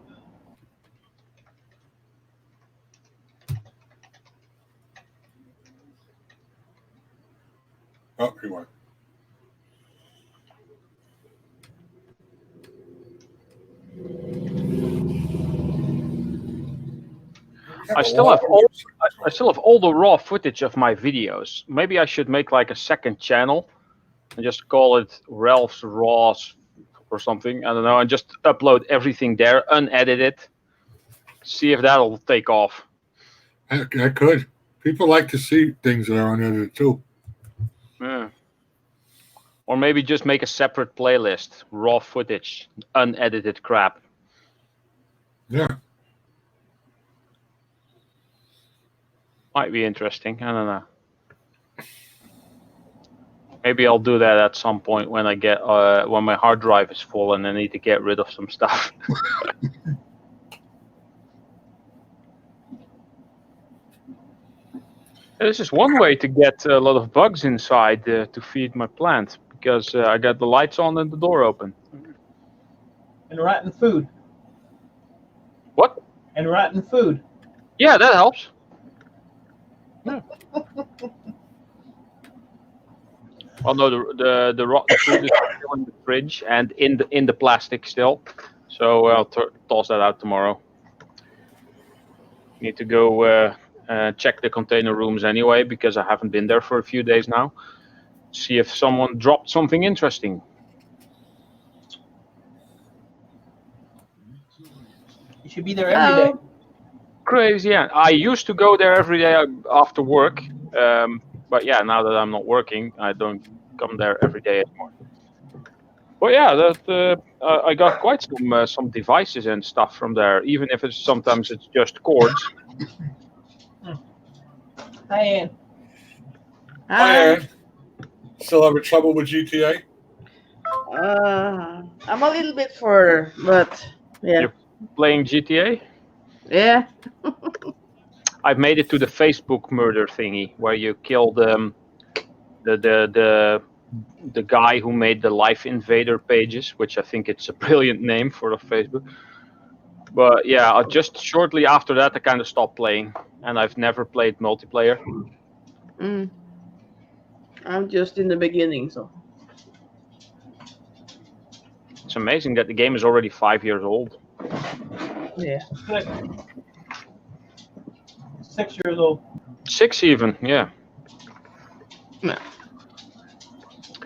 you. Oh, he went. I still have all the raw footage of my videos. Maybe I should make like a second channel and just call it Ralph's Raws or something. I don't know, and just upload everything there, unedited. See if that'll take off. I could. People like to see things that are unedited too. Yeah. Or maybe just make a separate playlist, raw footage, unedited crap. Yeah. Might be interesting. I don't know. Maybe I'll do that at some point when I get when my hard drive is full and I need to get rid of some stuff. This is one way to get a lot of bugs inside to feed my plant because I got the lights on and the door open. And rotten food. What? And rotten food. Yeah, that helps. Yeah. Well, no, the rotten food is still in the fridge and in the plastic still, so I'll toss that out tomorrow. Need to go check the container rooms anyway because I haven't been there for a few days now. See if someone dropped something interesting. You should be there every day. Crazy, yeah. I used to go there every day after work, but yeah, now that I'm not working, I don't come there every day anymore. But yeah, I got quite some devices and stuff from there, even if sometimes it's just cords. Hi, Ann. Hi, Aaron. Still having trouble with GTA? I'm a little bit further, but yeah. You're playing GTA? Yeah. I've made it to the Facebook murder thingy where you kill the guy who made the Life Invader pages, which I think it's a brilliant name for the Facebook. But yeah, just shortly after that, I kind of stopped playing, and I've never played multiplayer. I'm just in the beginning, so. It's amazing that the game is already 5 years old. Yeah. 6 years old. 6 even, yeah. No.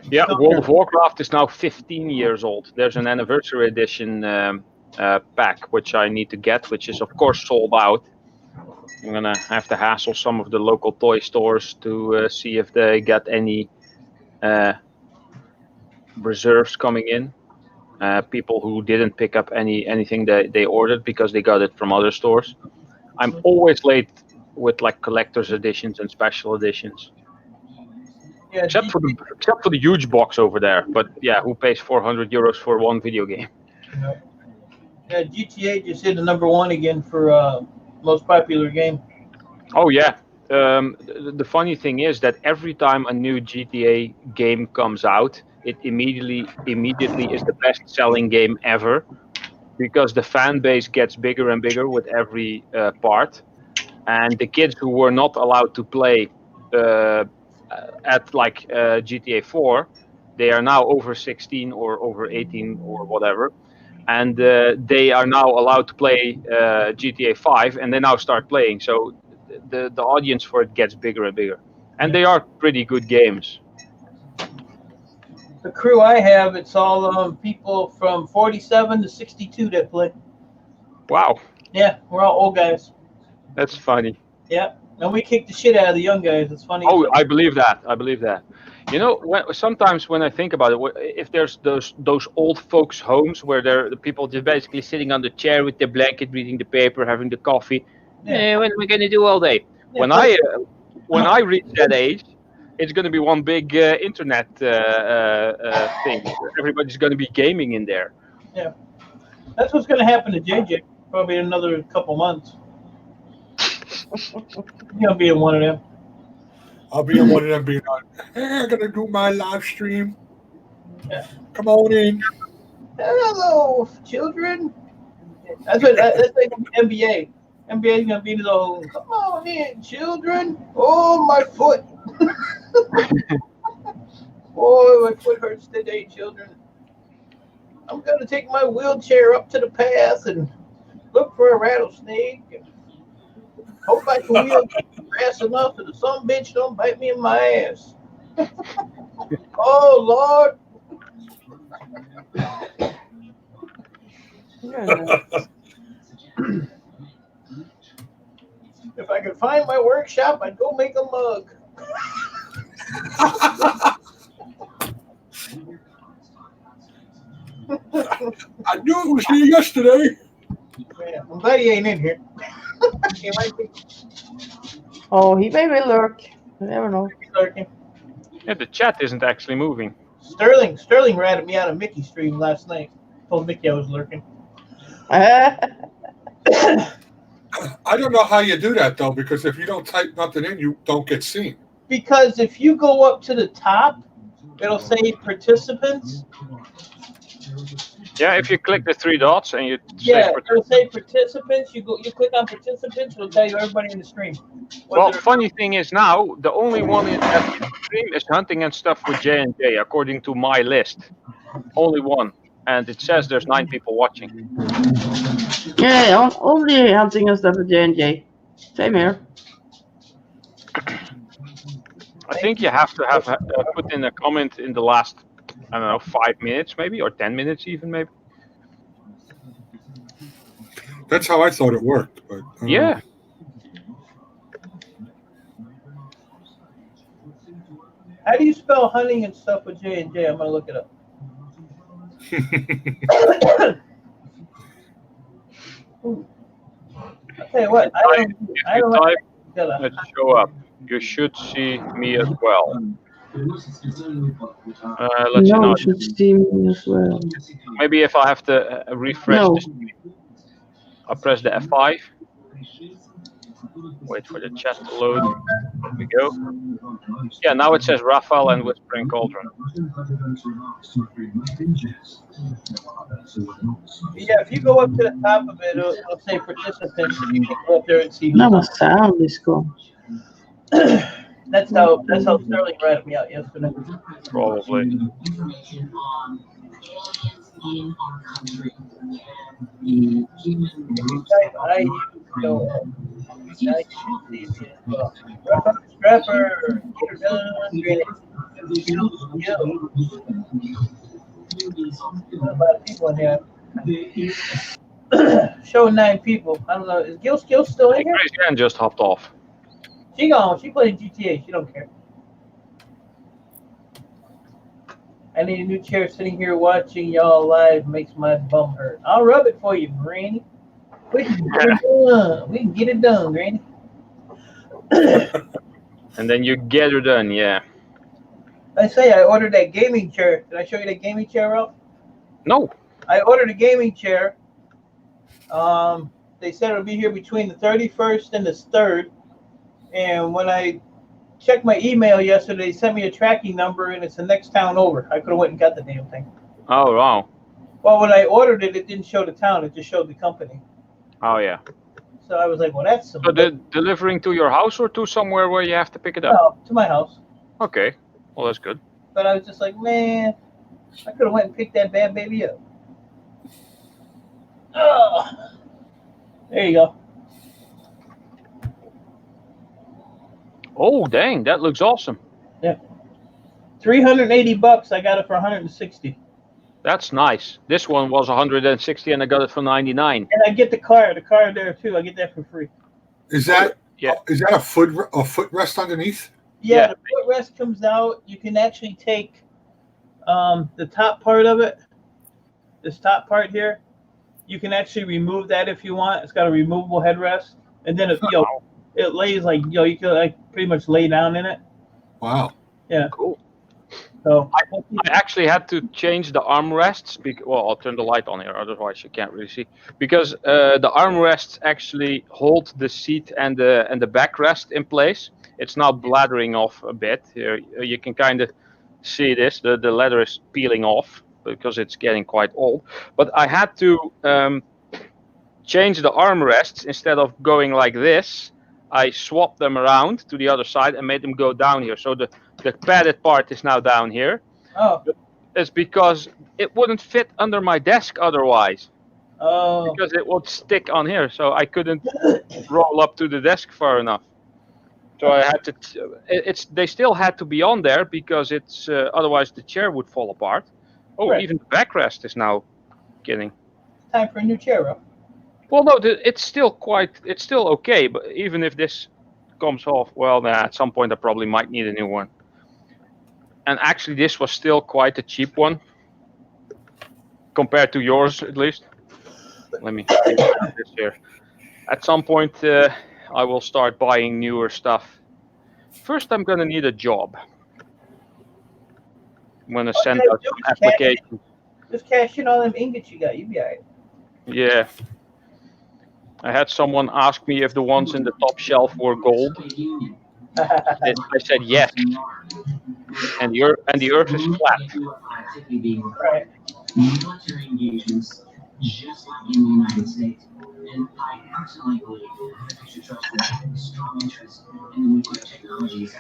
Yeah, World of Warcraft is now 15 years old. There's an anniversary edition pack which I need to get, which is of course sold out. I'm gonna have to hassle some of the local toy stores to see if they got any reserves coming in. People who didn't pick up anything that they ordered because they got it from other stores. I'm always late with like collector's editions and special editions. Yeah, Except for the huge box over there, but yeah, who pays 400 euros for one video game? Yeah, GTA just hit the #1 again for most popular game. Oh yeah. The funny thing is that every time a new GTA game comes out, it immediately is the best-selling game ever, because the fan base gets bigger and bigger with every part, and the kids who were not allowed to play at like GTA 4, they are now over 16 or over 18 or whatever, and they are now allowed to play GTA 5, and they now start playing. So the audience for it gets bigger and bigger, and they are pretty good games. the crew I have, it's all people from 47 to 62 that play. Wow, Yeah, we're all old guys. that's funny. Yeah, and we kick the shit out of the young guys. It's funny. Oh, I believe that. I believe that. You know, sometimes when I think about it, if there's those old folks' homes where the people just basically sitting on the chair with their blanket, reading the paper, having the coffee. Yeah. What are we gonna do all day? Yeah, When I reach that age, it's gonna be one big internet thing. Everybody's gonna be gaming in there. that's what's gonna happen to JJ. Probably in another couple months. He'll be in one of them. I'll be in one of them being like, hey, I'm going to do my live stream. Yeah. Come on in. Hello, children. That's like NBA. NBA is gonna be the old. Come on in, children. Oh, my foot. Boy, my foot hurts today, children. I'm gonna take my wheelchair up to the path and look for a rattlesnake. And hope I can wheel fast enough that some bitch don't bite me in my ass. Oh Lord. If I could find my workshop, I'd go make a mug. I knew it was here yesterday. Yeah, I'm glad he ain't in here. He might be Oh, he may be lurk. You never know. lurking. Yeah, the chat isn't actually moving. Sterling ratted me out of Mickey's stream last night. Told Mickey I was lurking. I don't know how you do that, though, because if you don't type nothing in, you don't get seen. Because if you go up to the top, it'll say participants. Yeah, if you click the three dots and you Yeah, say it'll say participants. You click on participants, it'll tell you everybody in the stream. well, funny thing is now the only one in that stream is hunting and stuff with J&J according to my list. Only one, and it says there's 9 people watching. Yeah, only hunting and stuff with J&J. Same here. I think you have to have put in a comment in the last, I don't know, 5 minutes maybe, or 10 minutes even maybe. That's how I thought it worked. But I don't Yeah. How do you spell hunting and stuff with J&J? I'm gonna look it up. I'll tell you what, I don't like Let's show up. You should see me as well. Let's see No, now. you should see me as well. Maybe if I have to refresh No. the screen. I'll press the F5. Wait for the chat to load. Here we go. Yeah, now it says Raphael and Whispering Cauldron. Yeah, if you go up to the top of it, it'll say participants. And you can go up there and see. No, my sound is gone. That's how Sterling ratted me out yesterday. Probably. I Scrapper, a lot of people in here. Showing 9 people. I don't know. Is Gil still in here? Grace Ann just hopped off. She gone. She playing GTA. She don't care. I need a new chair. Sitting here watching y'all live makes my bum hurt. I'll rub it for you, Granny. We can get it done. We can get it done, Granny. And then you get her done, yeah. I say I ordered that gaming chair. Did I show you that gaming chair, Ralph? No. I ordered a gaming chair. They said it'll be here between the 31st and the 3rd. And when I checked my email yesterday, they sent me a tracking number, and it's the next town over. I could have went and got the damn thing. Oh, wow. Well, when I ordered it, it didn't show the town. It just showed the company. Oh, yeah. So I was like, well, that's some... So they're delivering to your house or to somewhere where you have to pick it up? No, to my house. Okay. Well, that's good. But I was just like, man, I could have went and picked that bad baby up. Oh, there you go. Oh, dang. That looks awesome. Yeah. $380. I got it for 160, That's nice. This one was 160, and I got it for 99. and I get the car there too. I get that for free. Is that Yeah. is that a footrest underneath? Yeah, Yeah. the footrest comes out. You can actually take the top part of it. This top part here, you can actually remove that if you want. It's got a removable headrest, and then it lays like you can like pretty much lay down in it. Wow. Cool. So I actually had to change the armrests. Well, I'll turn the light on here, otherwise you can't really see. Because the armrests actually hold the seat and the backrest in place. It's now bladdering off a bit. Here you can kind of see this. The leather is peeling off because it's getting quite old. But I had to change the armrests. Instead of going like this, I swapped them around to the other side and made them go down here. So the padded part is now down here. oh It's because it wouldn't fit under my desk otherwise. oh Because it would stick on here, so I couldn't roll up to the desk far enough. So I had to. They still had to be on there because it's otherwise the chair would fall apart. Oh, Right. even the backrest is now getting. time for a new chair, bro. Well, no, it's still okay. But even if this comes off, well, at some point I probably might need a new one. And actually, this was still quite a cheap one compared to yours, at least. Let me think about this here. At some point, I will start buying newer stuff. First, I'm gonna need a job. I'm gonna send Okay, out do some it, Ken. applications. Just cash in all them ingots you got. You be alright. Yeah. I had someone ask me if the ones in the top shelf were gold. I said yes. And the earth is flat. Right. Military engagements, just like in the United States. And I personally believe that you should trust that strong interest in the nuclear technologies.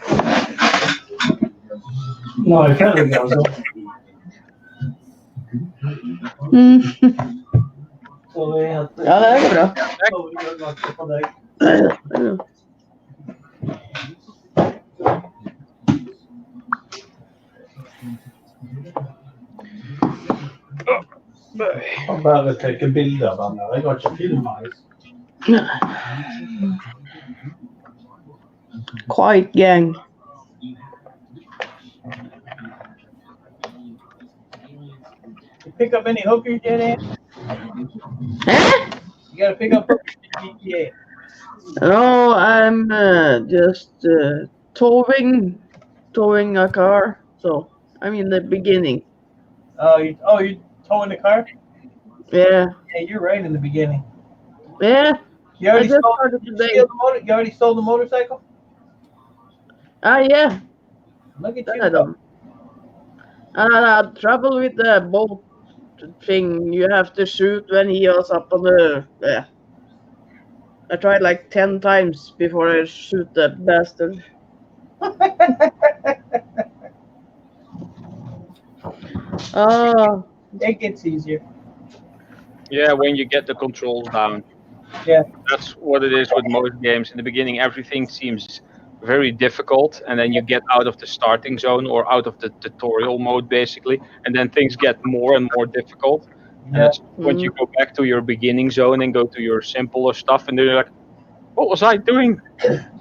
No, I can't think of Mm. Så vi är Ja, det är bra. så vi gör något på dig. Han behöver ta bilder av den. Det går inte att filma. Quiet gang. You pick up any hookers yet, Ann? Eh? You gotta pick up hookers in GTA. No, I'm just towing a car. So I'm in the beginning. You're towing the car? Yeah, Yeah, you're right in the beginning. yeah. You I already just stole, started you today. steal the motor, you already stole the motorcycle? Yeah. Look at That you. I don't. Trouble with the bolt thing. You have to shoot when he was up on the. Yeah. I tried like 10 times before I shoot the bastard. Oh, It gets easier. Yeah, when you get the controls down. Yeah. That's what it is with most games. In the beginning, everything seems very difficult, and then you get out of the starting zone or out of the tutorial mode, basically, and then things get more and more difficult. And Yeah. that's when you go back to your beginning zone and go to your simpler stuff, and then you're like, what was I doing?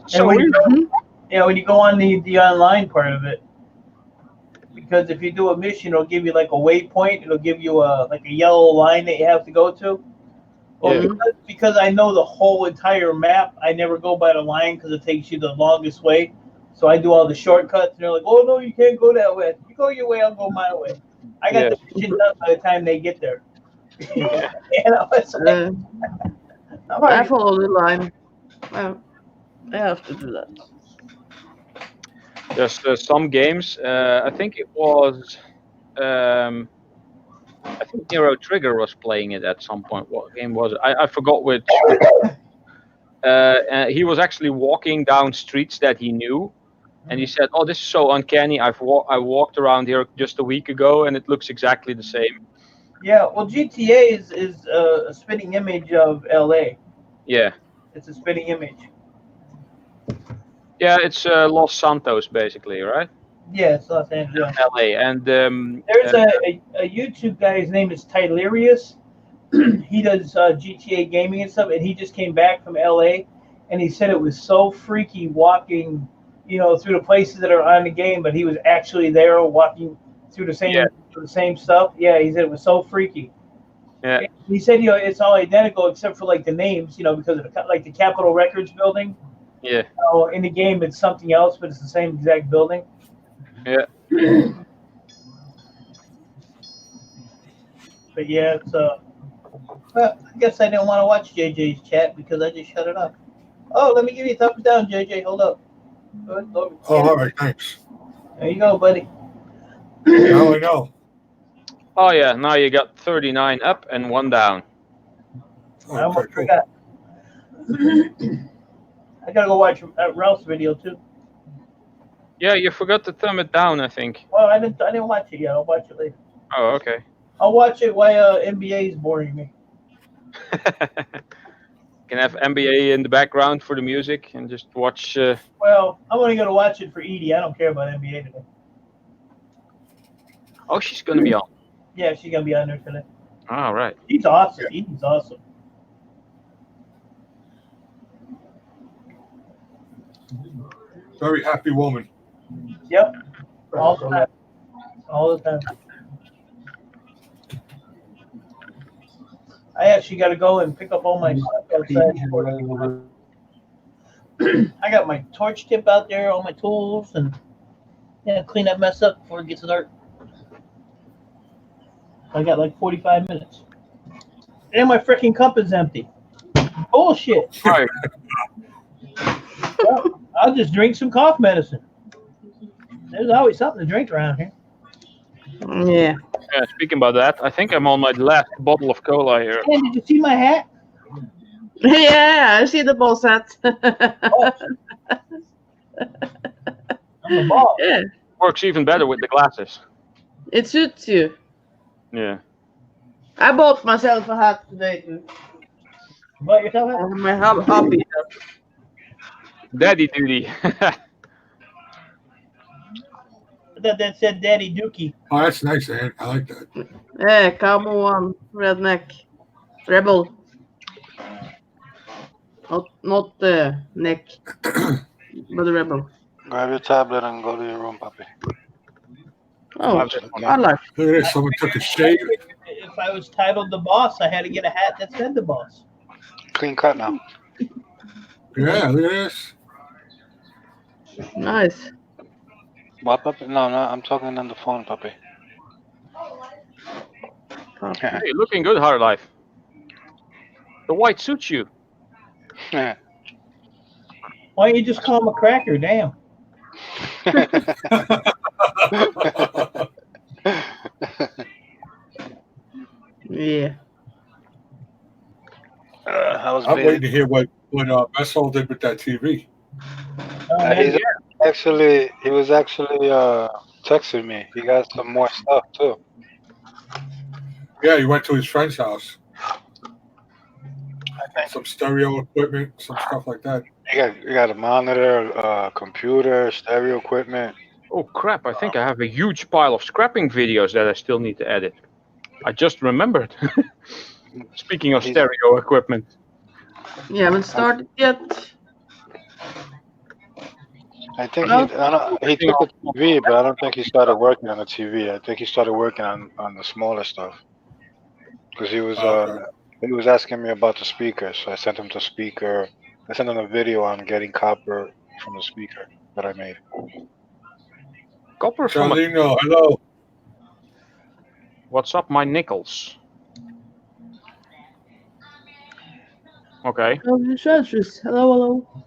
So when you weird. go, when you go on the online part of it, because if you do a mission, it'll give you like a waypoint. It'll give you a yellow line that you have to go to. Well, Yeah. because I know the whole entire map, I never go by the line because it takes you the longest way. So I do all the shortcuts, and they're like, "Oh no, you can't go that way. You go your way, I'll go my way." I got Yeah. the mission done by the time they get there. You know, it's like, I follow the line. Well, I have to do that. There's some games. I think it was. I think Nero Trigger was playing it at some point. What game was it? I forgot which. He was actually walking down streets that he knew, and he said, "Oh, this is so uncanny. I walked around here just a week ago, and it looks exactly the same." yeah, well, GTA is a spitting image of LA. Yeah, It's a spitting image. yeah. It's Los Santos, basically, right? Yeah, it's Los Angeles. LA, and There's a YouTube guy. His name is Tylerius. He does GTA gaming and stuff, and he just came back from LA, and he said it was so freaky walking, through the places that are on the game, but he was actually there walking through the same stuff. Yeah, he said it was so freaky. Yeah. He said, it's all identical except for like the names, because of the Capitol Records building. Yeah. In the game, it's something else, but it's the same exact building. Yeah. But yeah, it's well, I guess I didn't want to watch JJ's chat because I just shut it off. Oh, let me give you a thumbs down, JJ. Hold up. Oh, all right, thanks. There you go, buddy. Now I know. Oh yeah, now you got 39 up and 1 down. I almost forgot. I gotta go watch Ralph's video too. Yeah, you forgot to thumb it down, I think. Well, I didn't watch it yet. I'll watch it later. Oh, okay. I'll watch it while NBA is boring me. Can have NBA in the background for the music and just watch. Well, I'm only gonna watch it for Edie. I don't care about NBA today. Oh, she's gonna be on. Yeah, she's gonna be on there today. All right. He's awesome. Edie's awesome. Very happy woman. Yep. All the time. All the time. I actually got to go and pick up all my stuff outside. I got my torch tip out there, all my tools, and clean that mess up before it gets dark. I got like 45 minutes. And my freaking cup is empty. Bullshit. Right. Well, I'll just drink some cough medicine. There's always something to drink around here. Yeah. Yeah, speaking about that, I think I'm on my last bottle of cola here. Hey, did you see my hat? Yeah, I see the boss hat. I'm a boss. Yeah, Works even better with the glasses. it suits you. Yeah. I bought myself a hat today too. You bought yourself a hat? My hobby. Daddy duty. I thought that said Daddy Dookie. Oh, that's nice, man. I like that. Yeah, camo one, redneck, rebel. Not the neck, but the rebel. Grab your tablet and go to your room, puppy. Oh, I like. Look at this. Someone took a shave. If I was titled the boss, I had to get a hat that said the boss. Clean cut now. Yeah, look at this. Nice. What, puppy? No, I'm talking on the phone, puppy. Hey, looking good, Hard Life. The white suits you. Why don't you just call him a cracker? Damn. Yeah. I'm waiting to hear what Bessel did with that TV. He was actually texting me. He got some more stuff too. Yeah, he went to his friend's house. Some stereo equipment, some stuff like that. You got a monitor, computer, stereo equipment. Oh crap, I think I have a huge pile of scrapping videos that I still need to edit. I just remembered. Speaking of stereo equipment. You haven't started yet. I think he took the TV, but I don't think he started working on the TV. I think he started working on the smaller stuff. Because he was asking me about the speaker, so I sent him the speaker. I sent him a video on getting copper from the speaker that I made. Copper from Charlino, hello. What's up, my nickels? Okay. Oh, Hello, hello.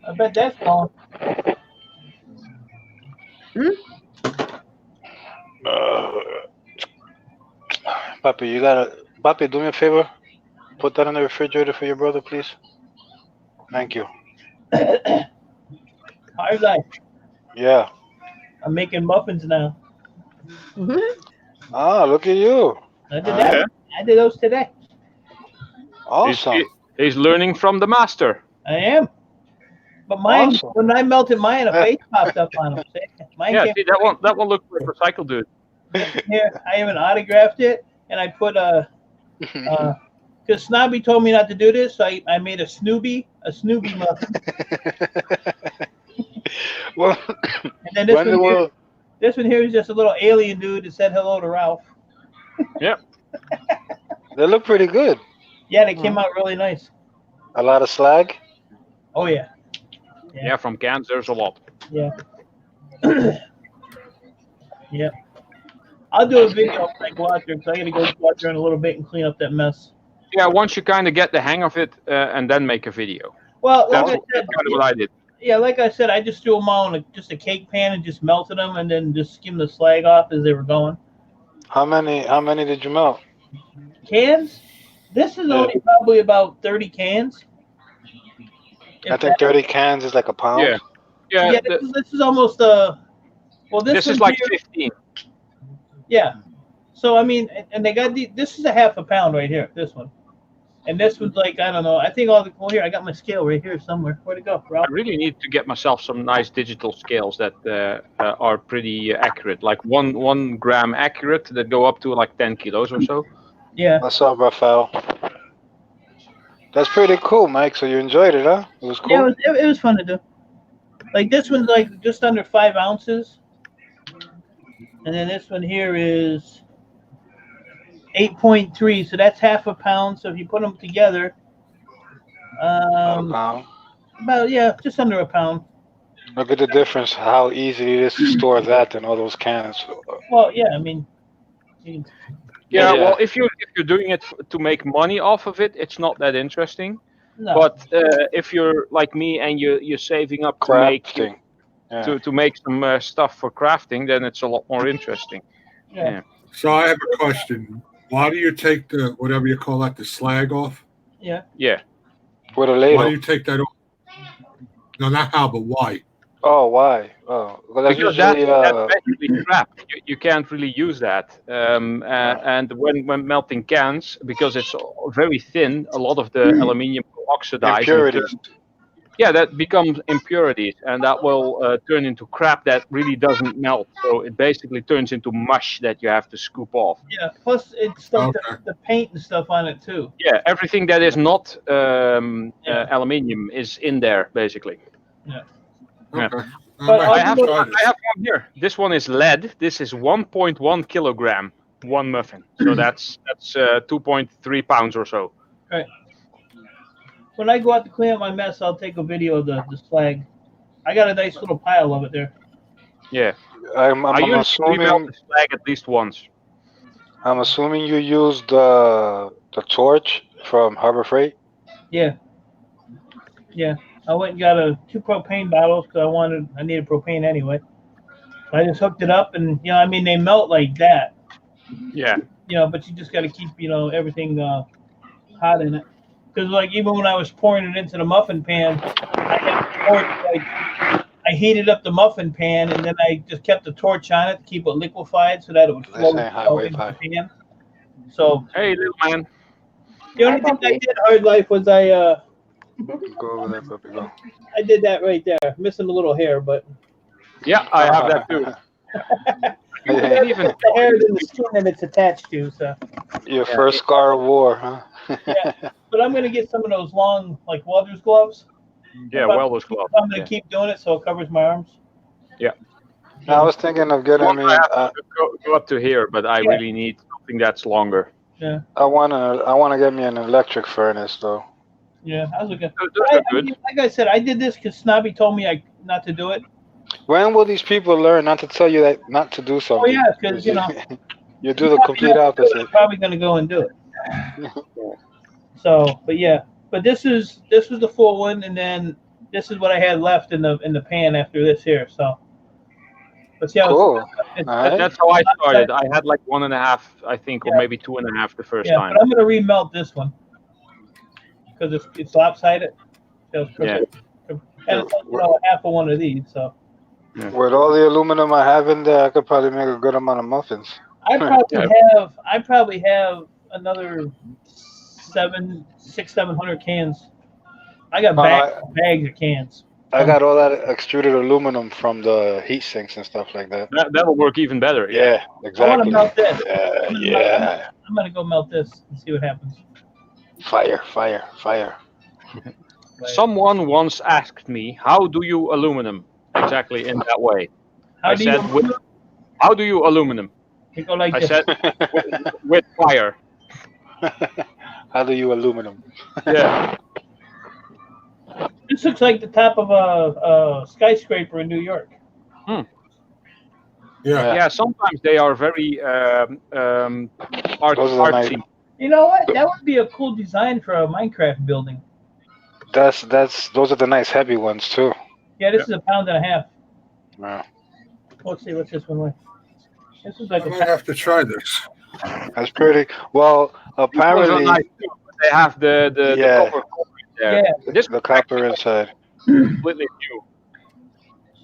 I bet that's gone. Papi, do me a favor. Put that in the refrigerator for your brother, please. Thank you. Hard Life. Yeah. I'm making muffins now. Ah, look at you. I did that. Yeah. I did those today. Awesome. He's learning from the master. I am. But mine, Awesome. when I melted mine, a face popped up on them. See? Mine Yeah, came see, that one looks like recycled, dude. here. I even autographed it, and I put because Snobby told me not to do this, so I made a Snoopy muffin. Well, And then this when one, the here, world, this one here is just a little alien dude that said hello to Ralph. Yep. they look pretty good. Yeah, they came out really nice. A lot of slag. Oh yeah, Yeah, from cans, there's a lot. yeah, yeah. I'll do a video when I go out there because I got to go out there in a little bit and clean up that mess. Yeah, once you kind of get the hang of it, and then make a video. Well, like That's I said, kind of what I did. yeah, like I said, I just threw them all in just a cake pan and just melted them and then just skimmed the slag off as they were going. How many did you melt? Cans? This is only probably about 30 cans. I think 30 cans is like a pound. Yeah. Yeah. Yeah, this is almost well, this is one like here- 15. Yeah. So I mean, and they got this is a half a pound right here. This one, and this one's like I don't know. I think all the here I got my scale right here somewhere. Where'd it go, I Ralph? really need to get myself some nice digital scales that are pretty accurate, like 1 gram accurate that go up to like 10 kilos or so. Yeah. What's up, Rafael? That's pretty cool, Mike. So you enjoyed it, huh? It was cool. Yeah, it was fun to do. Like this one's like just under 5 ounces, and then this one here is 8.3. So that's half a pound. So if you put them together, about just under a pound. Look at the difference. How easy it is to store that in all those cans. Well, yeah, I mean, you can, Yeah, Yeah. well, if you're doing it to make money off of it, it's not that interesting. no. But if you're like me and you're saving up to make Crafting. Yeah. to make some stuff for crafting, then it's a lot more interesting. yeah, So I have a question. Why do you take the whatever you call that, the slag off? yeah. Yeah. With a Why ladle. do you take that off? No, not how, but why? Oh, why? Oh, well, that's Because usually that's basically crap. You can't really use that. And when melting cans, because it's very thin, a lot of the aluminium will oxidize. and impurities. yeah, that becomes impurities, and that will turn into crap that really doesn't melt. So it basically turns into mush that you have to scoop off. Yeah. Plus, it's like Okay. the paint and stuff on it too. Yeah, everything that is not aluminium is in there, basically. Yeah. Okay. But I have tried one here. This one is lead. This is 1.1 kilogram, one muffin. So that's 2.3 pounds or so. Right. When I go out to clean up my mess, I'll take a video of the slag. I got a nice little pile of it there. Yeah. I'm I usually assuming. remelt the slag at least once. I'm assuming you used the torch from Harbor Freight. Yeah. Yeah. I went and got 2 propane bottles because I needed propane anyway. So I just hooked it up and, I mean, they melt like that, Yeah. but you just got to keep, everything hot in it. Because, like, even when I was pouring it into the muffin pan, I heated up the muffin pan and then I just kept the torch on it to keep it liquefied so that it would This flow ain't highway into pipe. the pan. So Hey, little man. the only thing I did hard life was Go over there, puppy. Go. I did that right there, missing a little hair, but Yeah, I have that too. You Hey, can't even. the hair is in the skin that it's attached to. So, your first scar of war, huh? but I'm gonna get some of those long, like welder's gloves. Yeah, welder's gloves. I'm gonna Yeah. keep doing it so it covers my arms. I was thinking of getting. I mean, I have to go up to here, but I really need something that's longer. Yeah, I wanna get me an electric furnace though. yeah. I was looking. Those are good. Like I said, I did this because Snobby told me not to do it. When will these people learn not to tell you that not to do Oh something? yeah, because you do the complete opposite. I'm probably gonna go and do it. So, but yeah, but this was the full one, and then this is what I had left in the pan after this here. So, but yeah, Cool. That's how I started. I had like 1.5, I think, or maybe 2.5 the first yeah, time. but I'm gonna remelt this one because it's lopsided. So it's Yeah. and it's half of one of these. So With all the aluminum I have in there, I could probably make a good amount of muffins. I probably have another 600-700 cans. I got bags of cans. I got all that extruded aluminum from the heat sinks and stuff like that. That'll work even better. Yeah, I want exactly. to melt this. Yeah. I'm gonna go melt this and see what happens. Fire, fire, fire. Someone once asked me, "How do you aluminum?" Exactly in that way. How I do said, you? "How do you aluminum?" You go like I this. said, with fire. How do you aluminum? Yeah. This looks like the top of a skyscraper in New York. Yeah. Yeah. Sometimes they are very Those are artsy. nice. You know what? That would be a cool design for a Minecraft building. Those are the nice heavy ones too. Yeah, this is a pound and a half. Yeah. Let's see, what's this one like? This is like I might have to try this. That's pretty well. Those are Apparently, nice too, but they have the Yeah. copper there. Yeah. This the copper inside. completely new.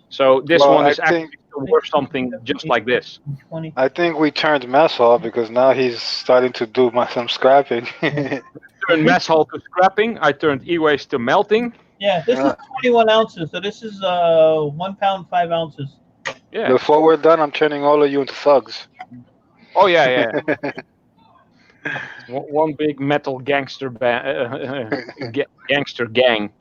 So this Well, one is I actually think- still worth something just like this. 20. I think we turned mess hall because now he's starting to do some scrapping. Turned mess hall to scrapping. I turned e-waste to melting. Yeah, this is 21 ounces. So this is 1 pound 5 ounces. Yeah. Before we're done, I'm turning all of you into thugs. Oh yeah. One big metal gangster gangster gang.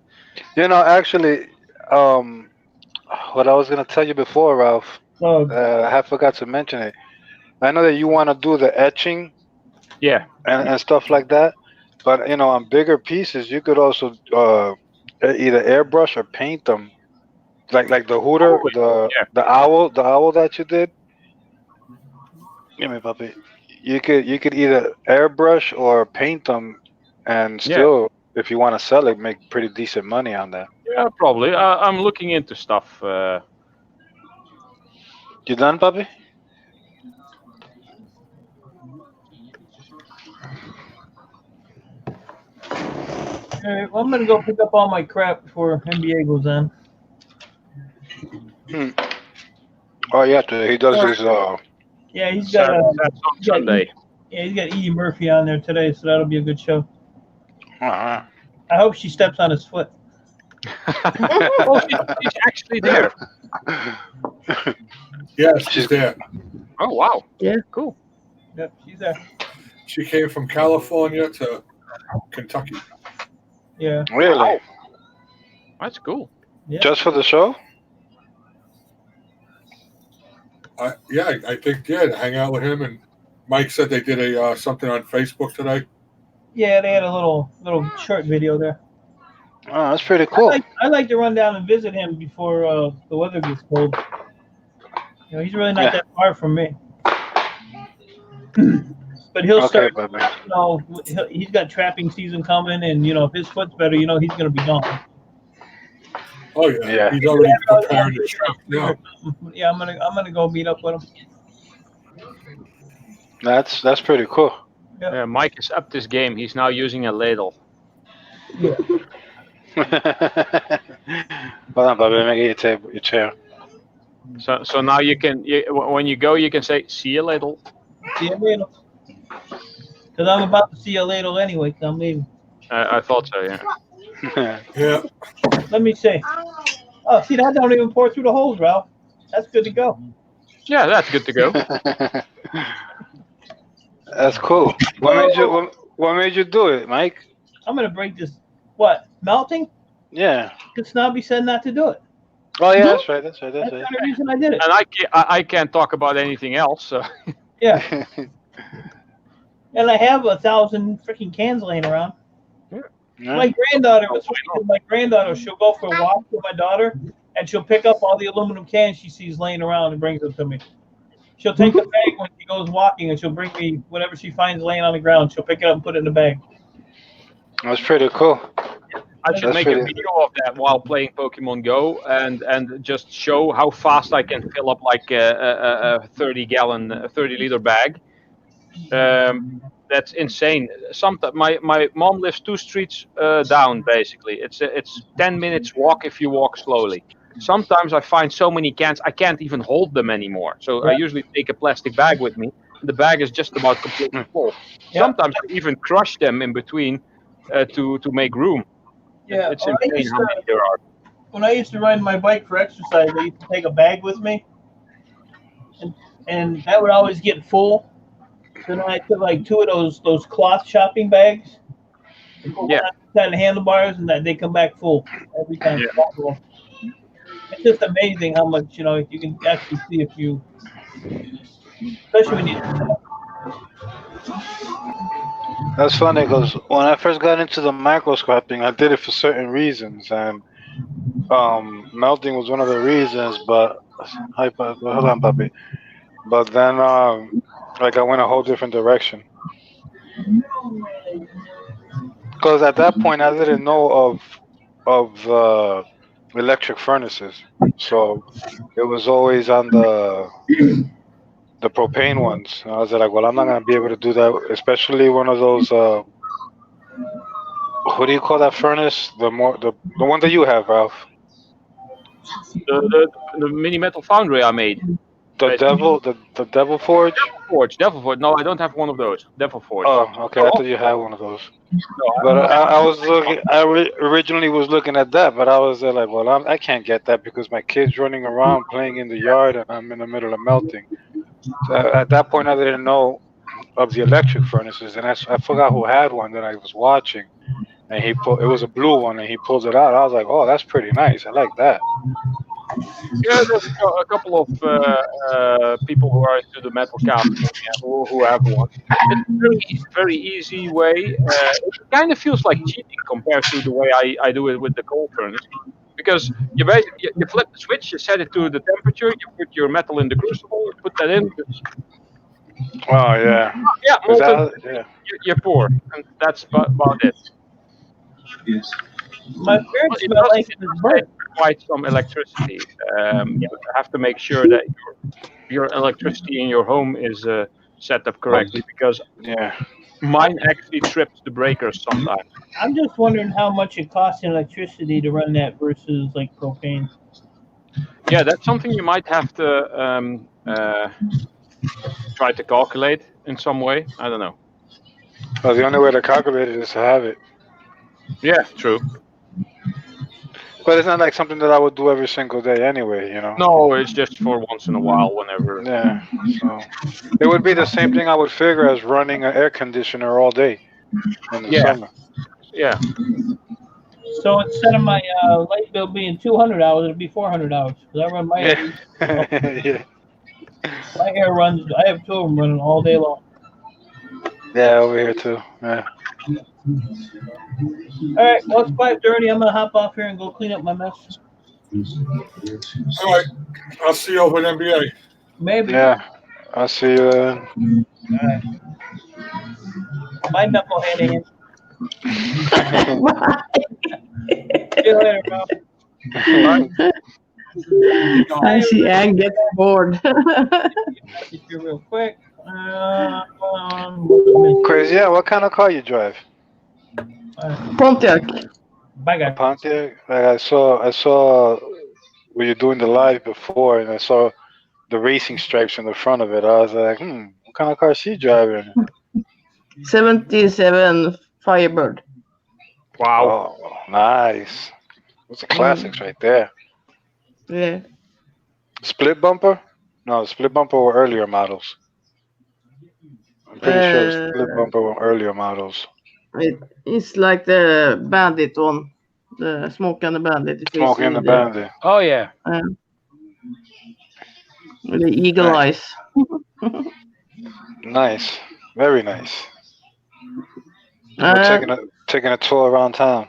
You know, actually, what I was gonna tell you before, Ralph, I forgot to mention it. I know that you want to do the etching, Yeah. and stuff like that, but you know, on bigger pieces, you could also either airbrush or paint them, like the Hooter, the owl that you did. Give me, puppy. You could either airbrush or paint them, and still, if you want to sell it, make pretty decent money on that. Yeah, probably. I'm looking into stuff. You done, puppy? All right, well, I'm gonna go pick up all my crap before NBA goes on. Oh yeah, he does his. Yeah, he's got That's on Sunday. Yeah, he's got Edie Murphy on there today, so that'll be a good show. Uh-huh. I hope she steps on his foot. Oh, she's actually there. Yes, she's there. Oh wow. Yeah. Cool. Yep, she's there. She came from California to Kentucky. Yeah. Really? Wow. That's cool. Yeah. Just for the show? I think to hang out with him, and Mike said they did a something on Facebook today. Yeah, they had a little short video there. Oh, that's pretty cool. I like to run down and visit him before the weather gets cold. You know, he's really not that far from me. But he'll Okay, start. You know, he's got trapping season coming, and you know, if his foot's better, you know, he's gonna be gone. Oh yeah, Yeah. he's already prepared to trap now. Yeah, I'm gonna go meet up with him. That's pretty cool. Yeah, Mike is up this game. He's now using a ladle. Yeah. Hold on, Bobby. Let me get your chair. So now you can when you go, you can say, "See you later." See you later. Because I'm about to see you later anyway. Cause I'm leaving. I thought so. Yeah. Yeah. Let me see. Oh, see, that don't even pour through the holes, Ralph. That's good to go. Yeah, that's good to go. That's cool. What made you do it, Mike? I'm gonna break this. What, melting? Yeah. Because Snobby said not to do it. Oh yeah, that's right. That's the only reason I did it. And I can't talk about anything else. So. Yeah. And I have 1,000 freaking cans laying around. Yeah. My granddaughter was my granddaughter. She'll go for a walk with my daughter, and she'll pick up all the aluminum cans she sees laying around and brings them to me. She'll take the bag when she goes walking, and she'll bring me whatever she finds laying on the ground. She'll pick it up and put it in the bag. That's pretty cool. I should make a video of that while playing Pokemon Go and just show how fast I can fill up like a 30-liter bag. That's insane. Sometimes my mom lives 2 streets down. Basically, it's 10 minutes walk if you walk slowly. Sometimes I find so many cans I can't even hold them anymore. So I usually take a plastic bag with me. The bag is just about completely full. Sometimes I even crush them in between to make room. Yeah, It's insane how many there are. when I used to ride my bike for exercise, I used to take a bag with me, and that would always get full. So then I took like 2 of those cloth shopping bags. And put Yeah. one on the handlebars, and that they come back full every time. Yeah. It's just amazing how much you can actually see if you, especially when you. That's funny because when I first got into the microscoping, I did it for certain reasons, and melting was one of the reasons. But hold on, puppy. But then, like I went a whole different direction. Because at that point, I didn't know of electric furnaces, so it was always on the propane ones. And I was like, well, I'm not gonna be able to do that, especially one of those. What do you call that furnace? The one that you have, Ralph. The mini metal foundry I made. The Devil Forge. Devil Forge. No, I don't have one of those. Devil Forge. Oh, okay. I thought you had one of those. But I was looking. Originally was looking at that, but I was like, well, I can't get that because my kid's running around playing in the yard, and I'm in the middle of melting. So at that point, I didn't know of the electric furnaces, and I forgot who had one that I was watching, and it was a blue one, and he pulled it out. I was like, oh, that's pretty nice. I like that. Yeah, there's a couple of people who are into the metal casting who have one. It's a very, very easy way. It kind of feels like cheating compared to the way I do it with the coal furnace. Because you flip the switch, you set it to the temperature, you put your metal in the crucible, you put that in. Oh, yeah. Yeah, molten, you pour. And that's about it. Yes. My parents smell like it is burnt. Quite some electricity. You have to make sure that your electricity in your home is set up correctly because mine actually trips the breakers sometimes. I'm just wondering how much it costs in electricity to run that versus like propane. Yeah, that's something you might have to try to calculate in some way. I don't know. Well, the only way to calculate it is to have it. Yeah, true. But it's not like something that I would do every single day anyway, No, it's just for once in a while, whenever. Yeah, so it would be the same thing I would figure as running an air conditioner all day in the summer. Yeah. So instead of my light bill being $200, it'll be $400 because I run my air. My air runs. I have 2 of them running all day long. Yeah, over here too. Yeah. All right, well, it's 5:30. I'm gonna hop off here and go clean up my mess. All right, I'll see you over at NBA. Maybe. Yeah, I'll see you. All right. My knucklehead in. See you later, bro. I see Ann gets bored. You real quick. Crazy. Yeah, what kind of car you drive? Pontiac. Bye, guy. Pontiac. Like I saw when you're doing the live before, and I saw the racing stripes in the front of it. I was like, what kind of car is she driving? 77 Firebird. Wow. Oh, nice. Those are classics right there. Yeah. Split bumper? No, split bumper were earlier models. I'm pretty sure split bumper were earlier models. It's like the Bandit one. The Smoke and the Bandit. Smoke and the Bandit. Oh, yeah. With the eagle eyes. Nice. Very nice. We're taking a tour around town.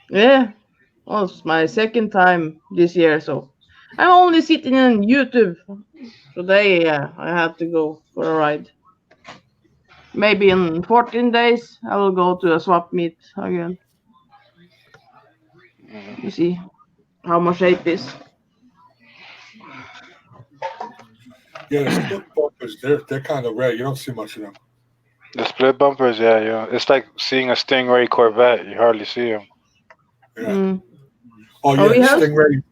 Yeah. Well, it's my second time this year, so I'm only sitting on YouTube. Today, I have to go for a ride. Maybe in 14 days, I will go to a swap meet again. You see how my shape is. Yeah, the split bumpers, they're kind of rare. You don't see much of them. The split bumpers, yeah. It's like seeing a Stingray Corvette. You hardly see them. Yeah. Oh, yeah, the Stingray.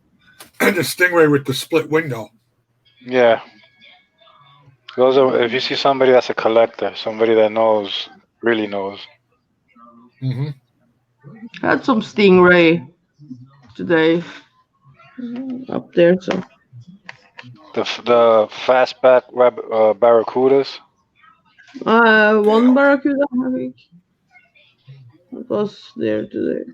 The Stingray with the split window. Yeah. Those are, if you see somebody that's a collector, somebody that knows, really knows. Had some Stingray today up there. So The fastback barracudas. one barracuda, I think, was there today.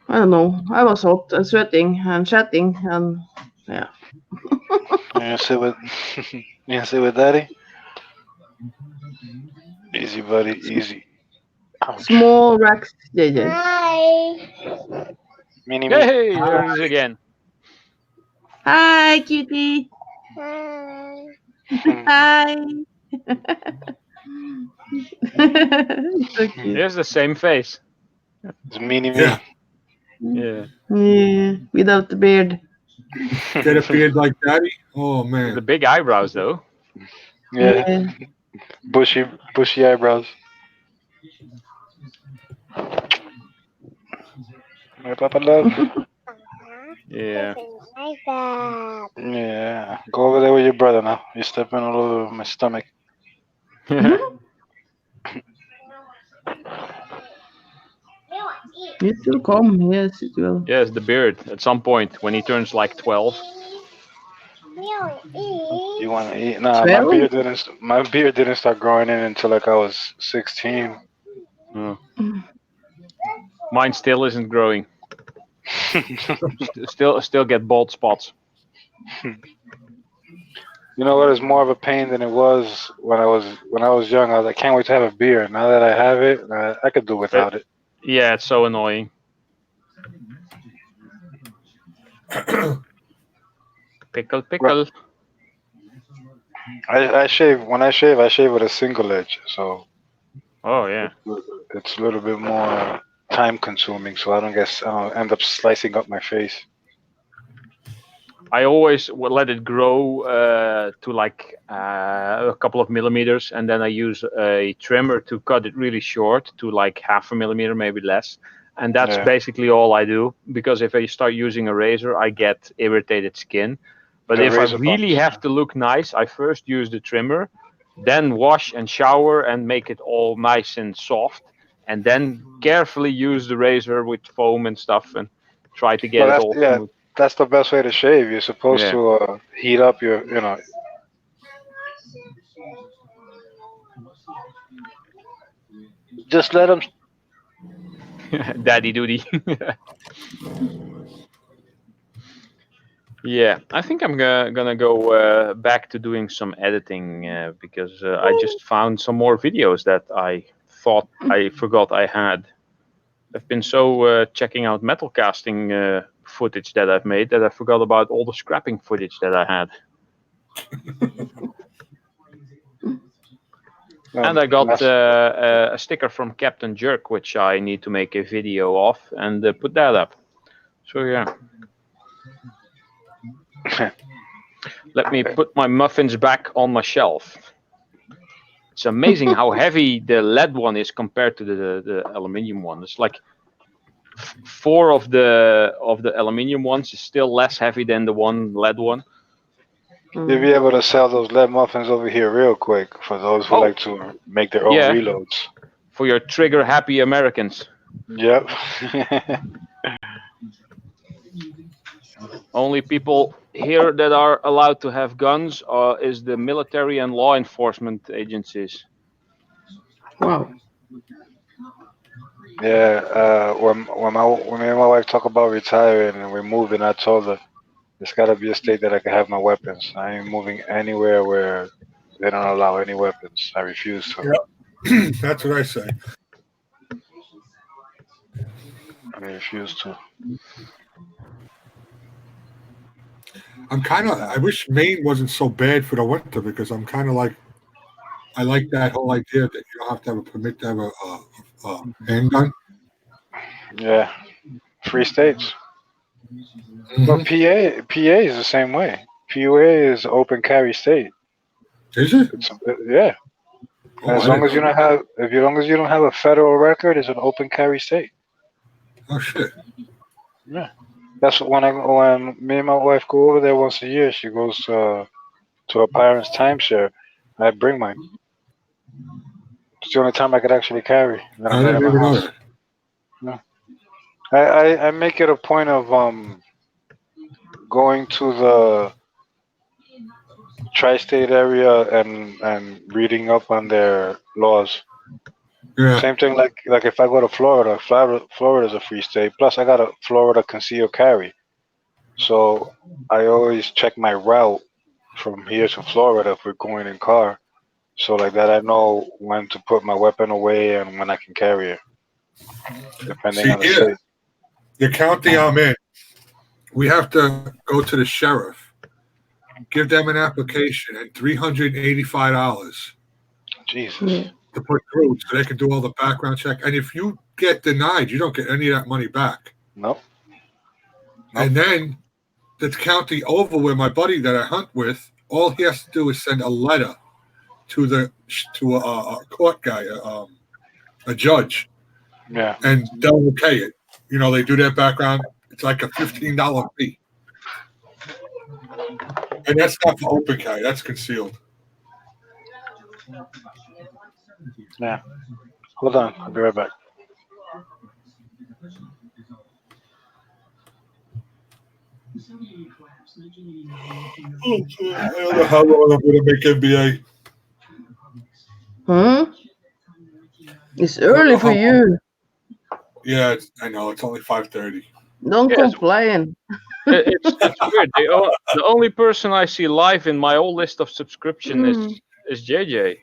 I don't know. I was hot and sweating and chatting, and yeah. You sit with Daddy. Easy, buddy. Easy. Ouch. Small racks, JJ. Hi. Mini Hey, me. there it is again. Hi, cutie. Hi. Hi. So cute. Here's the same face. It's mini me. Yeah. Yeah. Yeah, without the beard. Get a beard like Daddy? Oh, The man. big eyebrows, though. Yeah. Bushy eyebrows. My Papa love. Yeah. Like that. Yeah. Go over there with your brother now. You're stepping all over my stomach. It will come, yes, it will. Yes, the beard. At some point, when he turns like 12. You want to eat? Nah, my beard didn't start growing in until like I was 16. Oh. Mine still isn't growing. Still get bald spots. You know what? It's more of a pain than it was when I was young. I was like, can't wait to have a beard. Now that I have it, I could do without it. Yeah, it's so annoying. Pickle. I shave. When I shave with a single edge. So Oh yeah. it's a little bit more time consuming. So I don't end up slicing up my face. I always would let it grow to like a couple of millimeters, and then I use a trimmer to cut it really short to like 0.5 millimeter, maybe less. And that's basically all I do, because if I start using a razor, I get irritated skin. But if I really have to look nice, I first use the trimmer, then wash and shower and make it all nice and soft, and then carefully use the razor with foam and stuff and try to get it all smooth. That's the best way to shave. You're supposed to heat up your, Just let them. Daddy duty. Yeah, I think I'm gonna go back to doing some editing because I just found some more videos that I thought I forgot I had. I've been so checking out metal casting footage that I've made that I forgot about all the scrapping footage that I had. And I got a sticker from Captain Jerk, which I need to make a video of and put that up. So yeah. Let me put my muffins back on my shelf. It's amazing how heavy the lead one is compared to the aluminium one. It's like 4 of the aluminium ones is still less heavy than the lead one. You'll be able to sell those lead muffins over here real quick for those who like to make their own reloads. For your trigger happy Americans. Yep. Only people here that are allowed to have guns is the military and law enforcement agencies. Wow. Yeah, when me and my wife talk about retiring and we're moving, I told her there's got to be a state that I can have my weapons. I ain't moving anywhere where they don't allow any weapons. I refuse to. Yep. That's what I say. I refuse to. I wish Maine wasn't so bad for the winter, because I'm kind of like, I like that whole idea that you don't have to have a permit to have a handgun. Yeah, free states. But PA is the same way. PUA is open carry state. Is it? Yeah. As long as you don't have a federal record, it's an open carry state. Oh shit. Yeah. That's when me and my wife go over there once a year. She goes to a parent's timeshare. I bring mine. It's the only time I could actually carry. I didn't even know that. No. I make it a point of going to the tri-state area and reading up on their laws. Yeah. Same thing like if I go to Florida, Florida's a free state. Plus, I got a Florida concealed carry, so I always check my route from here to Florida if we're going in car. So like that, I know when to put my weapon away and when I can carry it, depending on the state. The county I'm in, we have to go to the sheriff, give them an application, and $385 Jesus. to put through so they can do all the background check. And if you get denied, you don't get any of that money back. Nope. And then the county over where my buddy that I hunt with, all he has to do is send a letter to a court guy, a judge. Yeah. And they'll okay it. You know, they do their background. It's like a $15 fee. And that's not for open carry. That's concealed. Yeah. Hold on. I'll be right back. I don't know how long I'm going to make NBA. It's early for you. Yeah, I know. It's only 5:30. Don't complain. It's weird. The only person I see live in my whole list of subscription is JJ.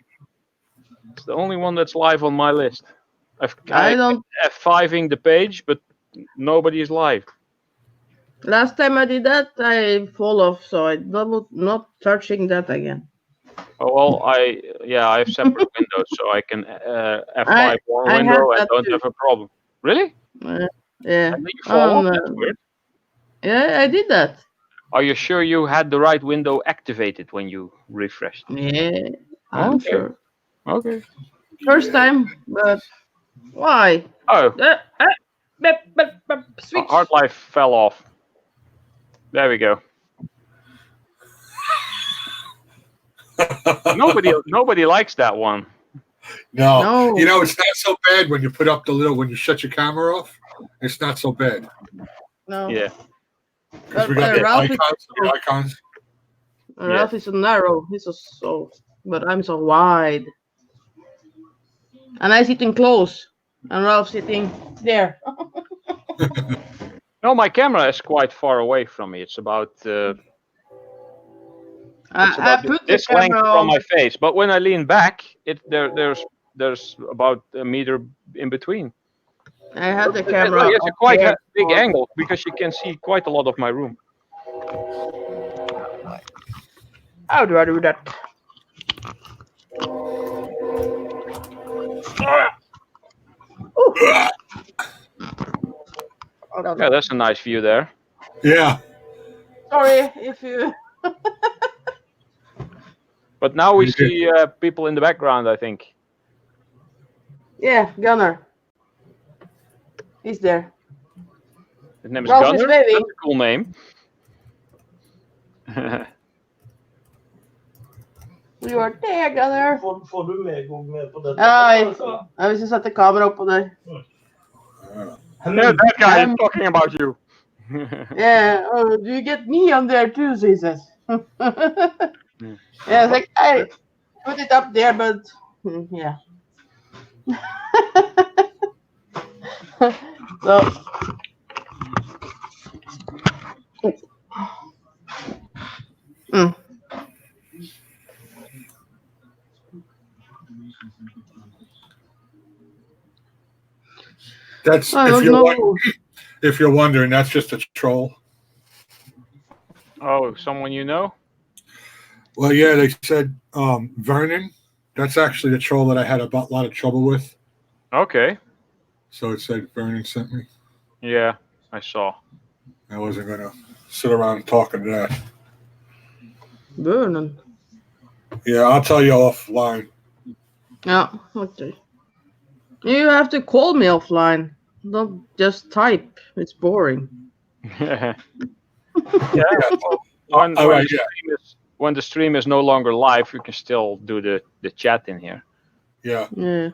It's the only one that's live on my list. I don't F5ing the page, but nobody is live. Last time I did that, I fall off, so I not touching that again. Oh well, I have separate windows, so I can F5 one I window have and that don't too. have a problem. Really? Yeah. And then you fall off? no. That's weird. Yeah, I did that. Are you sure you had the right window activated when you refreshed? Yeah, I'm Okay. sure. Okay. First time, but why? Oh, Switch. Hard Life fell off. There we go. Nobody likes that one. No. You know, it's not so bad when you put up when you shut your camera off. It's not so bad. No. Yeah. Because we got the icons. Ralph is so narrow. He's so, but I'm so wide. And I sitting close, and Ralph sitting there. No, my camera is quite far away from me. It's about I put the this length camera from on. my face. But when I lean back, there's about a meter in between. I had the camera. It's a up quite there. big angle because you can see quite a lot of my room. How do I do that? Yeah, that's a nice view there. Yeah. Sorry if you. But now we see people in the background, I think. Yeah, Gunner. He's there. His name is Ralph is Gunner. waving. That's a cool name. You are there, Gunner. Får du med på detta? Nej, jag vill sätta kameran på dig. Yeah, that guy is talking about you. Yeah, oh, do you get me on there too, he says. Yeah, it's like, I put it up there, but yeah. So. That's I don't know. if you're wondering, that's just a troll. Oh, someone you know? Well, yeah, they said Vernon. That's actually the troll that I had a lot of trouble with. Okay. So it said Vernon sent me. Yeah, I saw. I wasn't gonna sit around talking to that. Vernon. Yeah, I'll tell you offline. Yeah, okay. You have to call me offline. Don't just type. It's boring. Yeah. When the stream is no longer live, we can still do the chat in here. Yeah. Yeah.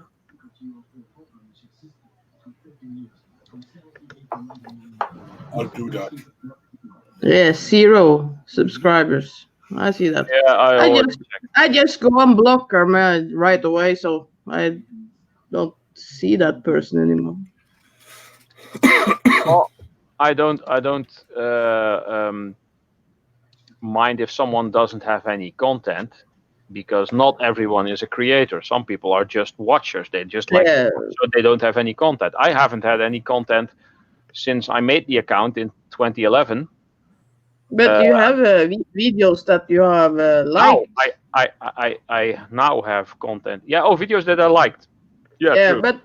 I'll do that. Yeah, 0 subscribers. I see that. Yeah, I just go and block her man right away, so I don't see that person anymore. Well, I don't mind if someone doesn't have any content, because not everyone is a creator. Some people are just watchers. They just like to watch, so they don't have any content. I haven't had any content since I made the account in 2011. But you have videos that you have liked. I now have content. Yeah, videos that I liked. Yeah, true. But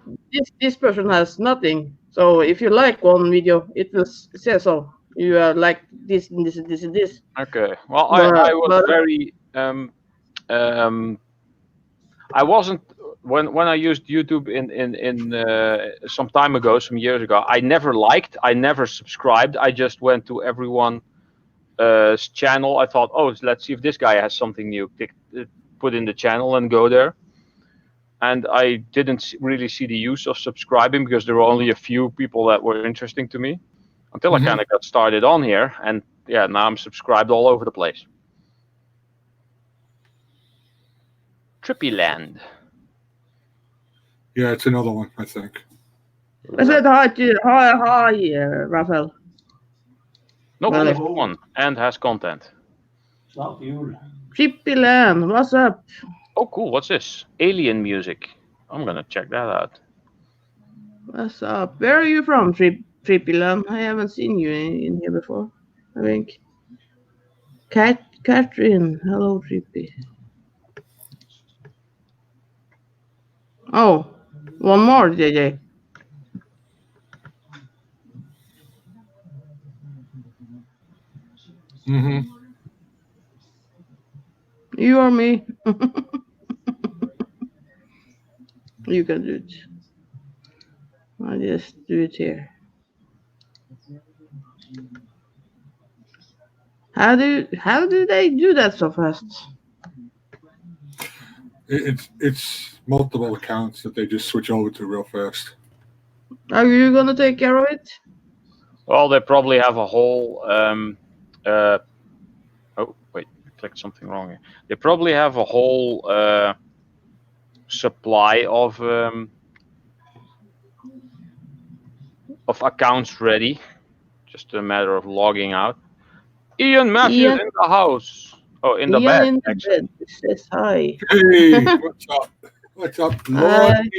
this person has nothing. So if you like one video, it will say so. You are like this and this and this and this. Okay. Well, I was very I wasn't when I used YouTube in some time ago, some years ago. I never liked. I never subscribed. I just went to everyone's channel. I thought, oh, let's see if this guy has something new. Put in the channel and go there. And I didn't really see the use of subscribing because there were only a few people that were interesting to me until I kind of got started on here. And yeah, now I'm subscribed all over the place. Trippyland. Yeah, it's another one, I think. I said hi, Raphael. Nope, only one and has content. Trippyland, what's up? Oh, cool. What's this? Alien music. I'm gonna check that out. What's up? Where are you from, Trippyland? I haven't seen you in here before, I think. Catherine. Hello, Trippy. Oh, one more, JJ. You or me? You can do it. I'll just do it here. How do they do that so fast? It's multiple accounts that they just switch over to real fast. Are you gonna take care of it? Well, they probably have a whole. Oh wait, I clicked something wrong here. They probably have a whole supply of accounts ready. Just a matter of logging out. Ian Matthews in the house. Oh, in the bed. In the bed says hi. Hey, what's up? What's up, Lord?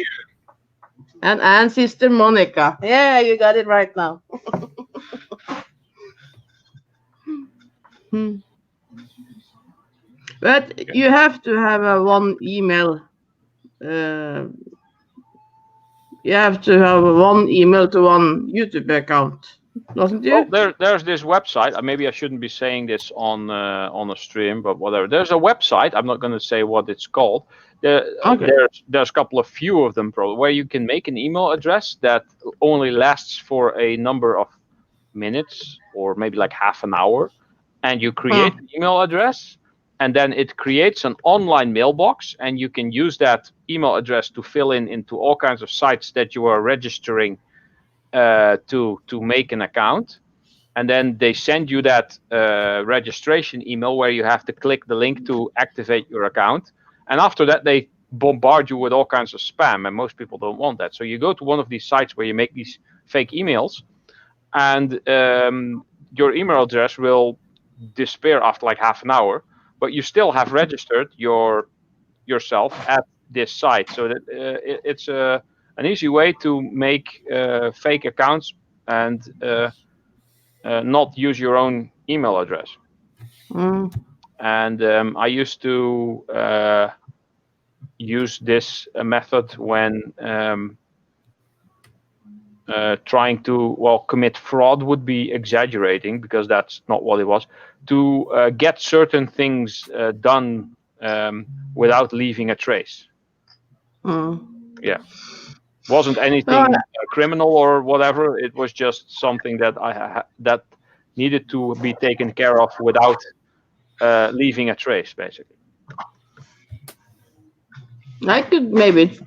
And Sister Monica. Yeah, you got it right now. But you have to have one email. You have to have one email to one YouTube account, doesn't you? Well, there's this website. Maybe I shouldn't be saying this on a stream, but whatever. There's a website. I'm not going to say what it's called. There's a couple of few of them probably where you can make an email address that only lasts for a number of minutes or maybe like half an hour, and you create an email address, and then it creates an online mailbox, and you can use that email address to fill into all kinds of sites that you are registering to make an account. And then they send you that registration email where you have to click the link to activate your account. And after that, they bombard you with all kinds of spam, and most people don't want that. So you go to one of these sites where you make these fake emails, and your email address will disappear after like half an hour, but you still have registered yourself at this site. So that it's an easy way to make fake accounts and not use your own email address. And I used to use this method when trying to, commit fraud would be exaggerating because that's not what it was, to get certain things done without leaving a trace. Yeah. Wasn't anything criminal or whatever. It was just something that that needed to be taken care of without leaving a trace, basically. I could maybe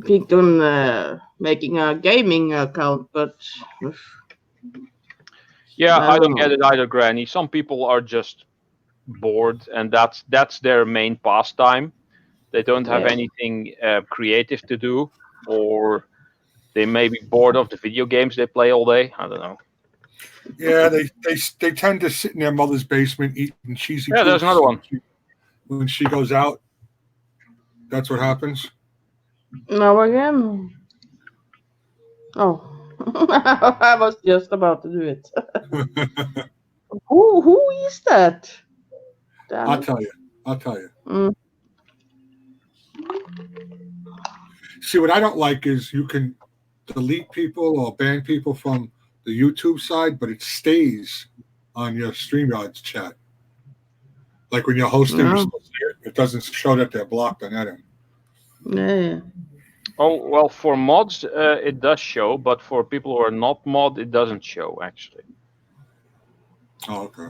think on making a gaming account, but Yeah, I I don't don't get know. it either, Granny. Some people are just bored, and that's their main pastime. They don't have Yeah. anything creative to do, or they may be bored of the video games they play all day. I don't know. Yeah, they tend to sit in their mother's basement eating cheesy Yeah, there's another poofs. one. When she goes out, that's what happens. Now again. Oh. I was just about to do it. Who is that? Damn I'll it. tell you. I'll tell you. Mm. See, what I don't like is you can delete people or ban people from the YouTube side, but it stays on your StreamYard chat. Like when you're hosting, you're Yeah. supposed to see it. It doesn't show that they're blocked on that end. Yeah. Oh well, for mods it does show, but for people who are not mod, it doesn't show actually. Oh, okay.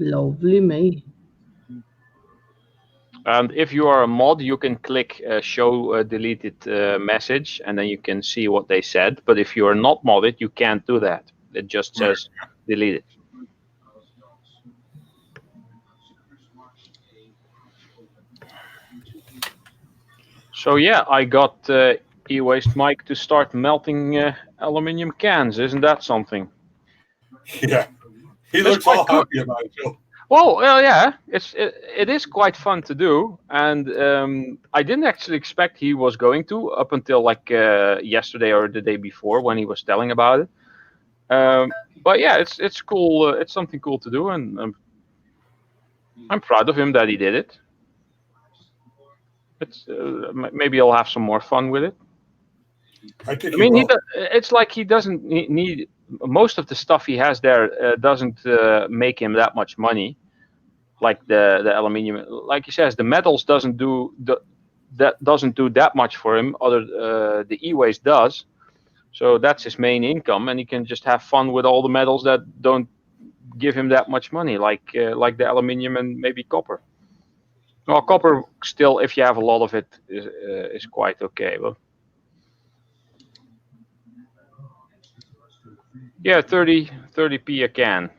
Lovely me. And if you are a mod, you can click show deleted message, and then you can see what they said. But if you are not modded, you can't do that. It just says deleted. So yeah, I got E-Waste Mike to start melting aluminium cans. Isn't that something? Yeah. He That's looks quite all cool. happy about it, too. Well, yeah, it is quite fun to do, and I didn't actually expect he was going to up until like yesterday or the day before when he was telling about it. But yeah, it's cool. It's something cool to do, and I'm proud of him that he did it. It's maybe I'll have some more fun with it. I think I mean, he will. it's like he doesn't need most of the stuff he has there doesn't make him that much money, like the aluminium. Like he says, the metals doesn't do that much for him. The e-waste does, so that's his main income, and he can just have fun with all the metals that don't give him that much money, like the aluminium and maybe copper. Well, copper still, if you have a lot of it, is quite okay, but. Yeah, 30p a can,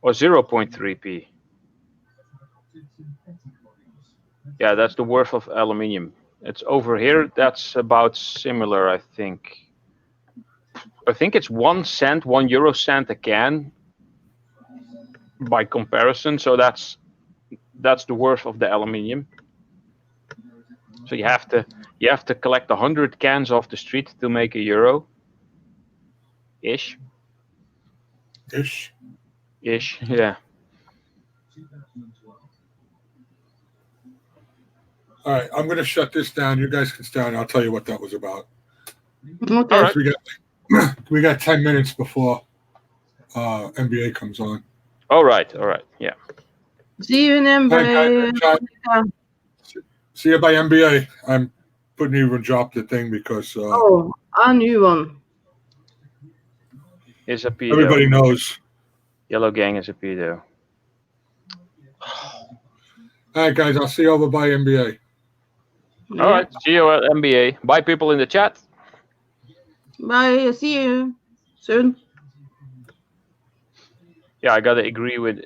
or 0.3p. Yeah, that's the worth of aluminium. It's over here. That's about similar, I think. I think it's 1 cent, €1 a can, by comparison. So that's the worth of the aluminium. So you have to collect 100 cans off the street to make €1. Ish. Ish, yeah. All right, I'm going to shut this down. You guys can stay on. I'll tell you what that was about. Okay. All right. We got 10 minutes before NBA comes on. All right, yeah. See you in All NBA. right, guys, see you by NBA. I'm putting even drop the thing because Oh, a new one. Is a pedo. everybody knows. Yellow Gang is a pedo. All right, guys, I'll see you over by NBA. All right, see you at NBA. Bye, people in the chat. Bye. See you soon. Yeah, I gotta agree with